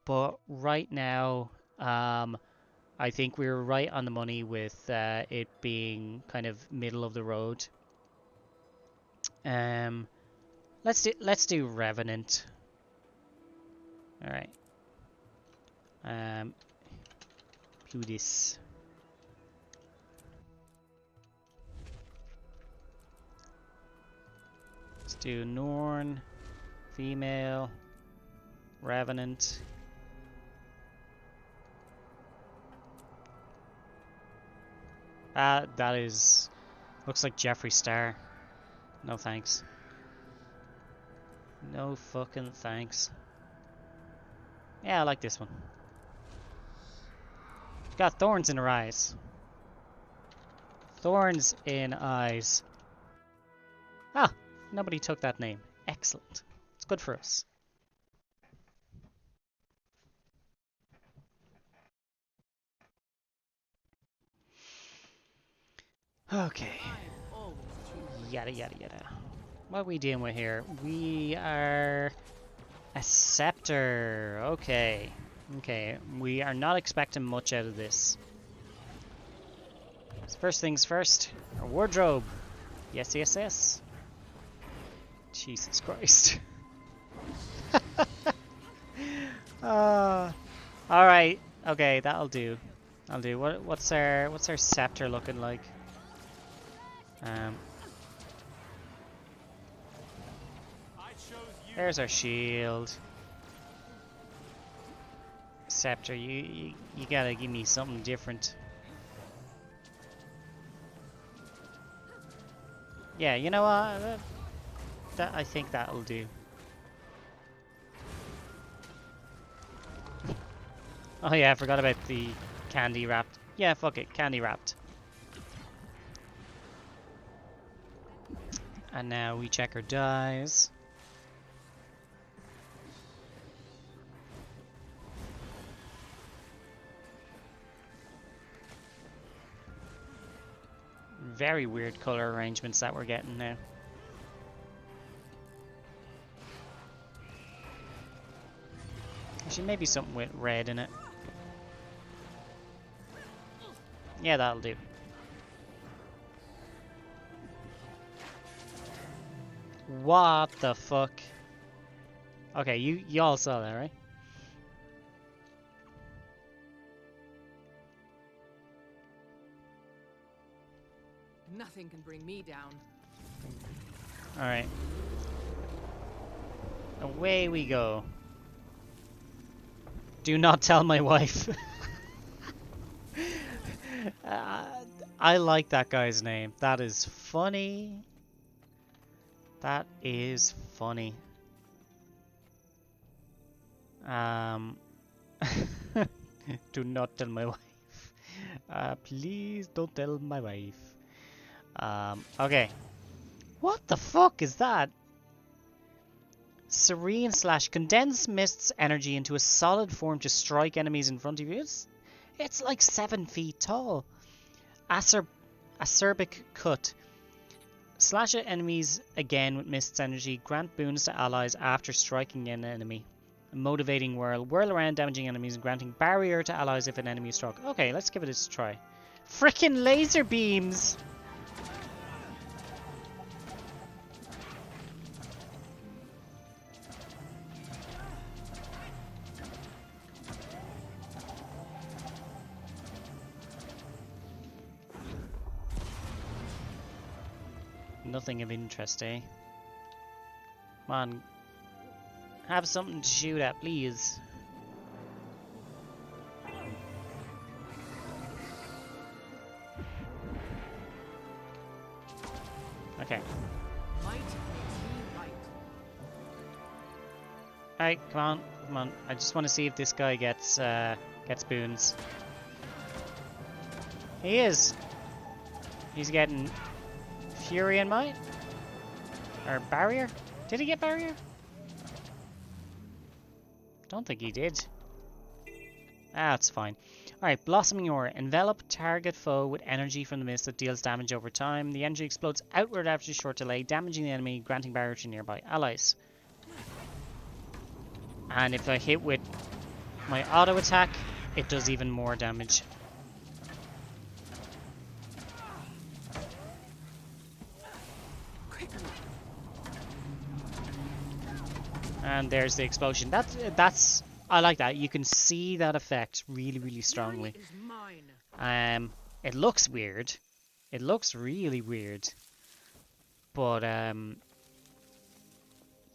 Speaker 1: But right now, I think we're right on the money with it being kind of middle of the road. Let's do Revenant. All right. Do this. Let's do Norn, female, Revenant. That is, looks like Jeffree Star. No thanks. No fucking thanks. Yeah, I like this one. She's got thorns in her eyes. Thorns in eyes. Ah, nobody took that name. Excellent. It's good for us. Okay. Yada yada yada. What are we dealing with here? We are a scepter. Okay. Okay. We are not expecting much out of this. So first things first. Our wardrobe. Yes, yes, yes. Jesus Christ. Alright. Okay, that'll do. I'll do. What's our scepter looking like? There's our shield. Scepter, you gotta give me something different. Yeah, you know what? That I think that'll do. Oh yeah, I forgot about the candy wrapped. Yeah, fuck it, candy wrapped. And now we check our dies. Very weird color arrangements that we're getting now. Actually, maybe something with red in it. Yeah, that'll do. What the fuck? Okay, you all saw that, right?
Speaker 2: Nothing can bring me down.
Speaker 1: Alright. Away we go. Do not tell my wife. I like that guy's name. That is funny. That is funny. Do not tell my wife. Please don't tell my wife. Okay. What the fuck is that? Serene slash condense mists energy into a solid form to strike enemies in front of you. It's like 7 feet tall. Acerbic cut. Slash at enemies again with mists energy. Grant boons to allies after striking an enemy. A motivating whirl. Whirl around damaging enemies and granting barrier to allies if an enemy is struck. Okay, let's give it a try. Frickin' laser beams! Nothing of interest, eh? Come on. Have something to shoot at, please. Okay.
Speaker 2: Might makes me right.
Speaker 1: Alright, come on, come on. I just want to see if this guy gets boons. He is. He's getting Fury and Might? Or Barrier? Did he get Barrier? Don't think he did. That's fine. Alright, Blossoming Aura. Envelop target foe with energy from the mist that deals damage over time. The energy explodes outward after a short delay, damaging the enemy, granting barrier to nearby allies. And if I hit with my auto attack, it does even more damage. And there's the explosion. That's I like that. You can see that effect really, really strongly.
Speaker 2: Fury is mine.
Speaker 1: It looks weird. It looks really weird. But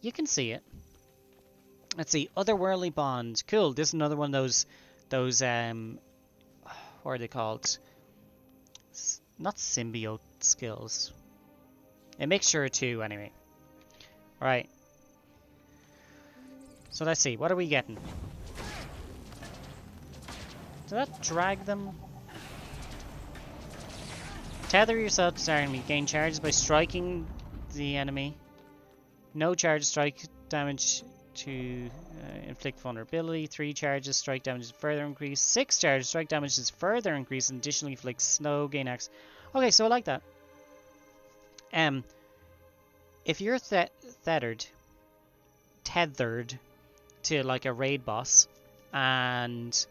Speaker 1: you can see it. Let's see. Otherworldly Bond. Cool. This is another one of those what are they called? Not symbiote skills. A mixture of two anyway. Right. So let's see, what are we getting? Did that drag them? Tether yourself to target enemy. Gain charges by striking the enemy. No charges, strike damage to inflict vulnerability. 3 charges, strike damage is further increased. 6 charges, strike damage is further increased and additionally inflicts snow, gain X. Okay, so I like that. If you're tethered to like a raid boss and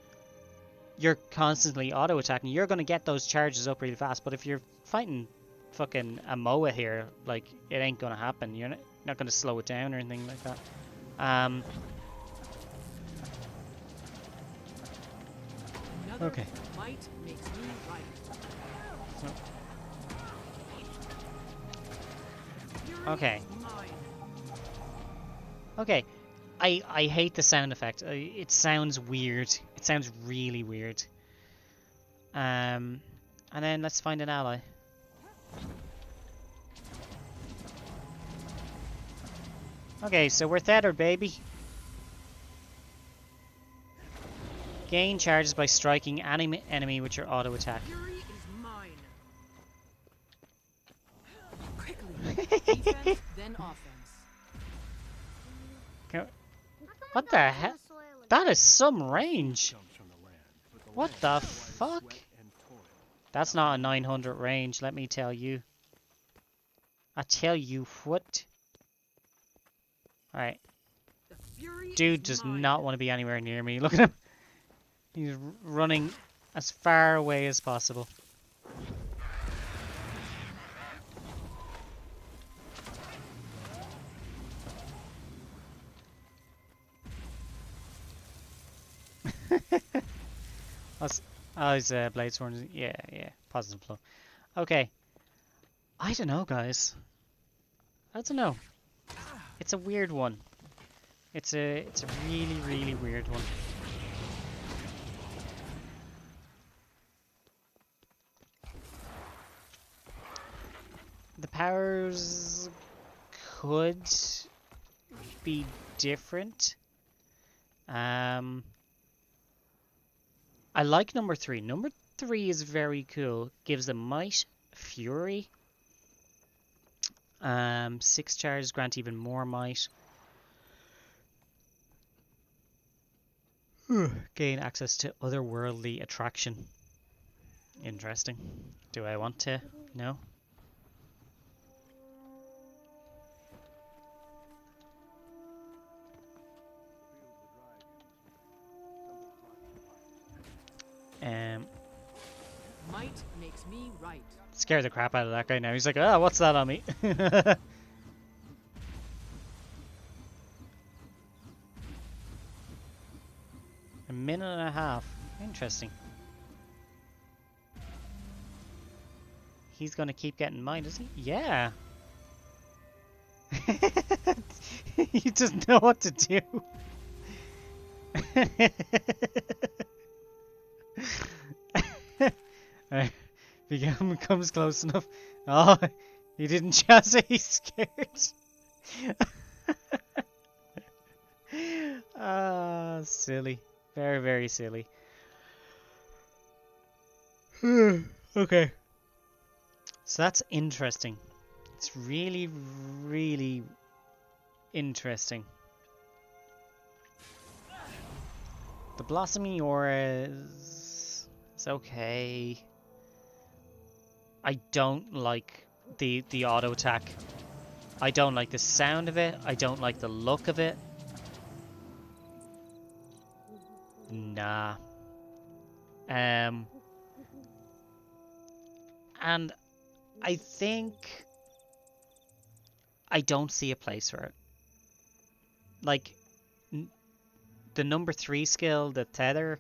Speaker 1: you're constantly auto attacking, you're going to get those charges up really fast. But if you're fighting fucking a Moa here, like, it ain't going to happen. You're not going to slow it down or anything like that. Okay.
Speaker 7: Might makes me right. Fury
Speaker 1: Okay.
Speaker 7: is mine.
Speaker 1: Okay. I hate the sound effect. It sounds weird. It sounds really weird. And then let's find an ally. Okay, so we're tethered, baby. Gain charges by striking any enemy with your auto attack.
Speaker 7: Fury is mine. Quickly. Defense, then offense.
Speaker 6: I thought
Speaker 1: What
Speaker 6: about
Speaker 1: the
Speaker 6: the
Speaker 1: heck?
Speaker 6: soil and
Speaker 1: That is some range.
Speaker 3: Comes from the land, but the
Speaker 1: What
Speaker 3: land
Speaker 1: the
Speaker 3: requires
Speaker 1: fuck?
Speaker 3: sweat and toil.
Speaker 1: That's not a 900 range, let me tell you. I tell you what. Alright.
Speaker 7: The fury
Speaker 1: Dude
Speaker 7: is
Speaker 1: does
Speaker 7: mine.
Speaker 1: not want to be anywhere near me. Look at him. He's running as far away as possible. Oh, his blade sword. Yeah, yeah. Positive flow. Okay. I don't know, guys. I don't know. It's a weird one. It's a really, really weird one. The powers could be different. I like number 3. Number 3 is very cool. Gives them might, fury. 6 charges grant even more might. Gain access to otherworldly attraction. Interesting. Do I want to? No.
Speaker 7: Might makes me right.
Speaker 1: Scare the crap out of that guy now. He's like, oh, what's that on me? A minute and a half. Interesting. He's gonna keep getting mine, is he? Yeah. He doesn't know what to do. Alright. If he comes close enough. Oh, he didn't chance it, he's scared. Ah, silly. Very, very silly. Okay. So that's interesting. It's really, really interesting. The Blossoming Aura is okay. I don't like the auto attack. I don't like the sound of it. I don't like the look of it. Nah. And I think I don't see a place for it. Like, the number 3 skill, the tether,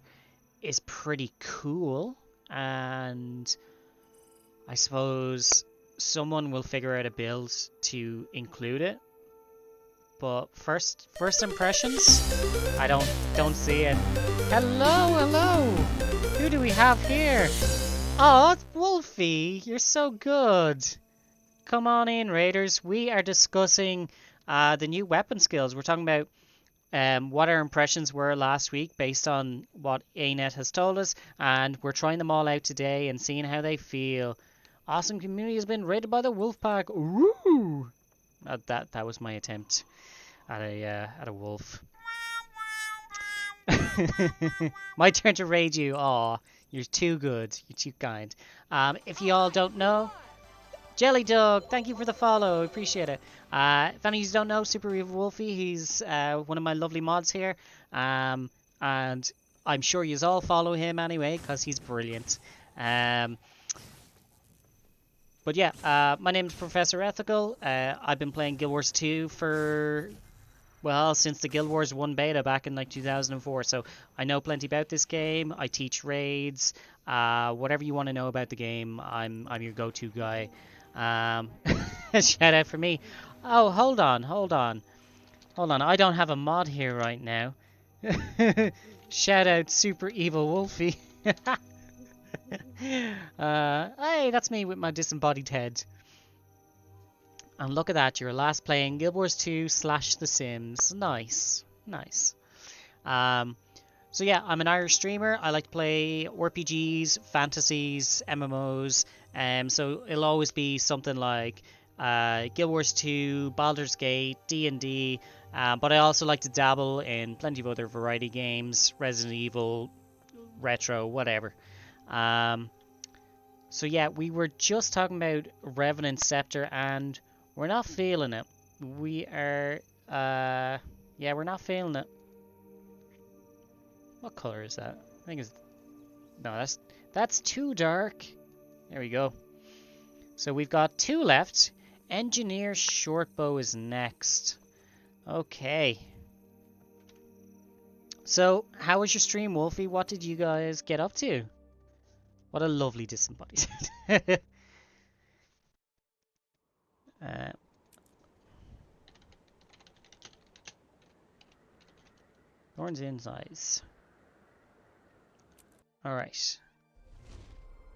Speaker 1: is pretty cool, and I suppose someone will figure out a build to include it. But first impressions, I don't see it. Hello. Who do we have here? Oh, it's Wolfie. You're so good. Come on in, Raiders. We are discussing the new weapon skills. We're talking about what our impressions were last week based on what ANET has told us, and we're trying them all out today and seeing how they feel. Awesome community has been raided by the Wolfpack. Ooh! That was my attempt at a wolf. My turn to raid you. Aw, you're too good. You're too kind. If you all don't know, Jelly Dog, thank you for the follow. Appreciate it. If any of you don't know, Super Evil Wolfie, he's one of my lovely mods here. And I'm sure you all follow him anyway, because he's brilliant. But yeah, my name is Professor Ethical. I've been playing Guild Wars 2 for Well, since the Guild Wars 1 beta back in like 2004, so I know plenty about this game. I teach raids. Whatever you want to know about the game, I'm your go-to guy. Shout out for me. Oh, hold on. I don't have a mod here right now. Shout out Super Evil Wolfie. Hey, that's me with my disembodied head. And look at that, you're last playing Guild Wars 2 / The Sims. Nice. So yeah, I'm an Irish streamer. I like to play RPGs, fantasies, MMOs. So it'll always be something like Guild Wars 2, Baldur's Gate, D&D. But I also like to dabble in plenty of other variety games, Resident Evil, retro, whatever. So yeah, we were just talking about Revenant Scepter and we're not feeling it. We are, yeah, we're not feeling it. What color is that? I think it's, no, that's too dark. There we go. So we've got 2 left. Engineer Shortbow is next. Okay. So, how was your stream, Wolfie? What did you guys get up to? What a lovely disembodied. Thorns in eyes. Alright.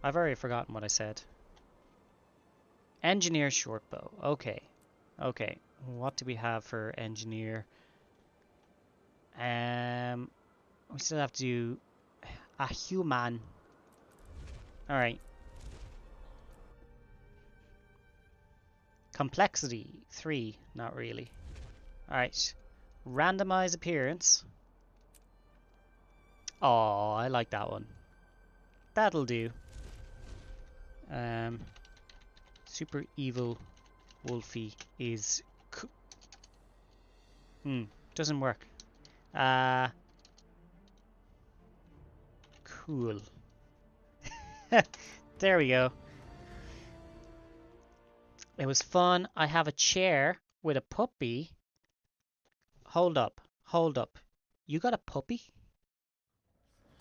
Speaker 1: I've already forgotten what I said. Engineer Shortbow. Okay. Okay. What do we have for engineer? We still have to do a human. Alright. Complexity 3. Not really. Alright. Randomize appearance. Oh, I like that one. That'll do. Super Evil Wolfie is doesn't work. Cool. There we go. It was fun. I have a chair with a puppy. Hold up. You got a puppy?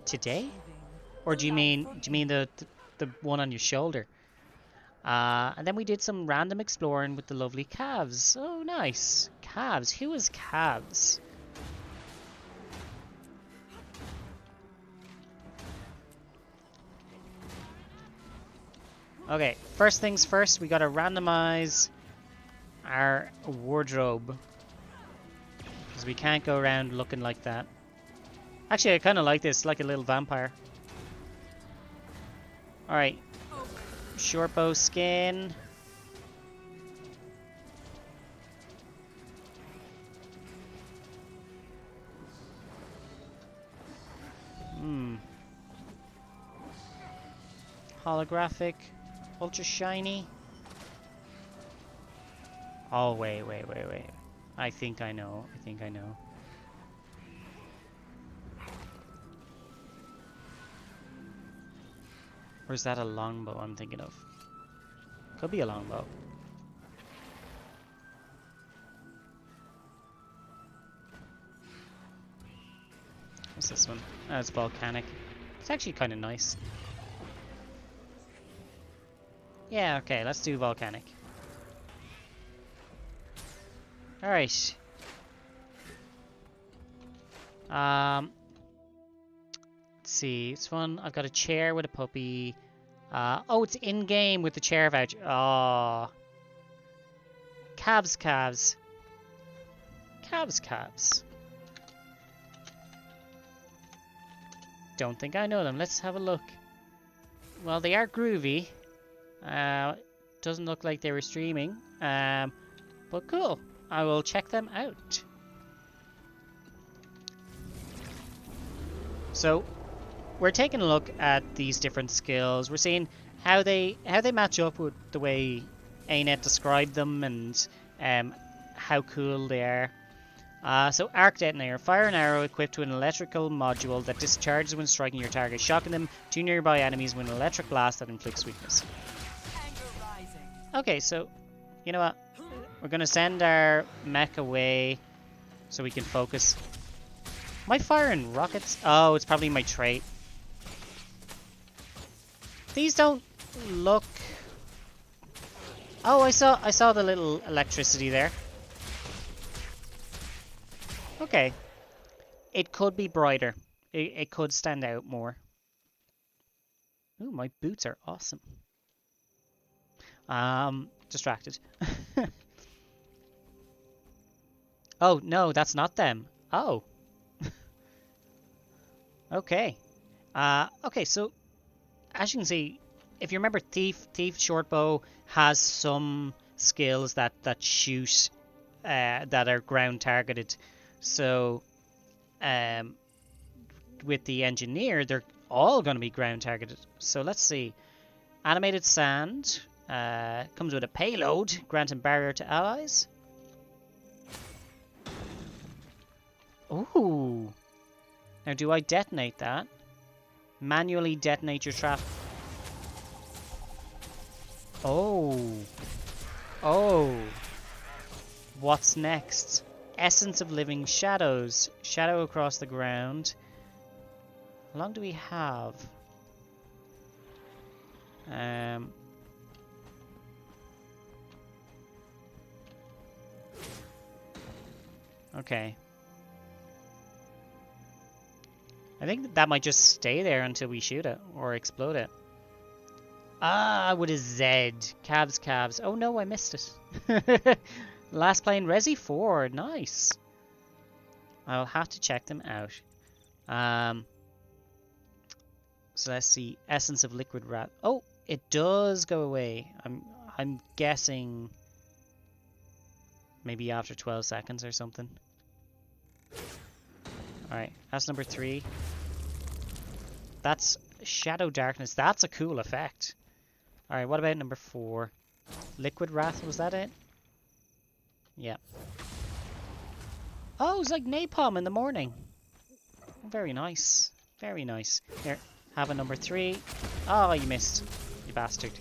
Speaker 1: Today? Or do you mean the one on your shoulder? And then we did some random exploring with the lovely calves. Oh, nice. Calves. Who is calves? Okay, first things first, we gotta randomize our wardrobe. Because we can't go around looking like that. Actually, I kind of like this, like a little vampire. Alright. Shortbow skin. Holographic. Ultra shiny. Oh, wait. I think I know. Or is that a longbow I'm thinking of? Could be a longbow. What's this one? Oh, it's volcanic. It's actually kind of nice. Yeah, okay, let's do volcanic. Alright. Let's see, it's fun. I've got a chair with a puppy. Oh, it's in-game with the chair voucher. Oh. Calves. Calves. Don't think I know them. Let's have a look. Well, they are groovy. Doesn't look like they were streaming. But cool. I will check them out. So, we're taking a look at these different skills. We're seeing how they match up with the way Anet described them and how cool they are. So Arc Detonator. Fire an arrow equipped with an electrical module that discharges when striking your target, shocking them to nearby enemies with an electric blast that inflicts weakness. Okay, so you know what? We're gonna send our mech away so we can focus. Am I firing rockets? Oh, it's probably my trait. These don't look... Oh, I saw the little electricity there. Okay. It could be brighter. It could stand out more. Ooh, my boots are awesome. Distracted. Oh, no, that's not them. Oh. Okay. Okay, so as you can see, if you remember, Thief Shortbow has some skills that shoot that are ground targeted. So with the Engineer, they're all going to be ground targeted. So let's see. Animated Sand comes with a payload, granting barrier to allies. Ooh. Now, do I detonate that? Manually detonate your trap. Oh. Oh. What's next? Essence of Living Shadows. Shadow across the ground. How long do we have? Okay. I think that might just stay there until we shoot it or explode it. Ah, with a Z. Cabs. Oh no, I missed it. Last playing Resi 4. Nice. I'll have to check them out. So let's see. Essence of Liquid Wrath. Oh, it does go away. I'm guessing maybe after 12 seconds or something. Alright, that's number 3. That's Shadow Darkness. That's a cool effect. Alright, what about number 4? Liquid Wrath, was that it? Yeah. Oh, it's like napalm in the morning. Very nice. Very nice. Here, have a number 3. Oh, you missed. You bastard.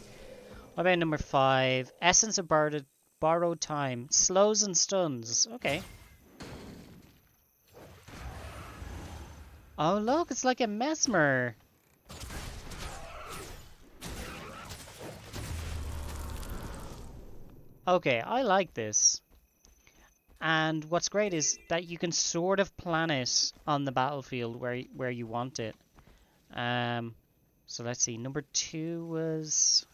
Speaker 1: What about number 5? Essence of Borrowed Time. Slows and stuns. Okay. Oh, look, it's like a mesmer. Okay, I like this. And what's great is that you can sort of plan it on the battlefield where you want it. So let's see. Number 2 was...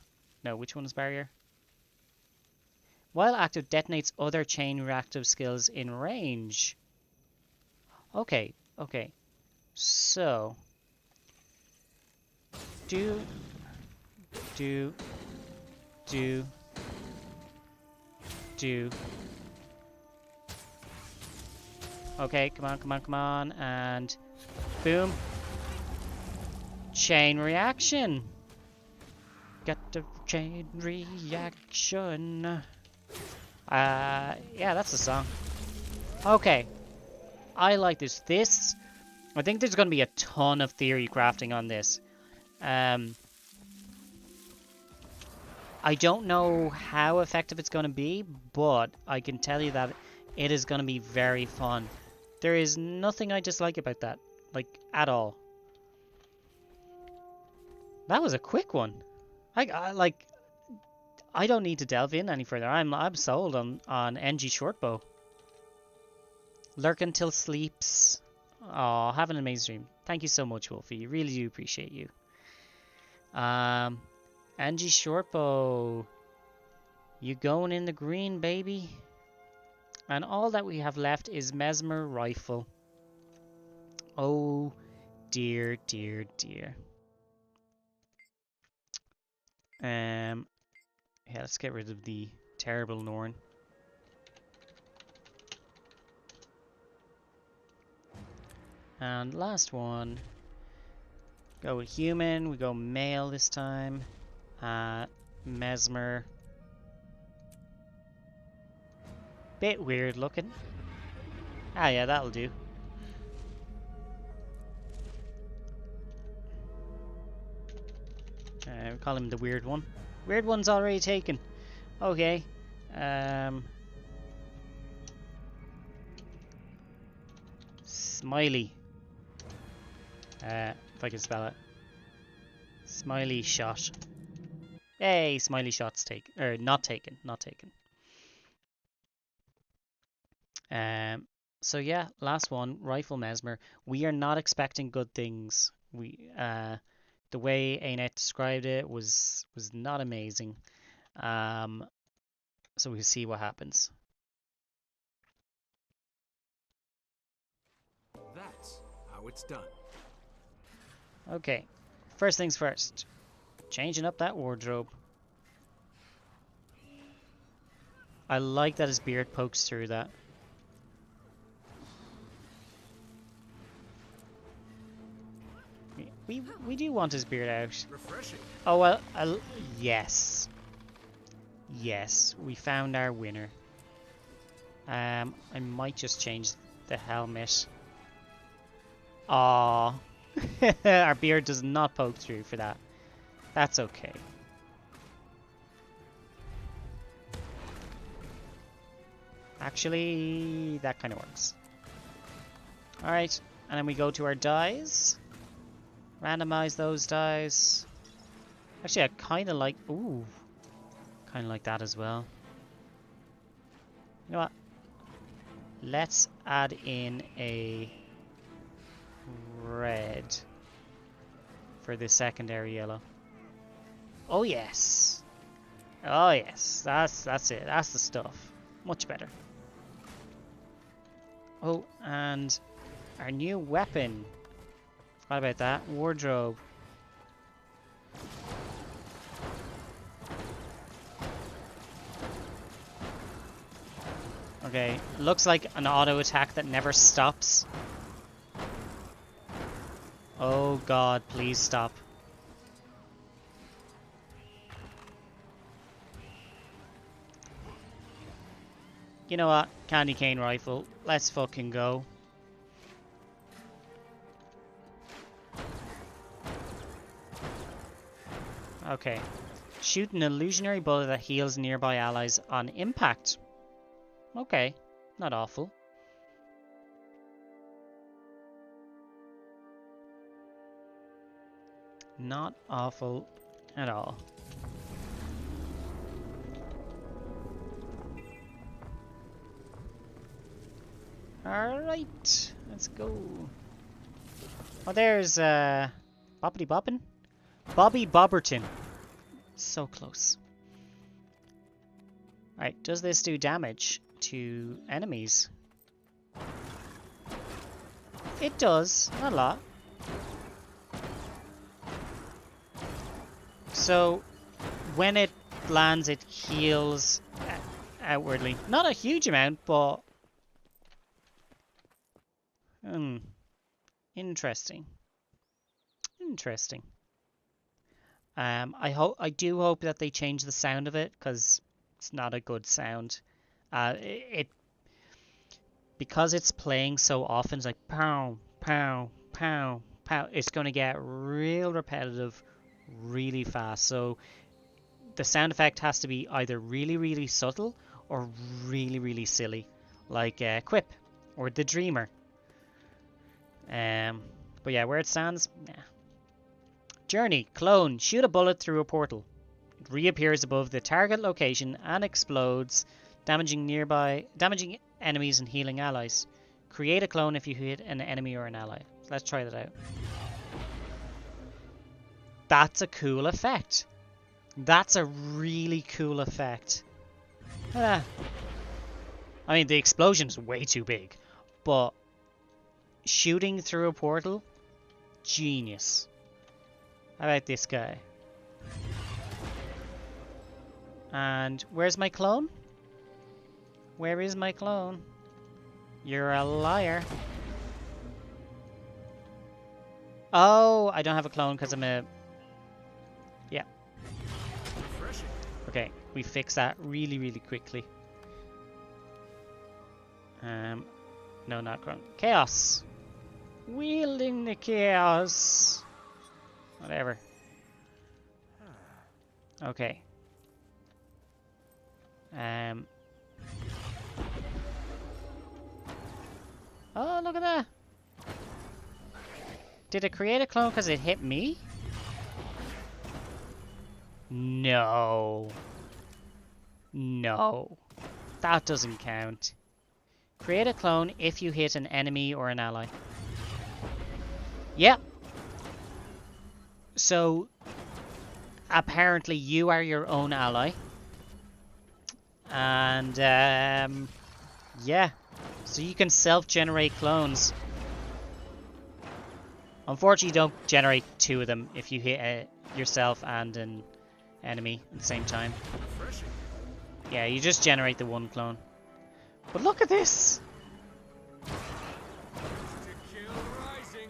Speaker 1: No, which one is barrier? While active, detonates other chain reactive skills in range. Okay, okay. So, do. Okay, come on, and boom. Chain reaction. Got the chain reaction. Yeah, that's the song. Okay, I like this. I think there's going to be a ton of theory crafting on this. I don't know how effective it's going to be, but I can tell you that it is going to be very fun. There is nothing I dislike about that, like, at all. That was a quick one. I don't need to delve in any further. I'm sold on NG Shortbow. Lurk until sleeps. Oh, have an amazing dream. Thank you so much, Wolfie. Really do appreciate you. NG Shortbow. You going in the green, baby. And all that we have left is Mesmer Rifle. Oh, dear, dear, dear. Yeah, let's get rid of the terrible Norn. And last one. Go with human. We go male this time. Mesmer. Bit weird looking. Ah, yeah, that'll do. We call him the weird one. Weird one's already taken. Okay. Smiley. If I can spell it. Smiley shot. Hey, smiley shots taken. Or not taken. Not taken. So yeah, last one, Rifle Mesmer. We are not expecting good things. The way Anet described it was not amazing. So we'll see what happens.
Speaker 3: That's how it's done.
Speaker 1: Okay, first things first. Changing up that wardrobe. I like that his beard pokes through that. We do want his beard out.
Speaker 3: Refreshing.
Speaker 1: Oh well, yes. Yes, we found our winner. I might just change the helmet. Aww. Our beard does not poke through for that. That's okay. Actually, that kind of works. Alright, and then we go to our dies. Randomize those dies. Actually, I kind of like... Ooh. Kind of like that as well. You know what? Let's add in a red for the secondary yellow. Oh yes. Oh yes. That's it. That's the stuff. Much better. Oh, and our new weapon. Forgot about that. Wardrobe. Okay, looks like an auto attack that never stops. Oh god, please stop. You know what? Candy cane rifle. Let's fucking go. Okay. Shoot an illusionary bullet that heals nearby allies on impact. Okay. Not awful. Not awful at all. Alright, let's go. Oh, there's Boppity Boppin? Bobby Bobberton. So close. Alright, does this do damage to enemies? It does, not a lot. So, when it lands, it heals outwardly. Not a huge amount, but... Interesting. Interesting. I do hope that they change the sound of it, because it's not a good sound. Because it's playing so often, it's like pow, pow, pow, pow. It's going to get real repetitive really fast. So the sound effect has to be either really, really subtle or really, really silly, like Quip or the Dreamer. But yeah, where it stands, nah. Journey, clone, shoot a bullet through a portal. It reappears above the target location and explodes, damaging enemies and healing allies. Create a clone if you hit an enemy or an ally. So let's try that out. That's a cool effect. That's a really cool effect. I mean, the explosion's way too big, but shooting through a portal, genius. How about this guy? And where's my clone? Where is my clone? You're a liar. Oh, I don't have a clone because I'm a... Yeah. Okay, we fix that really, really quickly. No, not clone. Chaos. Wielding the chaos. Whatever. Okay. Oh, look at that. Did it create a clone because it hit me? No. No. That doesn't count. Create a clone if you hit an enemy or an ally. Yep. So, apparently you are your own ally. And, yeah. So you can self-generate clones. Unfortunately, you don't generate two of them if you hit yourself and an enemy at the same time.
Speaker 3: Refreshing.
Speaker 1: Yeah, you just generate the one clone. But look at this!
Speaker 3: To kill rising.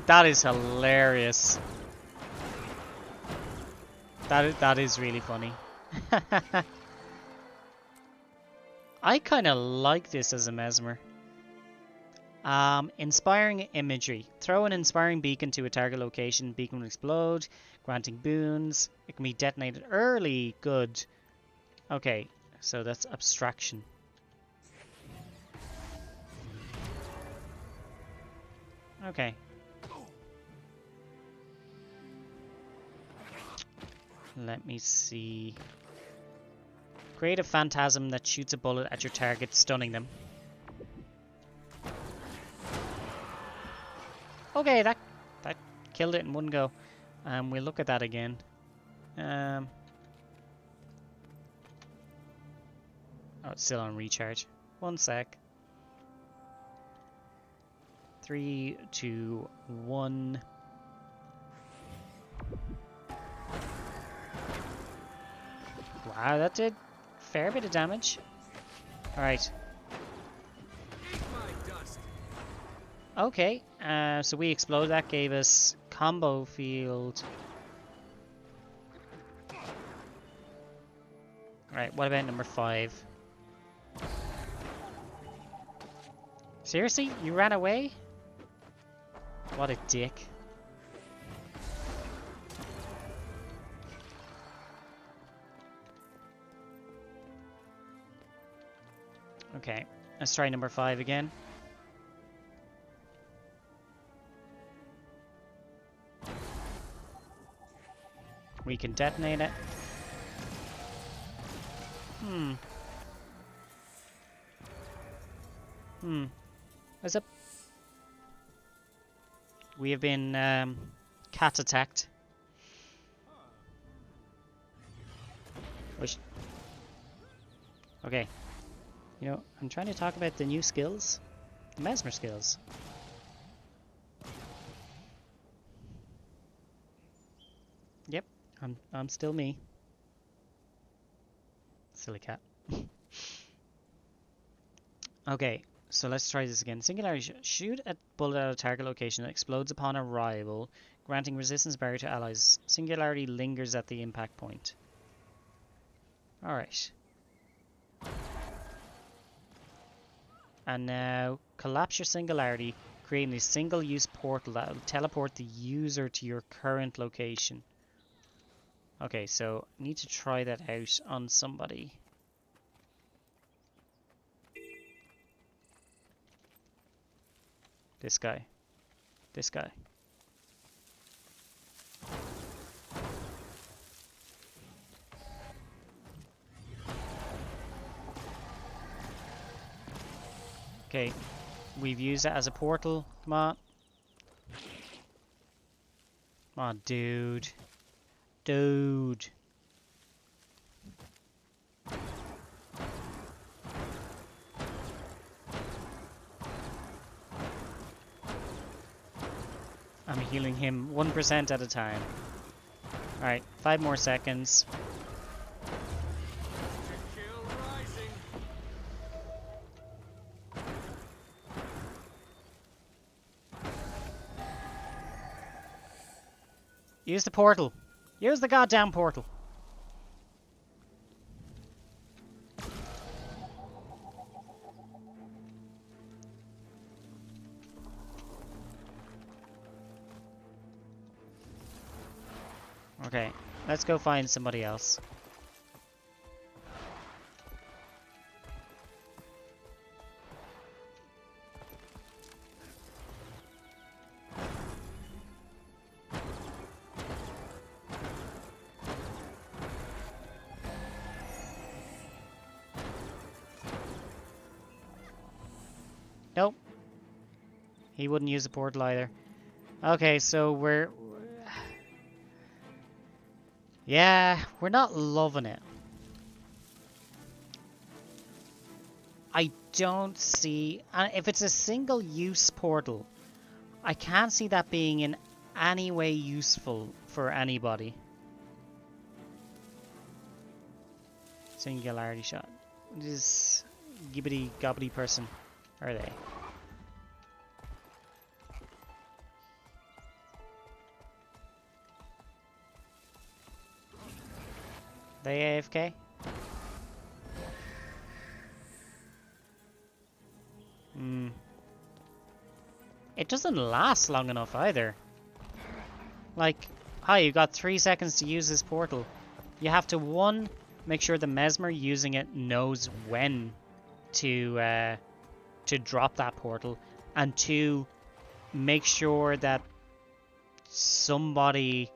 Speaker 1: That is hilarious. That is really funny. I kind of like this as a mesmer. Inspiring imagery. Throw an inspiring beacon to a target location. Beacon will explode, granting boons. It can be detonated early. Good. Okay, so that's abstraction. Okay. Let me see. Create a phantasm that shoots a bullet at your target, stunning them. Okay, that killed it in one go. We'll look at that again. Oh, it's still on recharge. 1 sec. 3, 2, 1. Wow, that did a fair bit of damage. Alright.
Speaker 3: Eat my dust.
Speaker 1: Okay, so we exploded. That gave us combo field. Right, what about number 5? Seriously? You ran away? What a dick. Okay, let's try number 5 again. We can detonate it. What's up? We have been cat attacked. Which... Okay. You know, I'm trying to talk about the new skills. The mesmer skills. Yep, I'm still me. Silly cat. Okay, so let's try this again. Singularity. Shoot a bullet at a target location that explodes upon arrival, granting resistance barrier to allies. Singularity lingers at the impact point. Alright. And now, collapse your singularity, creating a single-use portal that will teleport the user to your current location. Okay, so I need to try that out on somebody. This guy. This guy. Okay, we've used it as a portal. Come on. Come on, dude. Dude. I'm healing him 1% at a time. Alright, 5 more seconds.
Speaker 3: To kill rising.
Speaker 1: Use the portal. Use the goddamn portal. Okay, let's go find somebody else. Nope. He wouldn't use the portal either. Okay, so we're... Yeah, we're not loving it. I don't see... if it's a single-use portal, I can't see that being in any way useful for anybody. Singularity shot. This gibbity gobbity person are they? They AFK? Hmm. It doesn't last long enough either. Like, hi, you got 3 seconds to use this portal. You have to, one, make sure the Mesmer using it knows when to drop that portal, and two, make sure that somebody,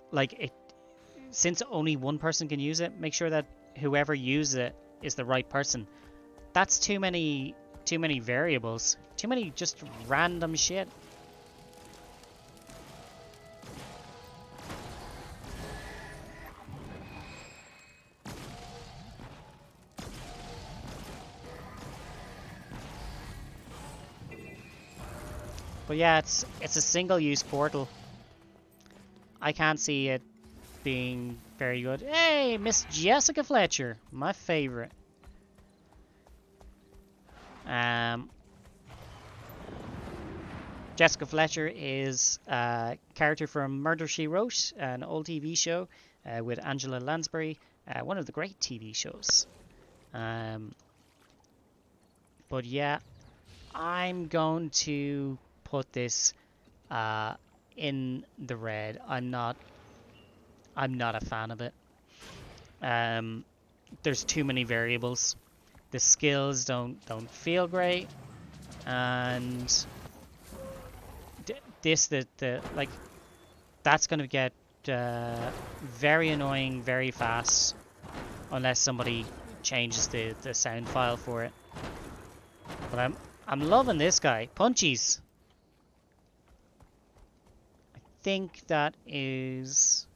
Speaker 1: like, it, since only one person can use it, make sure that whoever uses it is the right person. That's too many variables. Too many just random shit. But yeah, it's a single-use portal. I can't see it being very good. Hey, Miss Jessica Fletcher, my favorite. Jessica Fletcher is a character from Murder, She Wrote, an old TV show with Angela Lansbury, one of the great TV shows. But yeah, I'm going to put this in the red. I'm not a fan of it. There's too many variables. The skills don't feel great, and like that's gonna get very annoying very fast unless somebody changes the sound file for it. But I'm loving this guy. Punchies. I think that is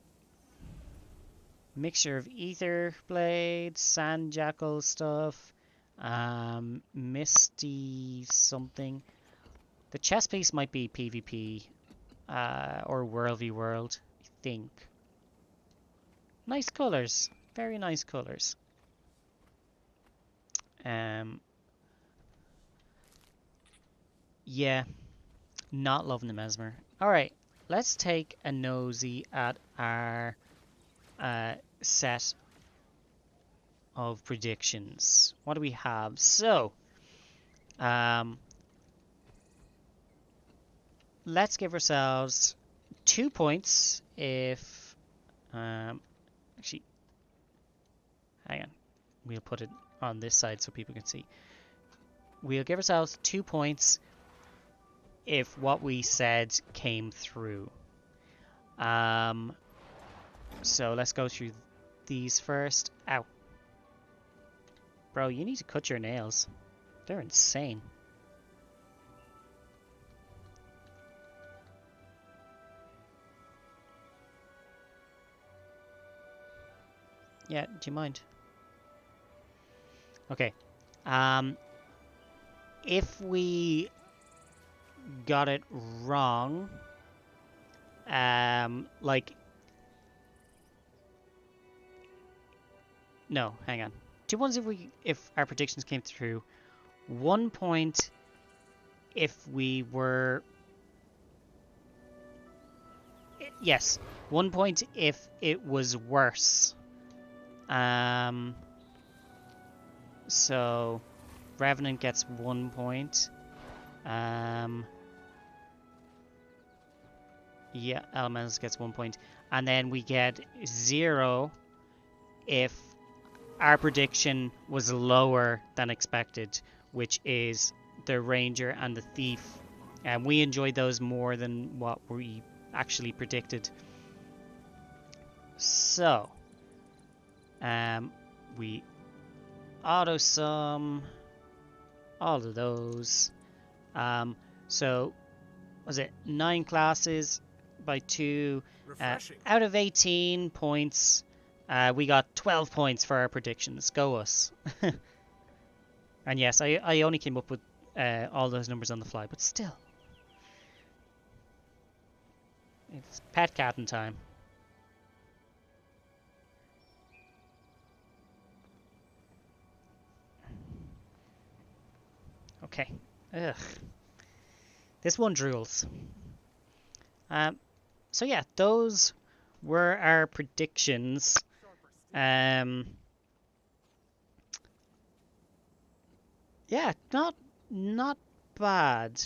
Speaker 1: mixture of Ether Blade, Sand Jackal stuff, Misty something. The chess piece might be PvP or World v World, I think. Nice colors, very nice colors. Yeah, not loving the Mesmer. Alright, let's take a nosy at our set of predictions. What do we have? So, let's give ourselves 2 points if... actually, hang on. We'll put it on this side so people can see. We'll give ourselves 2 points if what we said came through. So let's go through these first. Ow. Bro, you need to cut your nails. They're insane. Yeah, do you mind? Okay. If we got it wrong, like... No, hang on. 2 points if our predictions came through. 1 point if we were... Yes, 1 point if it was worse. So Revenant gets 1 point. Yeah, Elementals gets 1 point. And then we get 0 if our prediction was lower than expected, which is the Ranger and the Thief. And we enjoyed those more than what we actually predicted. So, we auto sum. all of those. So was it 9 classes by 2?
Speaker 3: Refreshing.
Speaker 1: Out of 18 points, we got 12 points for our predictions. Go us. And yes, I only came up with all those numbers on the fly, but still. It's pet catting time. Okay. Ugh. This one drools. So yeah, those were our predictions. Yeah, not bad.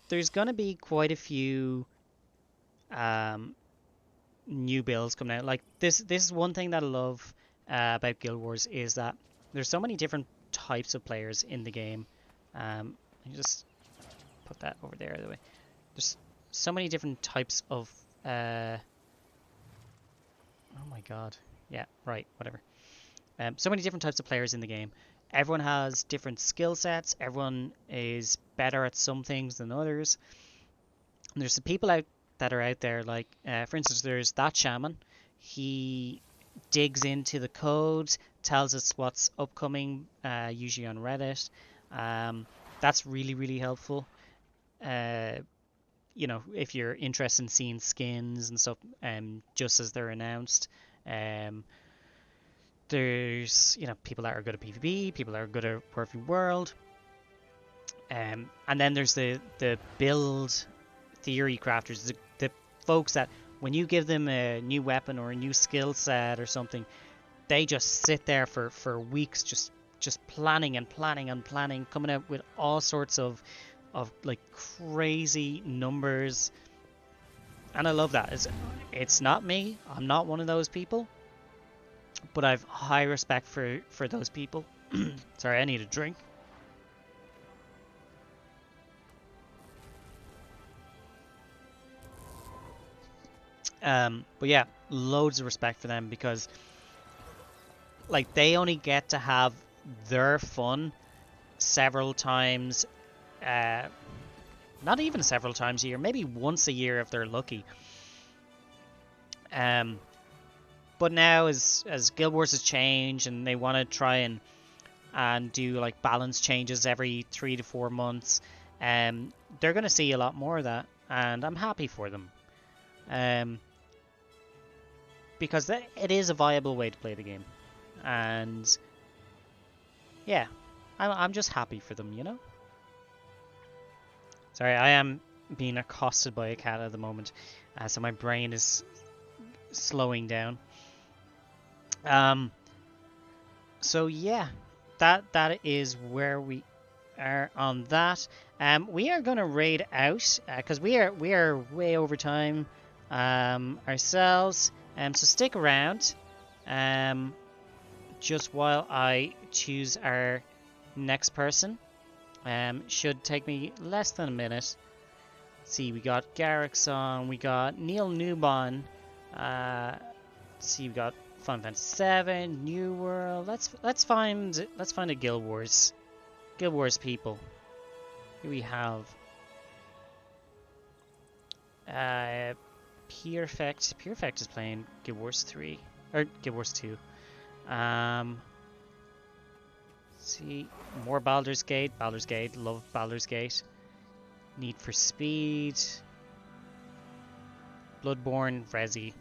Speaker 1: There's gonna be quite a few new builds coming out. Like this is one thing that I love about Guild Wars is that there's so many different types of players in the game. Let me just put that over there, the way. There's so many different types of oh my god. Yeah, right, whatever. So many different types of players in the game. Everyone has different skill sets. Everyone is better at some things than others. And there's some people that are out there, like, for instance, there's that shaman. He digs into the code, tells us what's upcoming, usually on Reddit. That's really, really helpful. You know, if you're interested in seeing skins and stuff, just as they're announced. There's, you know, people that are good at PvP, people that are good at Perfect World. And then there's the build theory crafters, the folks that when you give them a new weapon or a new skill set or something, they just sit there for weeks just planning and planning and planning, coming out with all sorts of like crazy numbers. And I love that. It's not me. I'm not one of those people. But I've high respect for those people. Sorry, I need a drink. But yeah, loads of respect for them because like they only get to have their fun several times, not even several times a year, maybe once a year if they're lucky. But now as Guild Wars has changed and they want to try and do like balance changes every 3 to 4 months, they're going to see a lot more of that, and I'm happy for them. Because it is a viable way to play the game. And yeah, I'm just happy for them, you know? Sorry, I am being accosted by a cat at the moment, so my brain is slowing down. So yeah, that is where we are on that. We are gonna raid out because we are way over time ourselves. So stick around just while I choose our next person. Should take me less than a minute. Let's see, we got Garrick's on, we got Neil Newbon. Let's see, we got Final Fantasy VII, New World. Let's find a Guild Wars people. Here we have Perfect. Perfect is playing Guild Wars 3 or Guild Wars 2. Let's see, more Baldur's Gate. Baldur's Gate, love Baldur's Gate. Need for Speed. Bloodborne, Resi.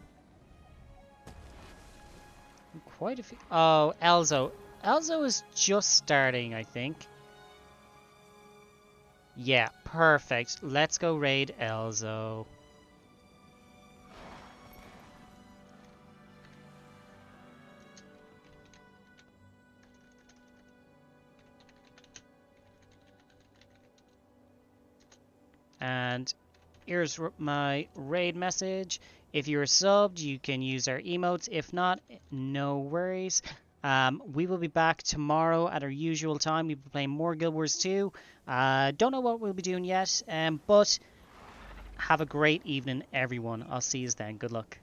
Speaker 1: Quite a few. Oh, Elzo. Elzo is just starting, I think. Yeah, perfect. Let's go raid Elzo. And here's my raid message. If you're subbed, you can use our emotes. If not, no worries. We will be back tomorrow at our usual time. We'll be playing more Guild Wars 2. Don't know what we'll be doing yet, but have a great evening, everyone. I'll see you then. Good luck.